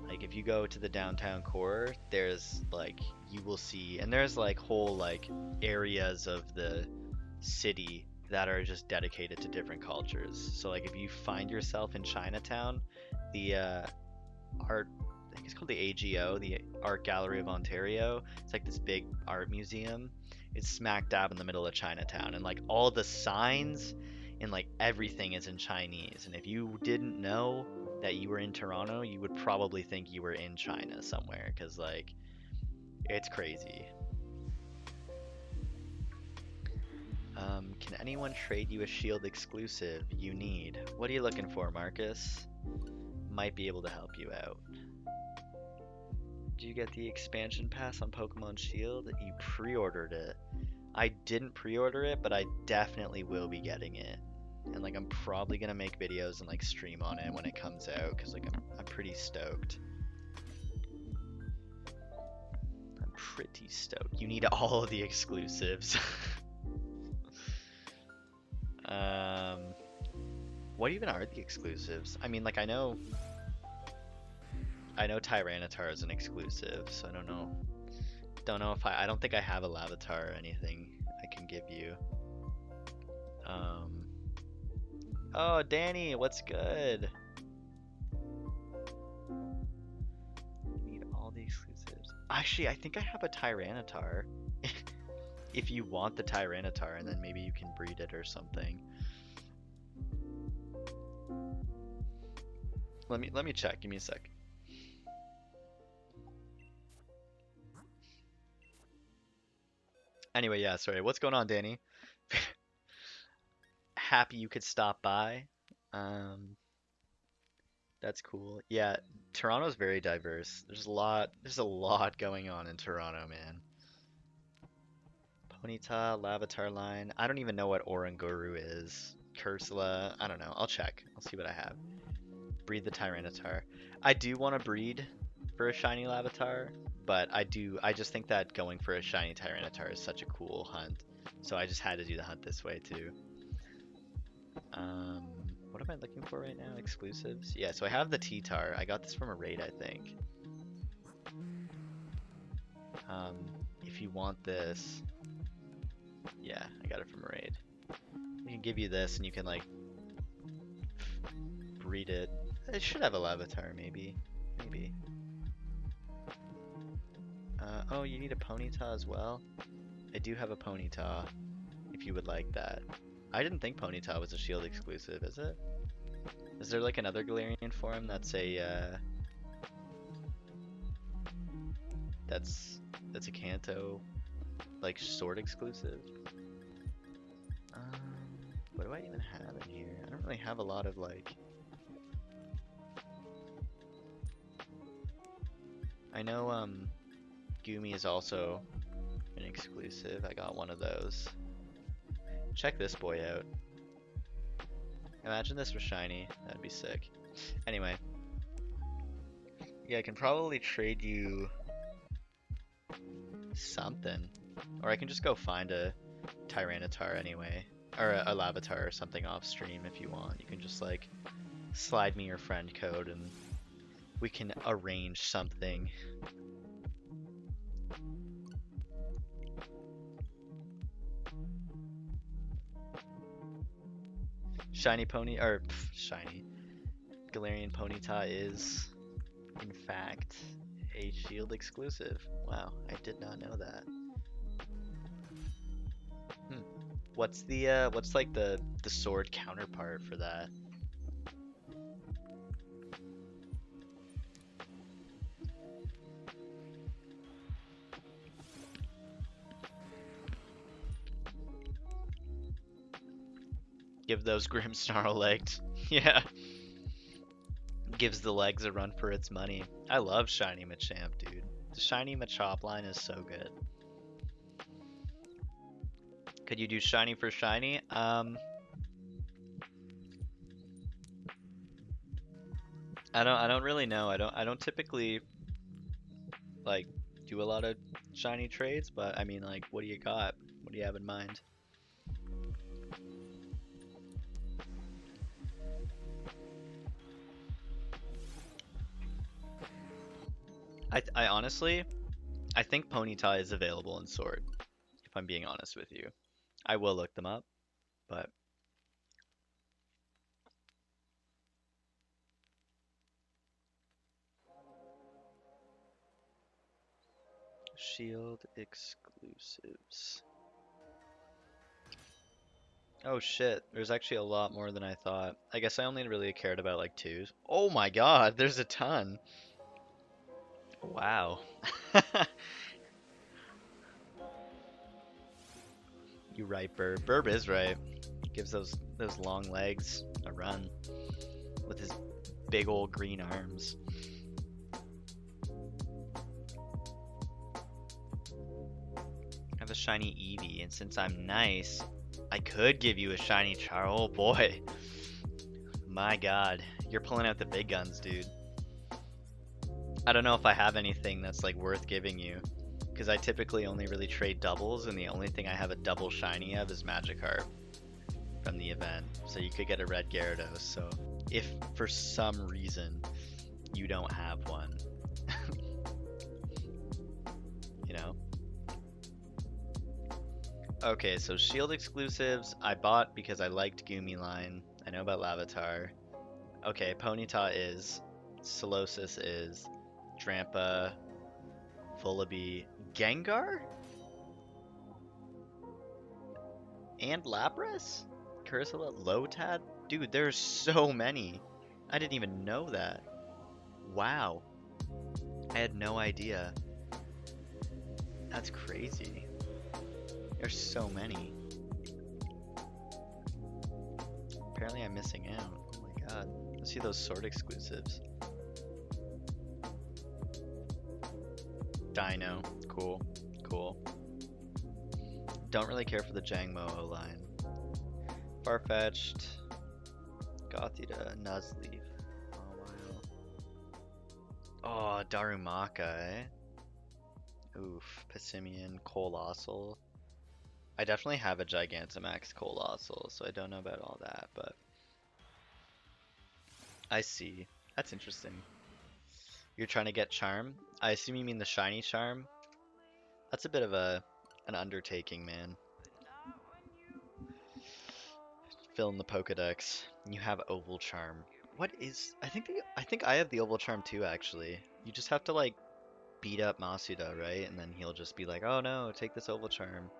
Like if you go to the downtown core, there's like you will see, and there's like whole like areas of the city that are just dedicated to different cultures. So like if you find yourself in Chinatown, the art, I think it's called the AGO, the Art Gallery of Ontario. It's like this big art museum. It's smack dab in the middle of Chinatown, and like all the signs and like everything is in Chinese. And if you didn't know that you were in Toronto, you would probably think you were in China somewhere, because like it's crazy. Can anyone trade you a Shield exclusive you need? What are you looking for, Marcus? Might be able to help you out. Did you get the expansion pass on Pokemon Shield? You pre-ordered it. I didn't pre-order it, but I definitely will be getting it. And like I'm probably gonna make videos and like stream on it when it comes out, because like I'm pretty stoked. I'm pretty stoked. You need all of the exclusives. What even are the exclusives? I mean, like I know Tyranitar is an exclusive, so I don't know. Don't know if I don't think I have a Lavatar or anything I can give you. Oh, Danny, what's good? Need all the exclusives. Actually, I think I have a Tyranitar. If you want the Tyranitar, and then maybe you can breed it or something. Let me check. Give me a sec. Anyway, yeah, sorry. What's going on, Danny? Happy you could stop by. That's cool. Yeah, Toronto's very diverse. There's a lot going on in Toronto, man. Ponyta, Lavatar line. I don't even know what Oranguru is. Cursula. I don't know. I'll check. I'll see what I have. Breed the Tyranitar. I do want to breed for a shiny Lavatar, but I just think that going for a shiny Tyranitar is such a cool hunt. So I just had to do the hunt this way too. What am I looking for right now? Exclusives? Yeah, so I have the T-Tar. I got this from a raid, I think. If you want this, yeah, I got it from a raid. I can give you this and you can like breed it. It should have a Lavatar, maybe. Maybe. Oh, you need a Ponyta as well? I do have a Ponyta, if you would like that. I didn't think Ponyta was a Shield exclusive, is it? Is there like another Galarian form that's a, that's a Kanto, like, Sword exclusive? What do I even have in here? I don't really have a lot of, like... I know, Gumi is also an exclusive. I got one of those. Check this boy out. Imagine this was shiny. That'd be sick. Anyway. Yeah, I can probably trade you something. Or I can just go find a Tyranitar anyway. Or a Lavatar or something off stream if you want. You can just like slide me your friend code and we can arrange something. Shiny Pony, or shiny. Galarian Ponyta is, in fact, a Shield exclusive. Wow, I did not know that. What's the what's like the sword counterpart for that? Give those Grimmsnarl legs. Yeah. Gives the legs a run for its money. I love Shiny Machamp, dude. The Shiny Machop line is so good. Could you do shiny for shiny? I don't really know. I don't typically like do a lot of shiny trades, but I mean like what do you got? What do you have in mind? I honestly I think Ponyta is available in Sword, if I'm being honest with you. I will look them up, but Shield exclusives. Oh shit, there's actually a lot more than I thought. I guess I only really cared about like twos. Oh my god, there's a ton. Wow. You right, Burb. Burb is right. Gives those long legs a run with his big old green arms. I have a shiny Eevee, and since I'm nice, I could give you a shiny Char. Oh boy. My god. You're pulling out the big guns, dude. I don't know if I have anything that's like worth giving you, because I typically only really trade doubles, and the only thing I have a double shiny of is Magikarp from the event. So you could get a red Gyarados. So if for some reason you don't have one, you know. Okay, so Shield exclusives I bought because I liked Gumi line. I know about Lavatar. Okay, Ponyta is, Solosis is, Drampa, Vullaby, Gengar? And Lapras? Cursula, Lotad? Dude, there's so many. I didn't even know that. Wow. I had no idea. That's crazy. There's so many. Apparently I'm missing out. Oh my god. Let's see those sword exclusives. Dino. Cool. Cool. Don't really care for the Jangmo line. Farfetch'd. Gothita. Nuzleaf. Oh, wow. Oh, Darumaka, eh? Oof. Passimian. Colossal. I definitely have a Gigantamax Colossal, so I don't know about all that, but I see. That's interesting. You're trying to get Charm? I assume you mean the shiny Charm? That's a bit of an undertaking, man. Fill in the Pokedex. You have Oval Charm. What is? I think I have the Oval Charm too, actually. You just have to like beat up Masuda, right? And then he'll just be like, "Oh no, take this Oval Charm."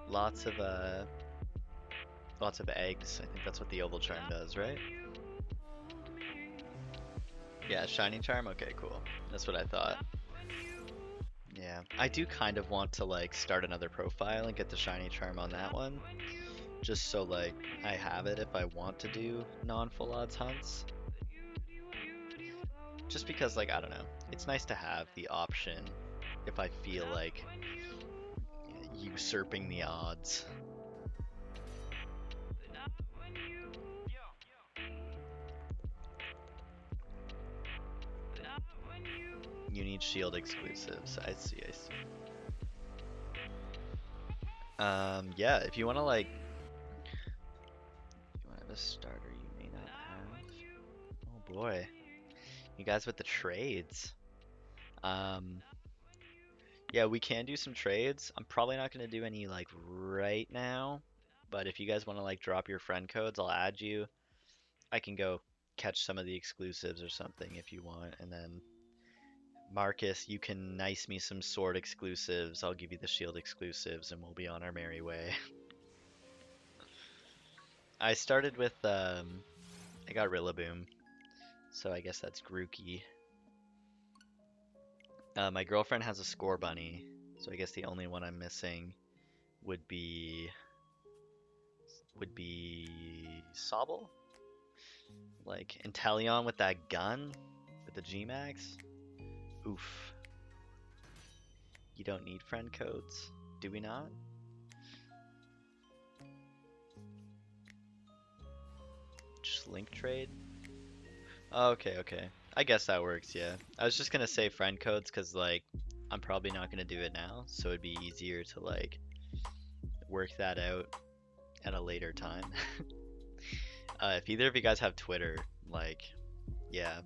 Lots of eggs. I think that's what the Oval Charm does, right? Yeah, shiny Charm. Okay, cool. That's what I thought. Yeah, I do kind of want to like start another profile and get the shiny Charm on that one, just so like I have it if I want to do non-full odds hunts. Just because like I don't know, it's nice to have the option if I feel like usurping the odds. You need shield exclusives. I see, I see. Yeah, if you want to like, you want to have a starter you may not have. Oh boy, you guys with the trades. Yeah, we can do some trades. I'm probably not gonna do any like right now, but if you guys want to like drop your friend codes, I'll add you. I can go catch some of the exclusives or something if you want, and then Marcus, you can nice me some sword exclusives. I'll give you the shield exclusives, and we'll be on our merry way. I started with I got Rillaboom, so I guess that's Grookey. My girlfriend has a Score Bunny, so I guess the only one I'm missing would be Sobble, like Inteleon with that gun with the G-Max. Oof. You don't need friend codes, do we not? Just link trade. Okay, okay. I guess that works, yeah. I was just gonna say friend codes because, like, I'm probably not gonna do it now, so it'd be easier to, like, work that out at a later time. If either of you guys have Twitter, like, yeah,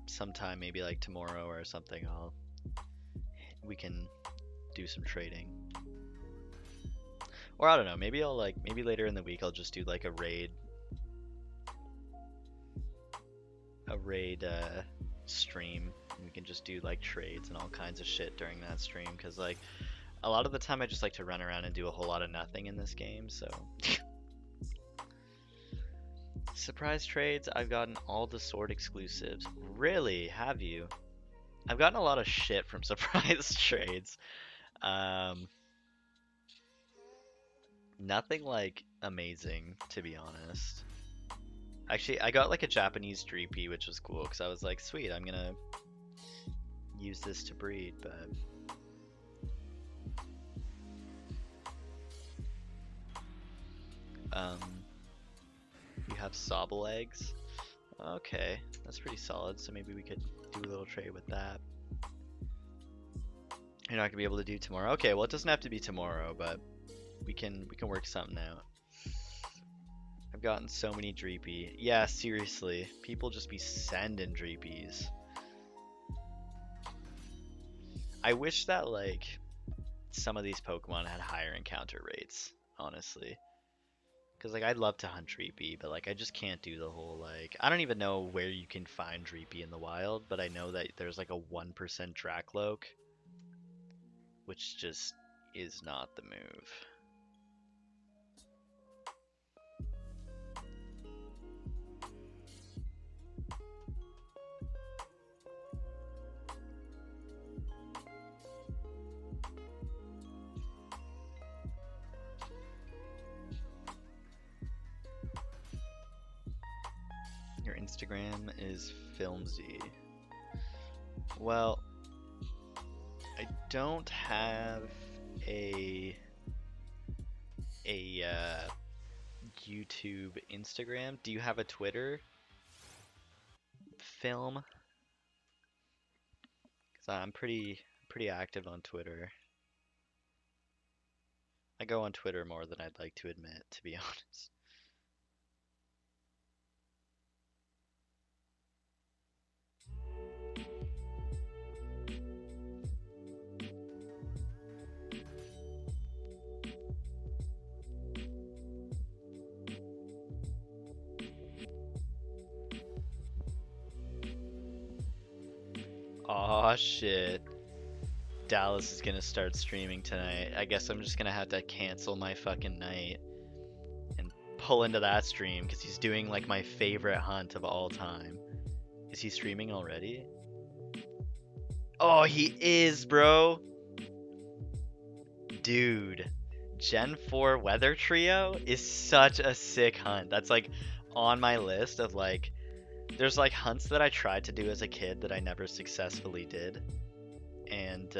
sometime maybe like tomorrow or something, we can do some trading. Or I don't know, maybe maybe later in the week I'll just do like a raid stream. We can just do like trades and all kinds of shit during that stream, because like a lot of the time I just like to run around and do a whole lot of nothing in this game, so surprise trades, I've gotten all the sword exclusives. Really? Have you? I've gotten a lot of shit from surprise trades. Nothing like amazing, to be honest. Actually, I got like a Japanese Dreepy, which was cool, because I was like, sweet, I'm gonna use this to breed, but you have Sobble eggs. Okay, that's pretty solid, so maybe we could do a little trade with that. You're not gonna be able to do tomorrow. Okay, well it doesn't have to be tomorrow, but we can work something out. I've gotten so many Dreepy. Yeah, seriously, people just be sending Dreepies. I wish that like some of these Pokemon had higher encounter rates, honestly. Because like I'd love to hunt Dreepy, but like I just can't do the whole like, I don't even know where you can find Dreepy in the wild, but I know that there's like a 1% Dracloak, which just is not the move. Your Instagram is Filmsy. Well, I don't have a YouTube Instagram. Do you have a Twitter? Film? Because I'm pretty active on Twitter. I go on Twitter more than I'd like to admit, to be honest. Aw, shit. Dallas is gonna start streaming tonight. I guess I'm just gonna have to cancel my fucking night and pull into that stream because he's doing like my favorite hunt of all time. Is he streaming already? Oh, he is, bro. Dude, Gen 4 Weather Trio is such a sick hunt. That's like on my list of like, there's like hunts that I tried to do as a kid that I never successfully did. And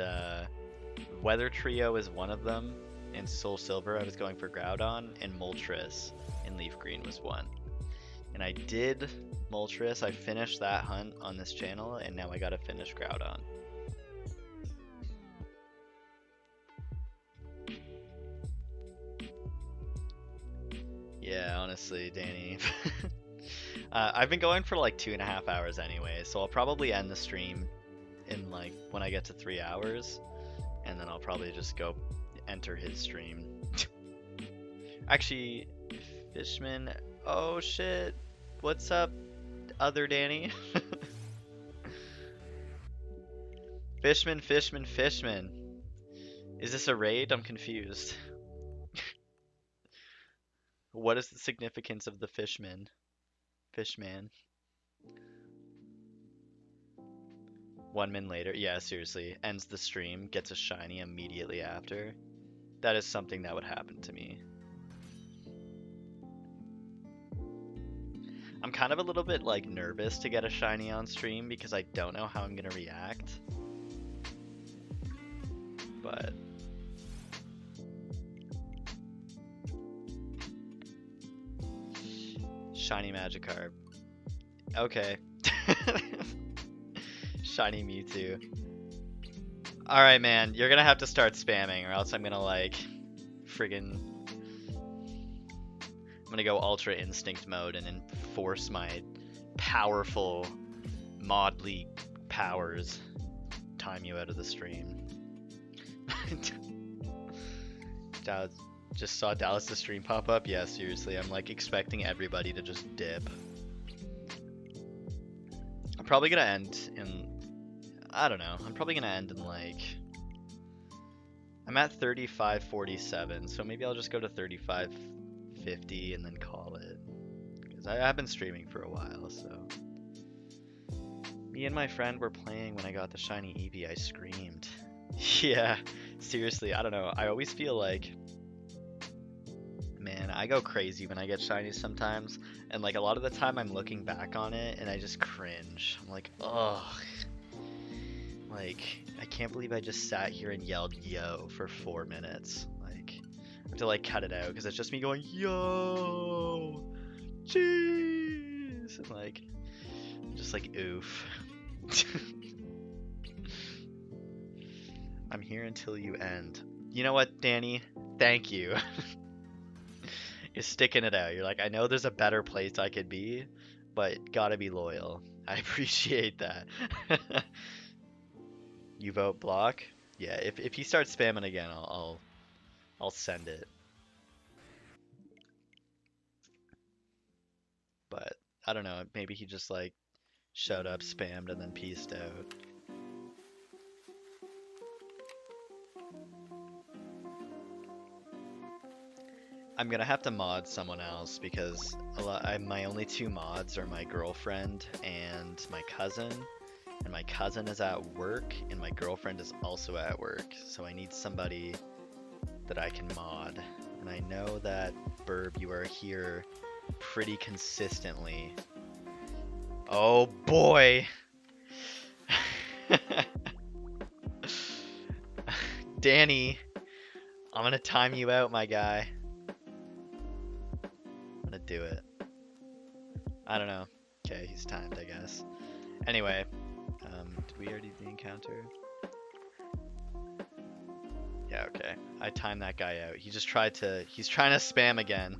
Weather Trio is one of them. In Soul Silver, I was going for Groudon, and Moltres in Leaf Green was one. And I did Moltres. I finished that hunt on this channel, and now I gotta finish Groudon. Yeah, honestly, Danny. I've been going for like 2.5 hours anyway, so I'll probably end the stream in like when I get to 3 hours, and then I'll probably just go enter his stream. Actually, Fishman, oh shit, what's up, other Danny? Fishman, Fishman, Fishman. Is this a raid? I'm confused. What is the significance of the Fishman? Fishman. 1 min later. Yeah, seriously. Ends the stream, gets a shiny immediately after. That is something that would happen to me. I'm kind of a little bit like nervous to get a shiny on stream because I don't know how I'm gonna react. But shiny Magikarp. Okay. Shiny Mewtwo. Alright, man, you're gonna have to start spamming or else I'm gonna like friggin' I'm gonna go Ultra Instinct mode and enforce my powerful Mod League powers. Time you out of the stream. Dallas, just saw Dallas' stream pop up? Yeah, seriously, I'm like expecting everybody to just dip. I'm probably gonna end in, I don't know, I'm probably gonna end in like, I'm at 35:47, so maybe I'll just go to 35:50 and then call it. Because I've been streaming for a while, so. Me and my friend were playing when I got the shiny Eevee, I screamed. Yeah, seriously, I don't know, I always feel like, man, I go crazy when I get shinies sometimes, and like a lot of the time I'm looking back on it and I just cringe. I'm like, ugh. Like, I can't believe I just sat here and yelled yo for 4 minutes. Like, I have to like cut it out because it's just me going yo, jeez, and like, just like oof. I'm here until you end. You know what, Danny? Thank you. You're sticking it out. You're like, I know there's a better place I could be, but gotta be loyal. I appreciate that. You vote block? Yeah, if he starts spamming again, I'll send it. But I don't know, maybe he just like showed up, spammed, and then peaced out. I'm gonna have to mod someone else because my only 2 mods are my girlfriend and my cousin. And my cousin is at work, and my girlfriend is also at work. So I need somebody that I can mod. And I know that, Burb, you are here pretty consistently. Oh boy! Danny, I'm gonna time you out, my guy. I'm gonna do it. I don't know. Okay, he's timed, I guess. Anyway, did we already do the encounter? Yeah, okay. I timed that guy out. He's trying to spam again.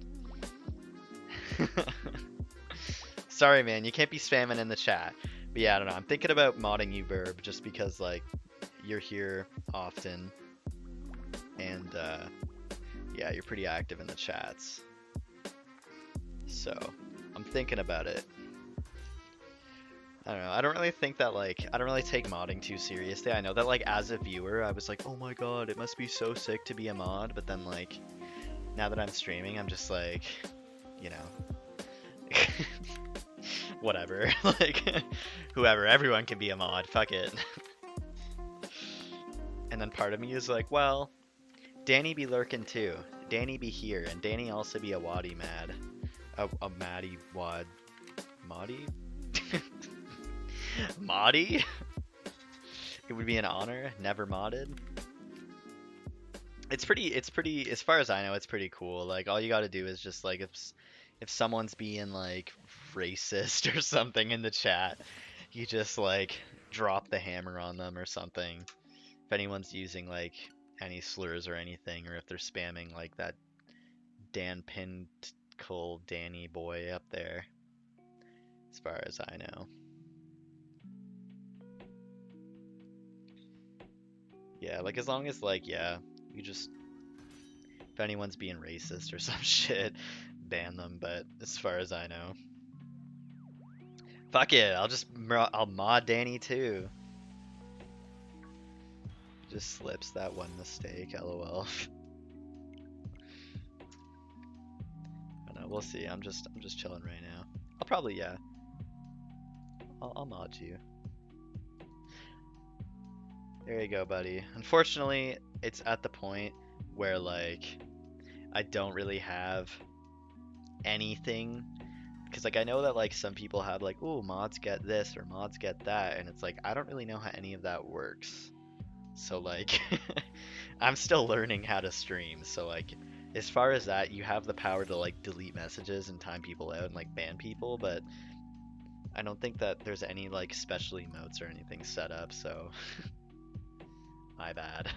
Sorry, man, you can't be spamming in the chat. But yeah, I don't know. I'm thinking about modding you, Burb, just because, like, you're here often. And, yeah, you're pretty active in the chats. So, I'm thinking about it. I don't know, I don't really think that, like, I don't really take modding too seriously. I know that, like, as a viewer, I was like, oh my god, it must be so sick to be a mod, but then, like, now that I'm streaming, I'm just like, you know, whatever, like, whoever, everyone can be a mod, fuck it. And then part of me is like, well, Danny be lurking too, Danny be here, and Danny also be a waddy mad, a maddie wad, moddy? Moddy? It would be an honor, never modded. It's pretty, as far as I know, it's pretty cool. Like, all you gotta do is just, like, if someone's being, like, racist or something in the chat, you just like drop the hammer on them or something. If anyone's using like any slurs or anything, or if they're spamming like that Dan Pintle Danny boy up there, as far as I know. Yeah, like as long as like, yeah, you just, if anyone's being racist or some shit, ban them, but as far as I know. Fuck it, I'll mod Danny too. Just slips that one mistake, lol. I don't know, we'll see. I'm just chilling right now. I'll probably, yeah. I'll mod you. There you go, buddy. Unfortunately, it's at the point where like I don't really have anything, because like I know that like some people have like, ooh, mods get this or mods get that, and it's like I don't really know how any of that works. So like I'm still learning how to stream. So like as far as that, you have the power to like delete messages and time people out and like ban people, but I don't think that there's any like special emotes or anything set up, so my bad.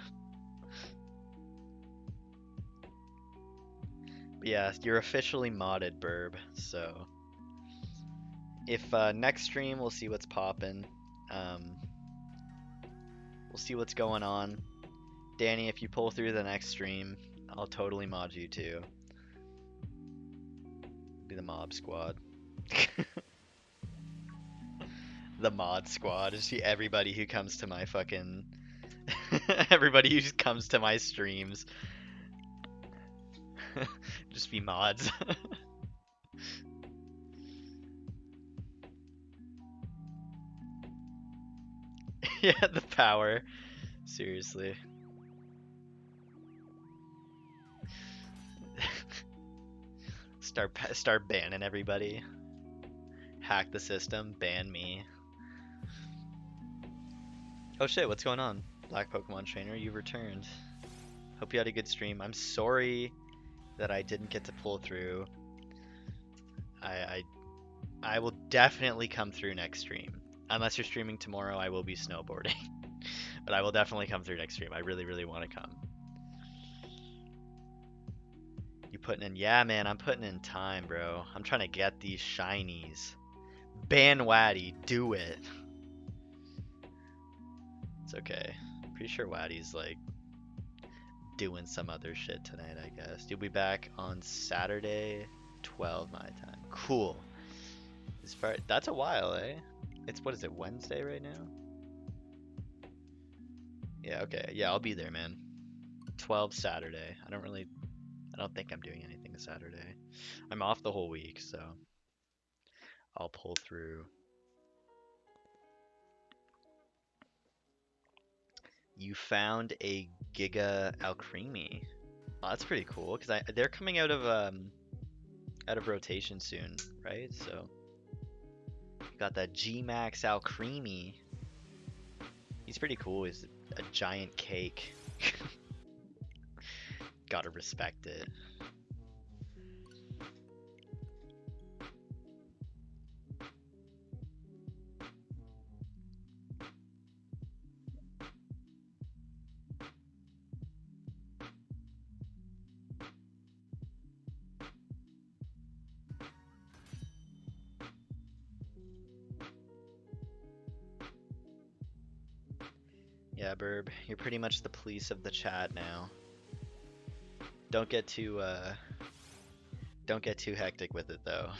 But yeah, you're officially modded, Burb. So if next stream we'll see what's poppin'. We'll see what's going on. Danny, if you pull through the next stream, I'll totally mod you too. Be the mob squad. The mod squad is everybody who comes to my fucking everybody who comes to my streams. Just be mods. Yeah, the power. Seriously. Start banning everybody. Hack the system, ban me. Oh shit, what's going on? Black Pokemon Trainer, you returned. Hope you had a good stream. I'm sorry that I didn't get to pull through. I will definitely come through next stream. Unless you're streaming tomorrow, I will be snowboarding. But I will definitely come through next stream. I really, really want to come. You putting in? Yeah, man, I'm putting in time, bro. I'm trying to get these shinies. Ban Waddy, do it. It's okay. Pretty sure Waddy's like doing some other shit tonight, I guess. You'll be back on Saturday, 12 my time. Cool. That's a while, eh? It's, what is it, Wednesday right now? Yeah, okay. Yeah, I'll be there, man. 12 Saturday. I don't think I'm doing anything Saturday. I'm off the whole week, so I'll pull through. You found a Giga Alcremie. Oh, that's pretty cool, because they're coming out of rotation soon, right? So you got that G-Max Alcremie. He's pretty cool. He's a giant cake. Gotta respect it. Yeah, Burb, you're pretty much the police of the chat now. Don't get too hectic with it though.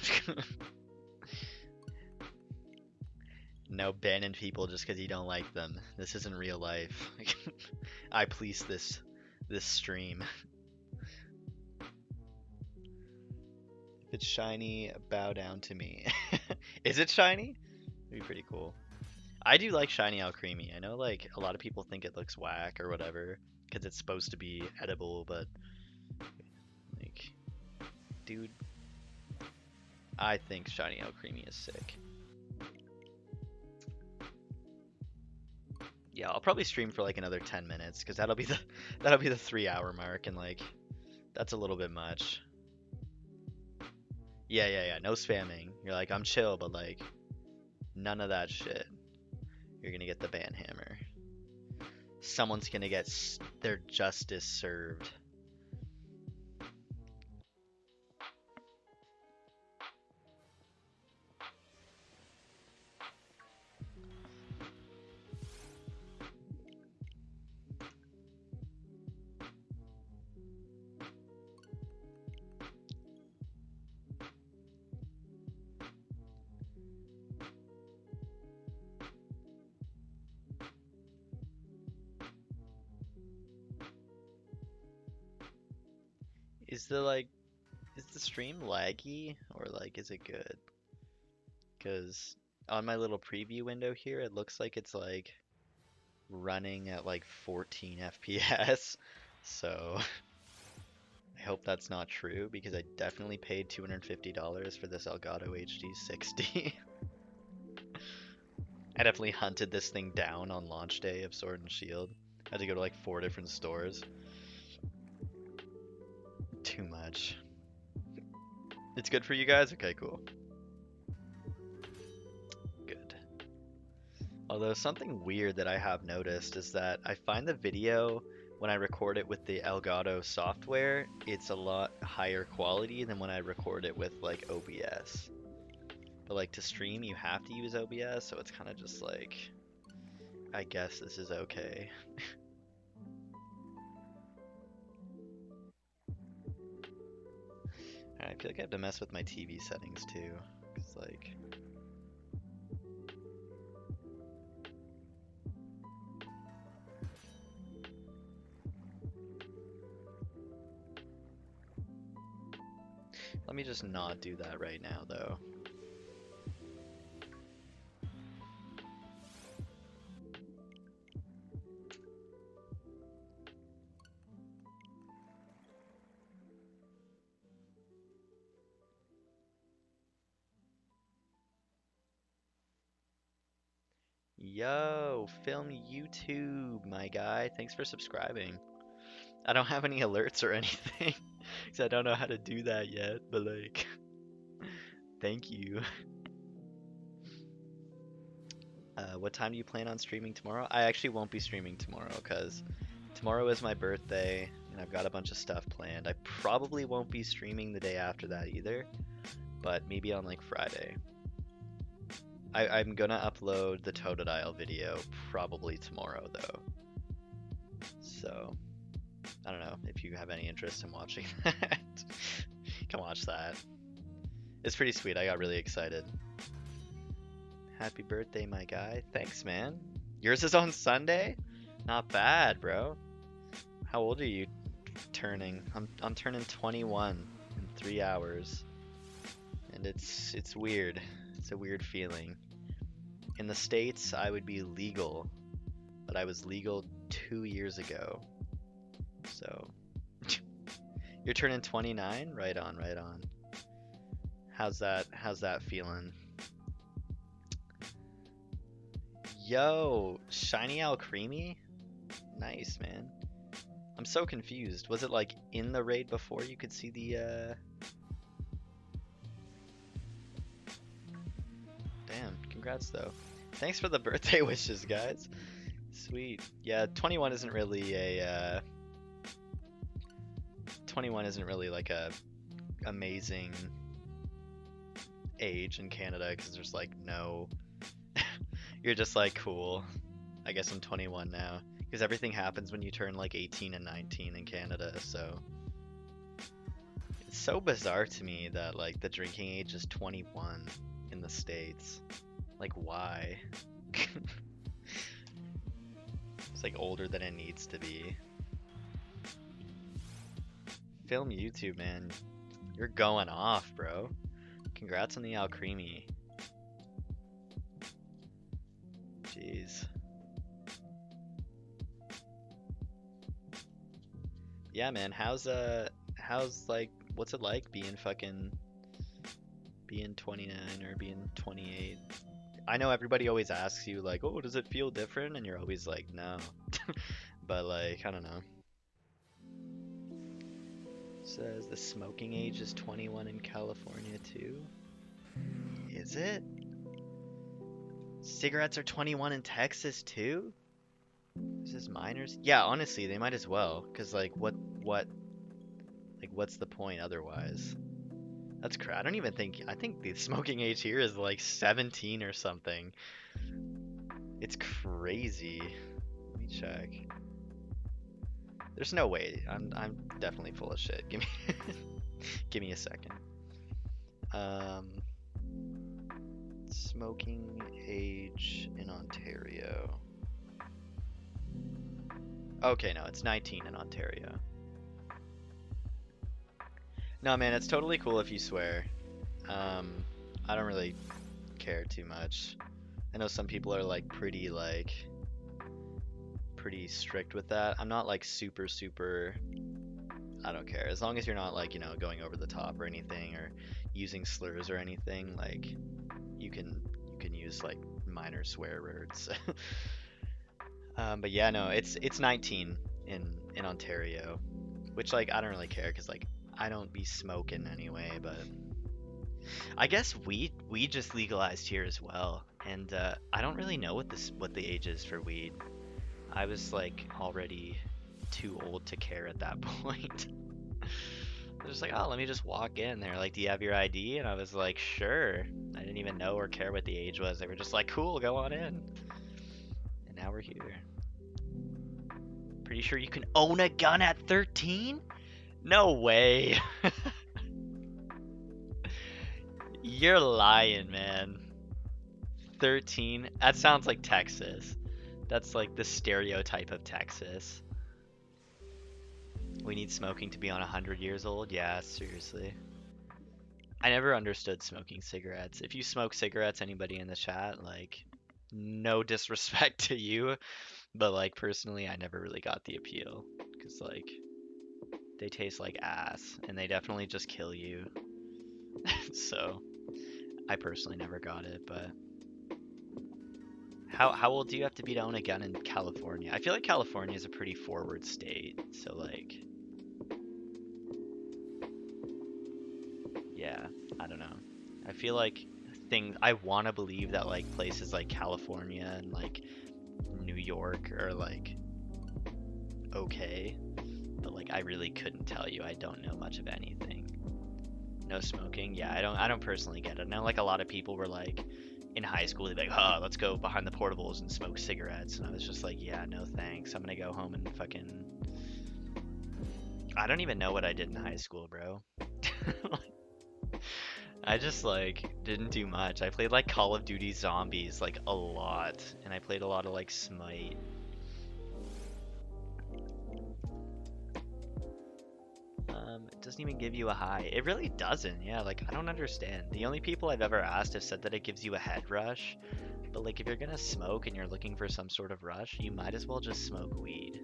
No banning people just because you don't like them. This isn't real life. I police this stream. If it's shiny, bow down to me. Is it shiny? It'd be pretty cool. I do like shiny Alcremie. I know like a lot of people think it looks whack or whatever because it's supposed to be edible, but like, dude, I think shiny Alcremie is sick. Yeah, I'll probably stream for like another 10 minutes because that'll be the 3-hour mark, and like that's a little bit much. Yeah. No spamming. You're like, I'm chill, but like, none of that shit. You're gonna get the ban hammer. Someone's gonna get their justice served. Is the like, is the stream laggy or like, is it good? Because on my little preview window here, it looks like it's like running at like 14 FPS. So I hope that's not true because I definitely paid $250 for this Elgato HD 60. I definitely hunted this thing down on launch day of Sword and Shield. I had to go to like 4 different stores. Too much. It's good for you guys? Okay, cool. Good. Although something weird that I have noticed is that I find the video when I record it with the Elgato software, it's a lot higher quality than when I record it with like OBS. But like to stream, you have to use OBS, so it's kind of just like, I guess this is okay. I feel like I have to mess with my TV settings too, cause like. Let me just not do that right now though. Yo, Film YouTube, my guy. Thanks for subscribing. I don't have any alerts or anything, because I don't know how to do that yet, but like, thank you. What time do you plan on streaming tomorrow? I actually won't be streaming tomorrow, because tomorrow is my birthday, and I've got a bunch of stuff planned. I probably won't be streaming the day after that either, but maybe on like Friday. I'm gonna upload the Totodile video probably tomorrow though. So, I don't know if you have any interest in watching that. Come watch that. It's pretty sweet. I got really excited. Happy birthday, my guy. Thanks, man. Yours is on Sunday? Not bad, bro. How old are you turning? I'm turning 21 in 3 hours. And it's weird. It's a weird feeling. In the States, I would be legal, but I was legal 2 years ago. So, you're turning 29? Right on, right on. How's that feeling? Yo, Shiny Owl Creamy? Nice, man. I'm so confused. Was it like in the raid before you could see the Damn, congrats though. Thanks for the birthday wishes, guys. Sweet. Yeah, 21 isn't really a 21 isn't really like a amazing age in Canada because there's like no you're just like cool. I guess I'm 21 now because everything happens when you turn like 18 and 19 in Canada, so it's so bizarre to me that like the drinking age is 21 in the States. Like why? It's like older than it needs to be. Film YouTube, man. You're going off, bro. Congrats on the Al Creamy. Jeez. Yeah, man. How's like what's it like being 29 or being 28? I know everybody always asks you like, "Oh, does it feel different?" And you're always like, "No." But like, I don't know. Says the smoking age is 21 in California too. Is it? Cigarettes are 21 in Texas too? This is minors? Yeah, honestly, they might as well. Cause like what's the point otherwise? That's crap. I think the smoking age here is like 17 or something. It's crazy. Let me check. There's no way. I'm definitely full of shit. Give me give me a second. Smoking age in Ontario. Okay, no, it's 19 in Ontario. No, man, it's totally cool if you swear. I don't really care too much. I know some people are like pretty strict with that. I'm not like super. I don't care as long as you're not like going over the top or anything or using slurs or anything. Like you can use like minor swear words. But yeah, no, it's 19 in Ontario, which like I don't really care because like I don't be smoking anyway. But I guess weed just legalized here as well, and I don't really know what the age is for weed. I was like already too old to care at that point. They're just like, oh, let me just walk in. They're like, do you have your ID? And I was like, sure. I didn't even know or care what the age was. They were just like, cool, go on in. And now we're here. Pretty sure you can own a gun at 13? No way. You're lying, man. 13? That sounds like Texas. That's like the stereotype of Texas. We need smoking to be on 100 years old? Yeah, seriously. I never understood smoking cigarettes. If you smoke cigarettes, anybody in the chat, like, no disrespect to you, but like personally, I never really got the appeal because like they taste like ass and they definitely just kill you. So I personally never got it, but how old do you have to be to own a gun in California? I feel like California is a pretty forward state, so like yeah, I don't know. I feel like I want to believe that like places like California and like New York are like okay, but like I really couldn't tell you. I don't know much of anything. No smoking? Yeah, I don't personally get it. I know like a lot of people were like in high school, they'd be like, oh, let's go behind the portables and smoke cigarettes. And I was just like, yeah, no thanks. I'm gonna go home and fucking I don't even know what I did in high school, bro. I just like didn't do much. I played like Call of Duty Zombies like a lot, and I played a lot of like Smite. It doesn't even give you a high. It really doesn't. Yeah, like I don't understand. The only people I've ever asked have said that it gives you a head rush, but like if you're gonna smoke and you're looking for some sort of rush, you might as well just smoke weed.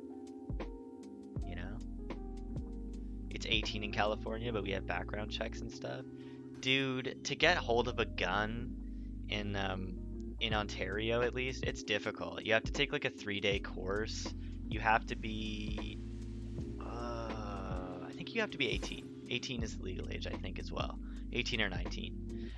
You know? It's 18 in California, but we have background checks and stuff. Dude, to get hold of a gun in Ontario at least, it's difficult. You have to take like a 3-day course. You have to be I think you have to be 18. 18 is the legal age, I think, as well. 18 or 19.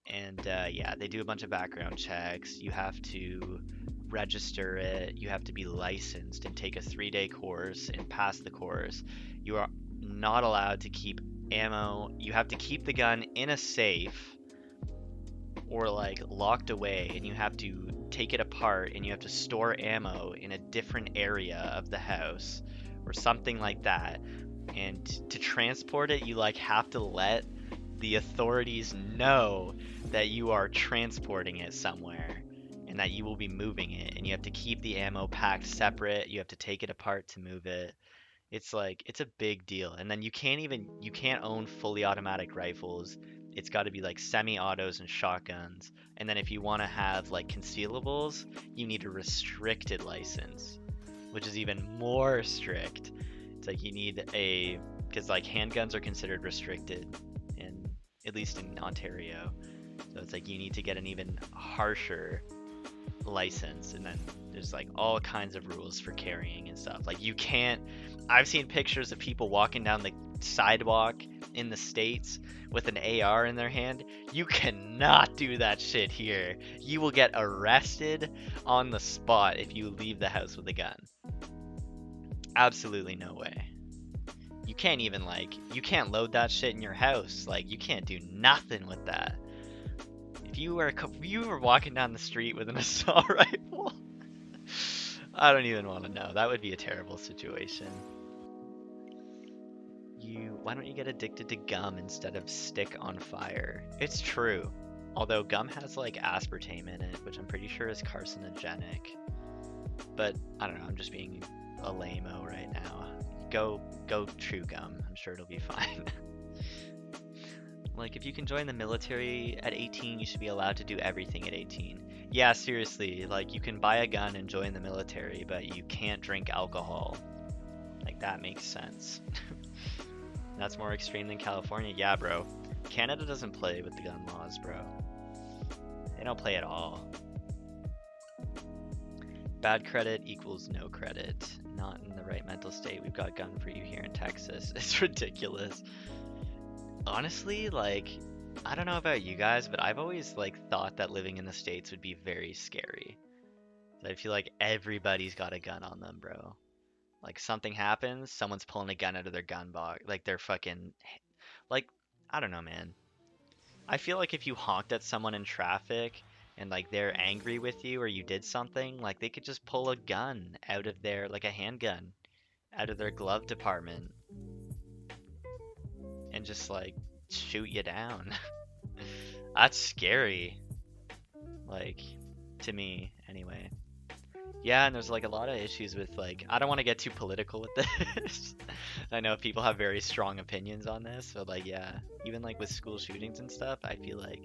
And yeah, they do a bunch of background checks. You have to register it. You have to be licensed and take a 3-day course and pass the course. You are not allowed to keep ammo. You have to keep the gun in a safe or like locked away, and you have to take it apart and you have to store ammo in a different area of the house or something like that. And to transport it, you like have to let the authorities know that you are transporting it somewhere and that you will be moving it, and you have to keep the ammo packed separate. You have to take it apart to move it. It's like it's a big deal. And then you can't own fully automatic rifles. It's got to be like semi-autos and shotguns. And then if you want to have like concealables, you need a restricted license, which is even more strict. It's like you need because like handguns are considered restricted in at least in Ontario. So it's like you need to get an even harsher license, and then there's like all kinds of rules for carrying and stuff. Like you can't I've seen pictures of people walking down sidewalk in the States with an AR in their hand, you cannot do that shit here. You will get arrested on the spot if you leave the house with a gun. Absolutely no way. You can't even you can't load that shit in your house. Like, you can't do nothing with that. If you were walking down the street with an assault rifle, I don't even want to know. That would be a terrible situation. Why don't you get addicted to gum instead of stick on fire? It's true. Although gum has like aspartame in it, which I'm pretty sure is carcinogenic. But I don't know, I'm just being a lame-o right now. Go chew gum. I'm sure it'll be fine. Like, if you can join the military at 18, you should be allowed to do everything at 18. Yeah, seriously, like, you can buy a gun and join the military, but you can't drink alcohol. Like, that makes sense. That's more extreme than California. Yeah, bro. Canada doesn't play with the gun laws, bro. They don't play at all. Bad credit equals no credit. Not in the right mental state. We've got gun for you here in Texas. It's ridiculous. Honestly, like, I don't know about you guys, but I've always like thought that living in the States would be very scary. I feel like everybody's got a gun on them, bro. Like, something happens, someone's pulling a gun out of their gun box. Like, they're fucking, like, I don't know, man. I feel like if you honked at someone in traffic and like they're angry with you or you did something, like they could just pull a gun out of their, like a handgun, out of their glove department and just like shoot you down. That's scary. Like, to me, anyway. Yeah, and there's like a lot of issues with like, I don't want to get too political with this. I know people have very strong opinions on this, but like, yeah, even like with school shootings and stuff, I feel like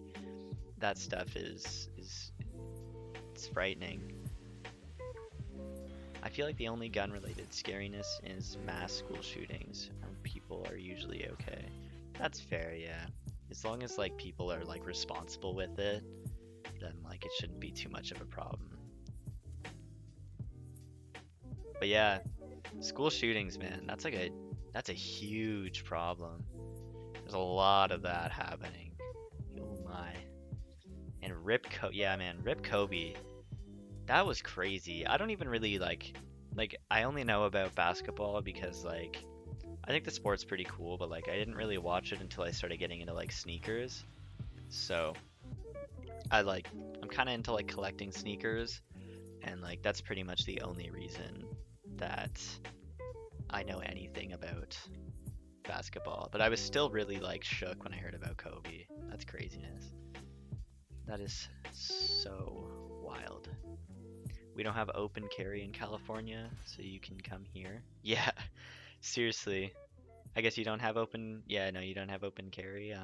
that stuff is it's frightening. I feel like the only gun related scariness is mass school shootings, and people are usually okay. That's fair, yeah. As long as like people are like responsible with it, then like it shouldn't be too much of a problem. But yeah, school shootings, man, that's a huge problem. There's a lot of that happening. Oh my. And yeah, man, Rip Kobe. That was crazy. I don't even really like I only know about basketball because like I think the sport's pretty cool, but like I didn't really watch it until I started getting into like sneakers. So I'm kind of into like collecting sneakers, and like that's pretty much the only reason that I know anything about basketball. But I was still really like shook when I heard about Kobe. That's craziness. That is so wild. We don't have open carry in California, so you can come here. Yeah, seriously. I guess you don't have open. Yeah, no, you don't have open carry.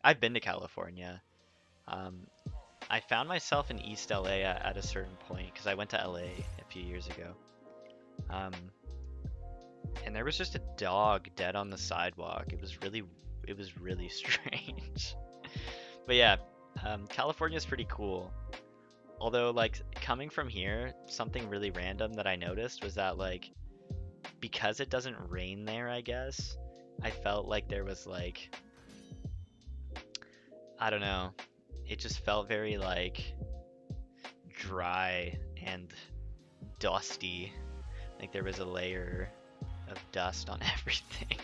I've been to California. I found myself in East LA at a certain point because I went to LA a few years ago. And there was just a dog dead on the sidewalk. It was really strange. But yeah, California's pretty cool. Although, like, coming from here, something really random that I noticed was that, like, because it doesn't rain there, I guess, I felt like there was, like, I don't know, it just felt very, like, dry and dusty. Like, there was a layer of dust on everything.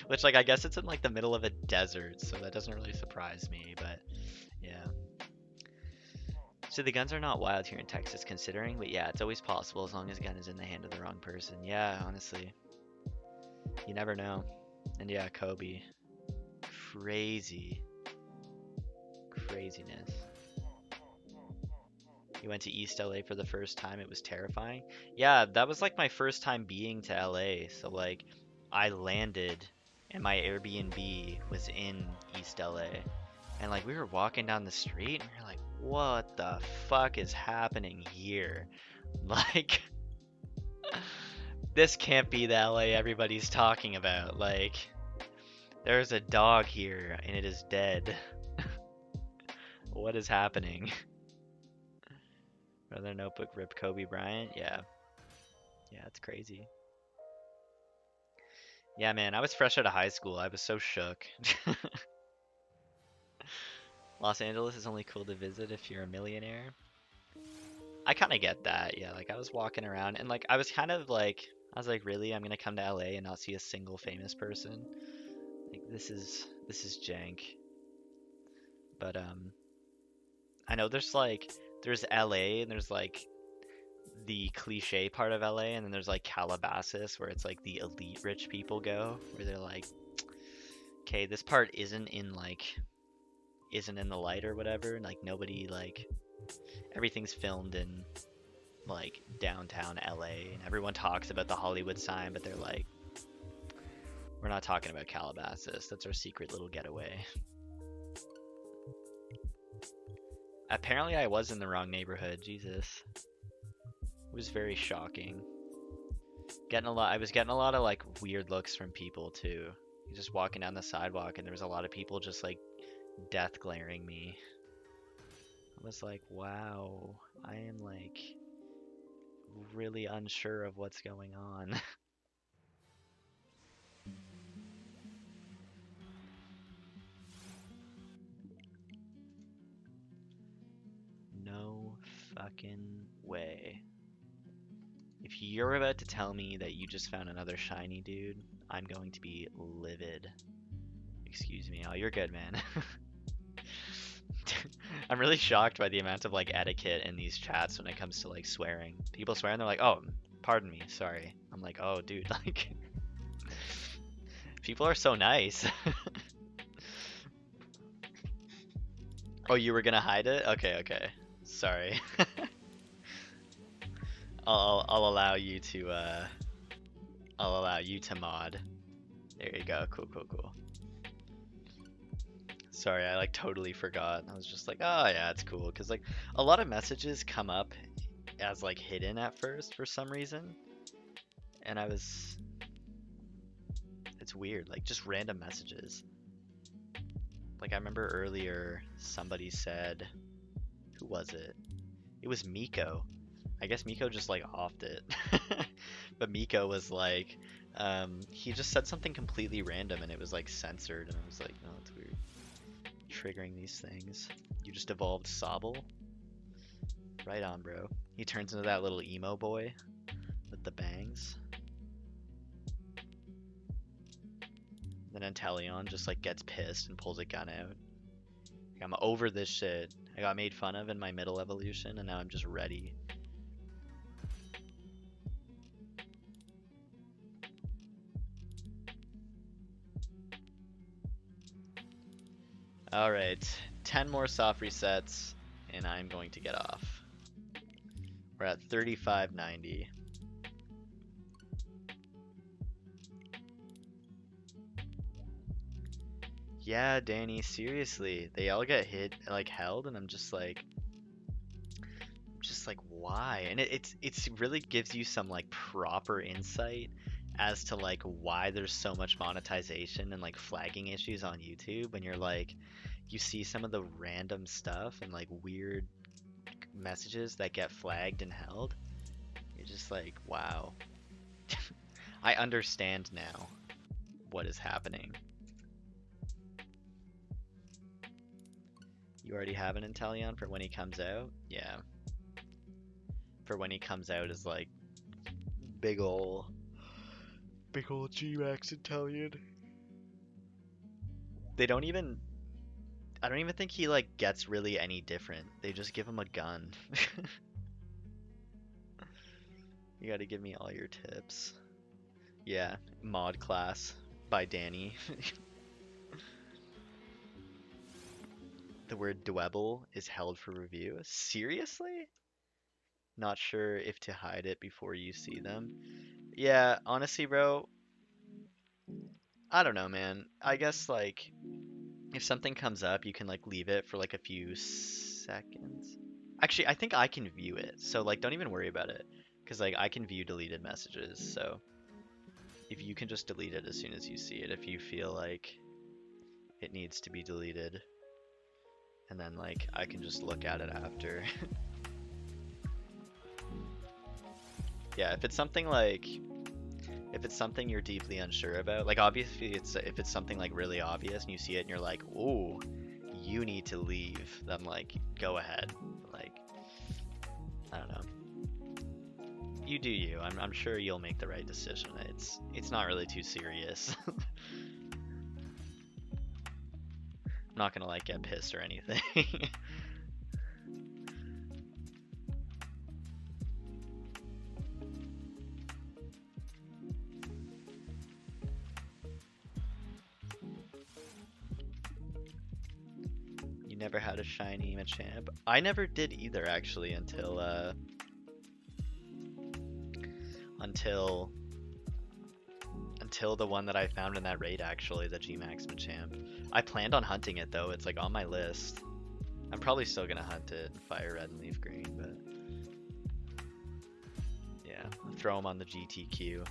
Which, like, I guess it's in, like, the middle of a desert, so that doesn't really surprise me, but, yeah. So the guns are not wild here in Texas, considering, but yeah, it's always possible as long as a gun is in the hand of the wrong person. Yeah, honestly. You never know. And yeah, Kobe. Crazy. Craziness. You went to East LA for the first time, it was terrifying. Yeah, that was like my first time being to LA, so like, I landed, and my Airbnb was in East LA. And like, we were walking down the street, and we were like, what the fuck is happening here? Like, this can't be the LA everybody's talking about. Like, there's a dog here and it is dead. What is happening? Brother Notebook ripped Kobe Bryant? Yeah. Yeah, it's crazy. Yeah, man, I was fresh out of high school. I was so shook. Los Angeles is only cool to visit if you're a millionaire. I kind of get that. Yeah, like I was walking around and like I was kind of like I was like, really? I'm gonna come to LA and not see a single famous person? Like this is jank. But I know there's LA and there's like the cliche part of LA and then there's like Calabasas where it's like the elite rich people go where they're like, okay, this part isn't in the light or whatever, and like nobody like everything's filmed in like downtown LA and everyone talks about the Hollywood sign, but they're like, we're not talking about Calabasas. That's our secret little getaway. Apparently I was in the wrong neighborhood. Jesus. It was very shocking. I was getting a lot of like weird looks from people too. Just walking down the sidewalk and there was a lot of people just like death glaring me. I was like, wow, I am like really unsure of what's going on. No fucking way. If you're about to tell me that you just found another shiny, dude, I'm going to be livid. Excuse me. Oh, you're good, man. I'm really shocked by the amount of like etiquette in these chats when it comes to like swearing. People swear and they're like, "Oh, pardon me, sorry." I'm like, "Oh, dude, like people are so nice." Oh, you were gonna hide it? Okay, okay. Sorry. I'll allow you to I'll allow you to mod. There you go. Cool, cool, cool. Sorry, I like totally forgot. I was just like, oh yeah, it's cool. Cause like a lot of messages come up as like hidden at first for some reason. And it's weird, like just random messages. Like I remember earlier somebody said, who was it? It was Miko. I guess Miko just like offed it. But Miko was like, he just said something completely random and it was like censored and I was like, no, it's weird. Triggering these things. You just evolved Sobble? Right on, bro. He turns into that little emo boy with the bangs. Then Inteleon just like gets pissed and pulls a gun out. Like, I'm over this shit. I got made fun of in my middle evolution and now I'm just ready. Alright, 10 more soft resets and I'm going to get off. We're at 35.90. Yeah, Danny, seriously. They all get hit, like held, and I'm just like why? And it's really gives you some like proper insight as to like why there's so much monetization and like flagging issues on YouTube when you're like you see some of the random stuff and like weird messages that get flagged and held. You're just like, wow. I understand now what is happening. You already have an Inteleon for when he comes out? Yeah. For when he comes out is like big ol' G-Max Inteleon. I don't even think he like gets really any different. They just give him a gun. You gotta give me all your tips. Yeah, mod class by Danny. The word dwebble is held for review. Seriously? Not sure if to hide it before you see them. Yeah, honestly, bro, I don't know, man. I guess like if something comes up, you can like leave it for like a few seconds. Actually, I think I can view it. So like don't even worry about it cuz like I can view deleted messages. So if you can just delete it as soon as you see it if you feel like it needs to be deleted. And then like I can just look at it after. Yeah, if it's something like If it's something you're deeply unsure about, like obviously it's if it's something like really obvious and you see it and you're like, "Ooh, you need to leave," then like go ahead. Like I don't know. You do you. I'm sure you'll make the right decision. It's not really too serious. I'm not gonna like get pissed or anything. You never had a shiny Machamp? I never did either actually until the one that I found in that raid actually, the G-Max Machamp. I planned on hunting it though, it's like on my list. I'm probably still gonna hunt it in Fire Red and Leaf Green, but yeah, I'll throw them on the GTQ.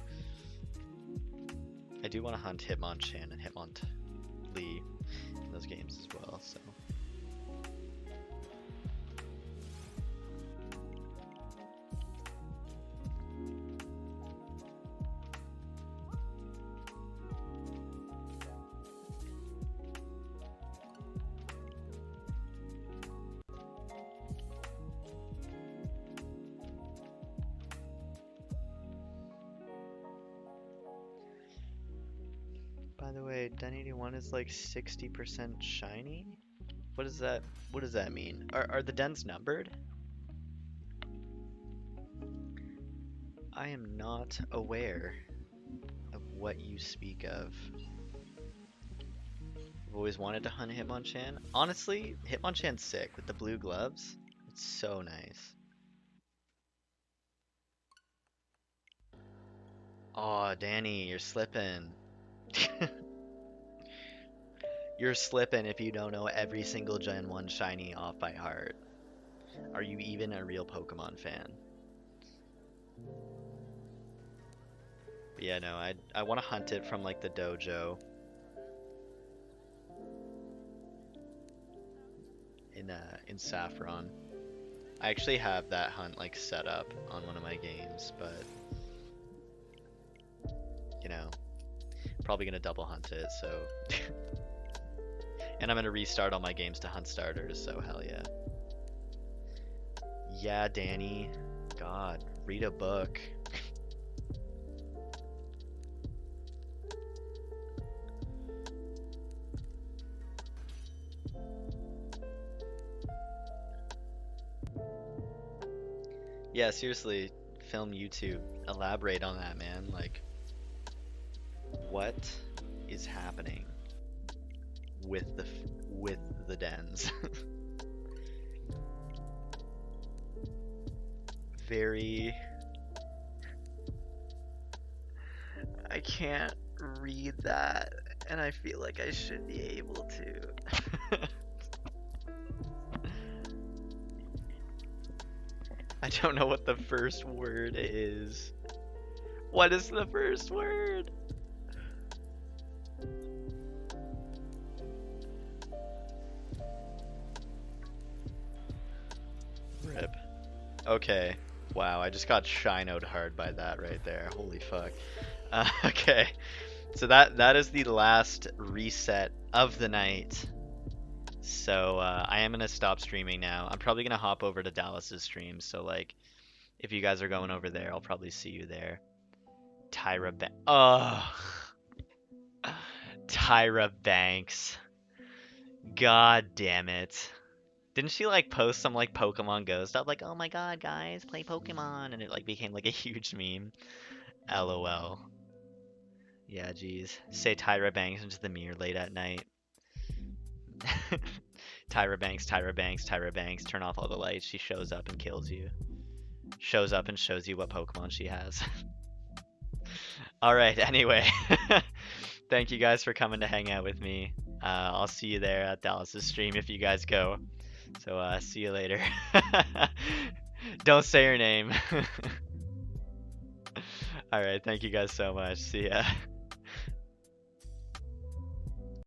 I do want to hunt Hitmonchan and Hitmonlee in those games as well, so. By the way, Den 81 is like 60% shiny? What does that mean? Are the dens numbered? I am not aware of what you speak of. I've always wanted to hunt Hitmonchan. Honestly, Hitmonchan's sick with the blue gloves. It's so nice. Aw, Danny, you're slipping. You're slipping if you don't know every single Gen 1 shiny off by heart. Are you even a real Pokemon fan? But yeah, no, I want to hunt it from like the dojo in Saffron. I actually have that hunt like set up on one of my games, but you know, probably gonna double hunt it, so and I'm gonna restart all my games to hunt starters, so hell yeah. Yeah, Danny. God, read a book. Yeah, seriously, film YouTube. Elaborate on that, man. Like, what is happening with the dens? Very. I can't read that, and I feel like I should be able to. I don't know what the first word is. What is the first word? Rip. Okay. Wow, I just got shinoed hard by that right there. Holy fuck. Okay. So that is the last reset of the night. So I am gonna stop streaming now. I'm probably gonna hop over to Dallas's stream. So like, if you guys are going over there, I'll probably see you there. Tyra Banks. God damn it. Didn't she like post some like Pokemon Go stuff? Like, oh my god, guys, play Pokemon, and it like became like a huge meme. LOL. Yeah, geez. Say Tyra Banks into the mirror late at night. Tyra Banks, Tyra Banks, Tyra Banks, turn off all the lights. She shows up and kills you. Shows up and shows you what Pokemon she has. Alright, anyway. Thank you guys for coming to hang out with me. I'll see you there at Dallas's stream if you guys go. So, see you later. Don't say your name. Alright, thank you guys so much. See ya.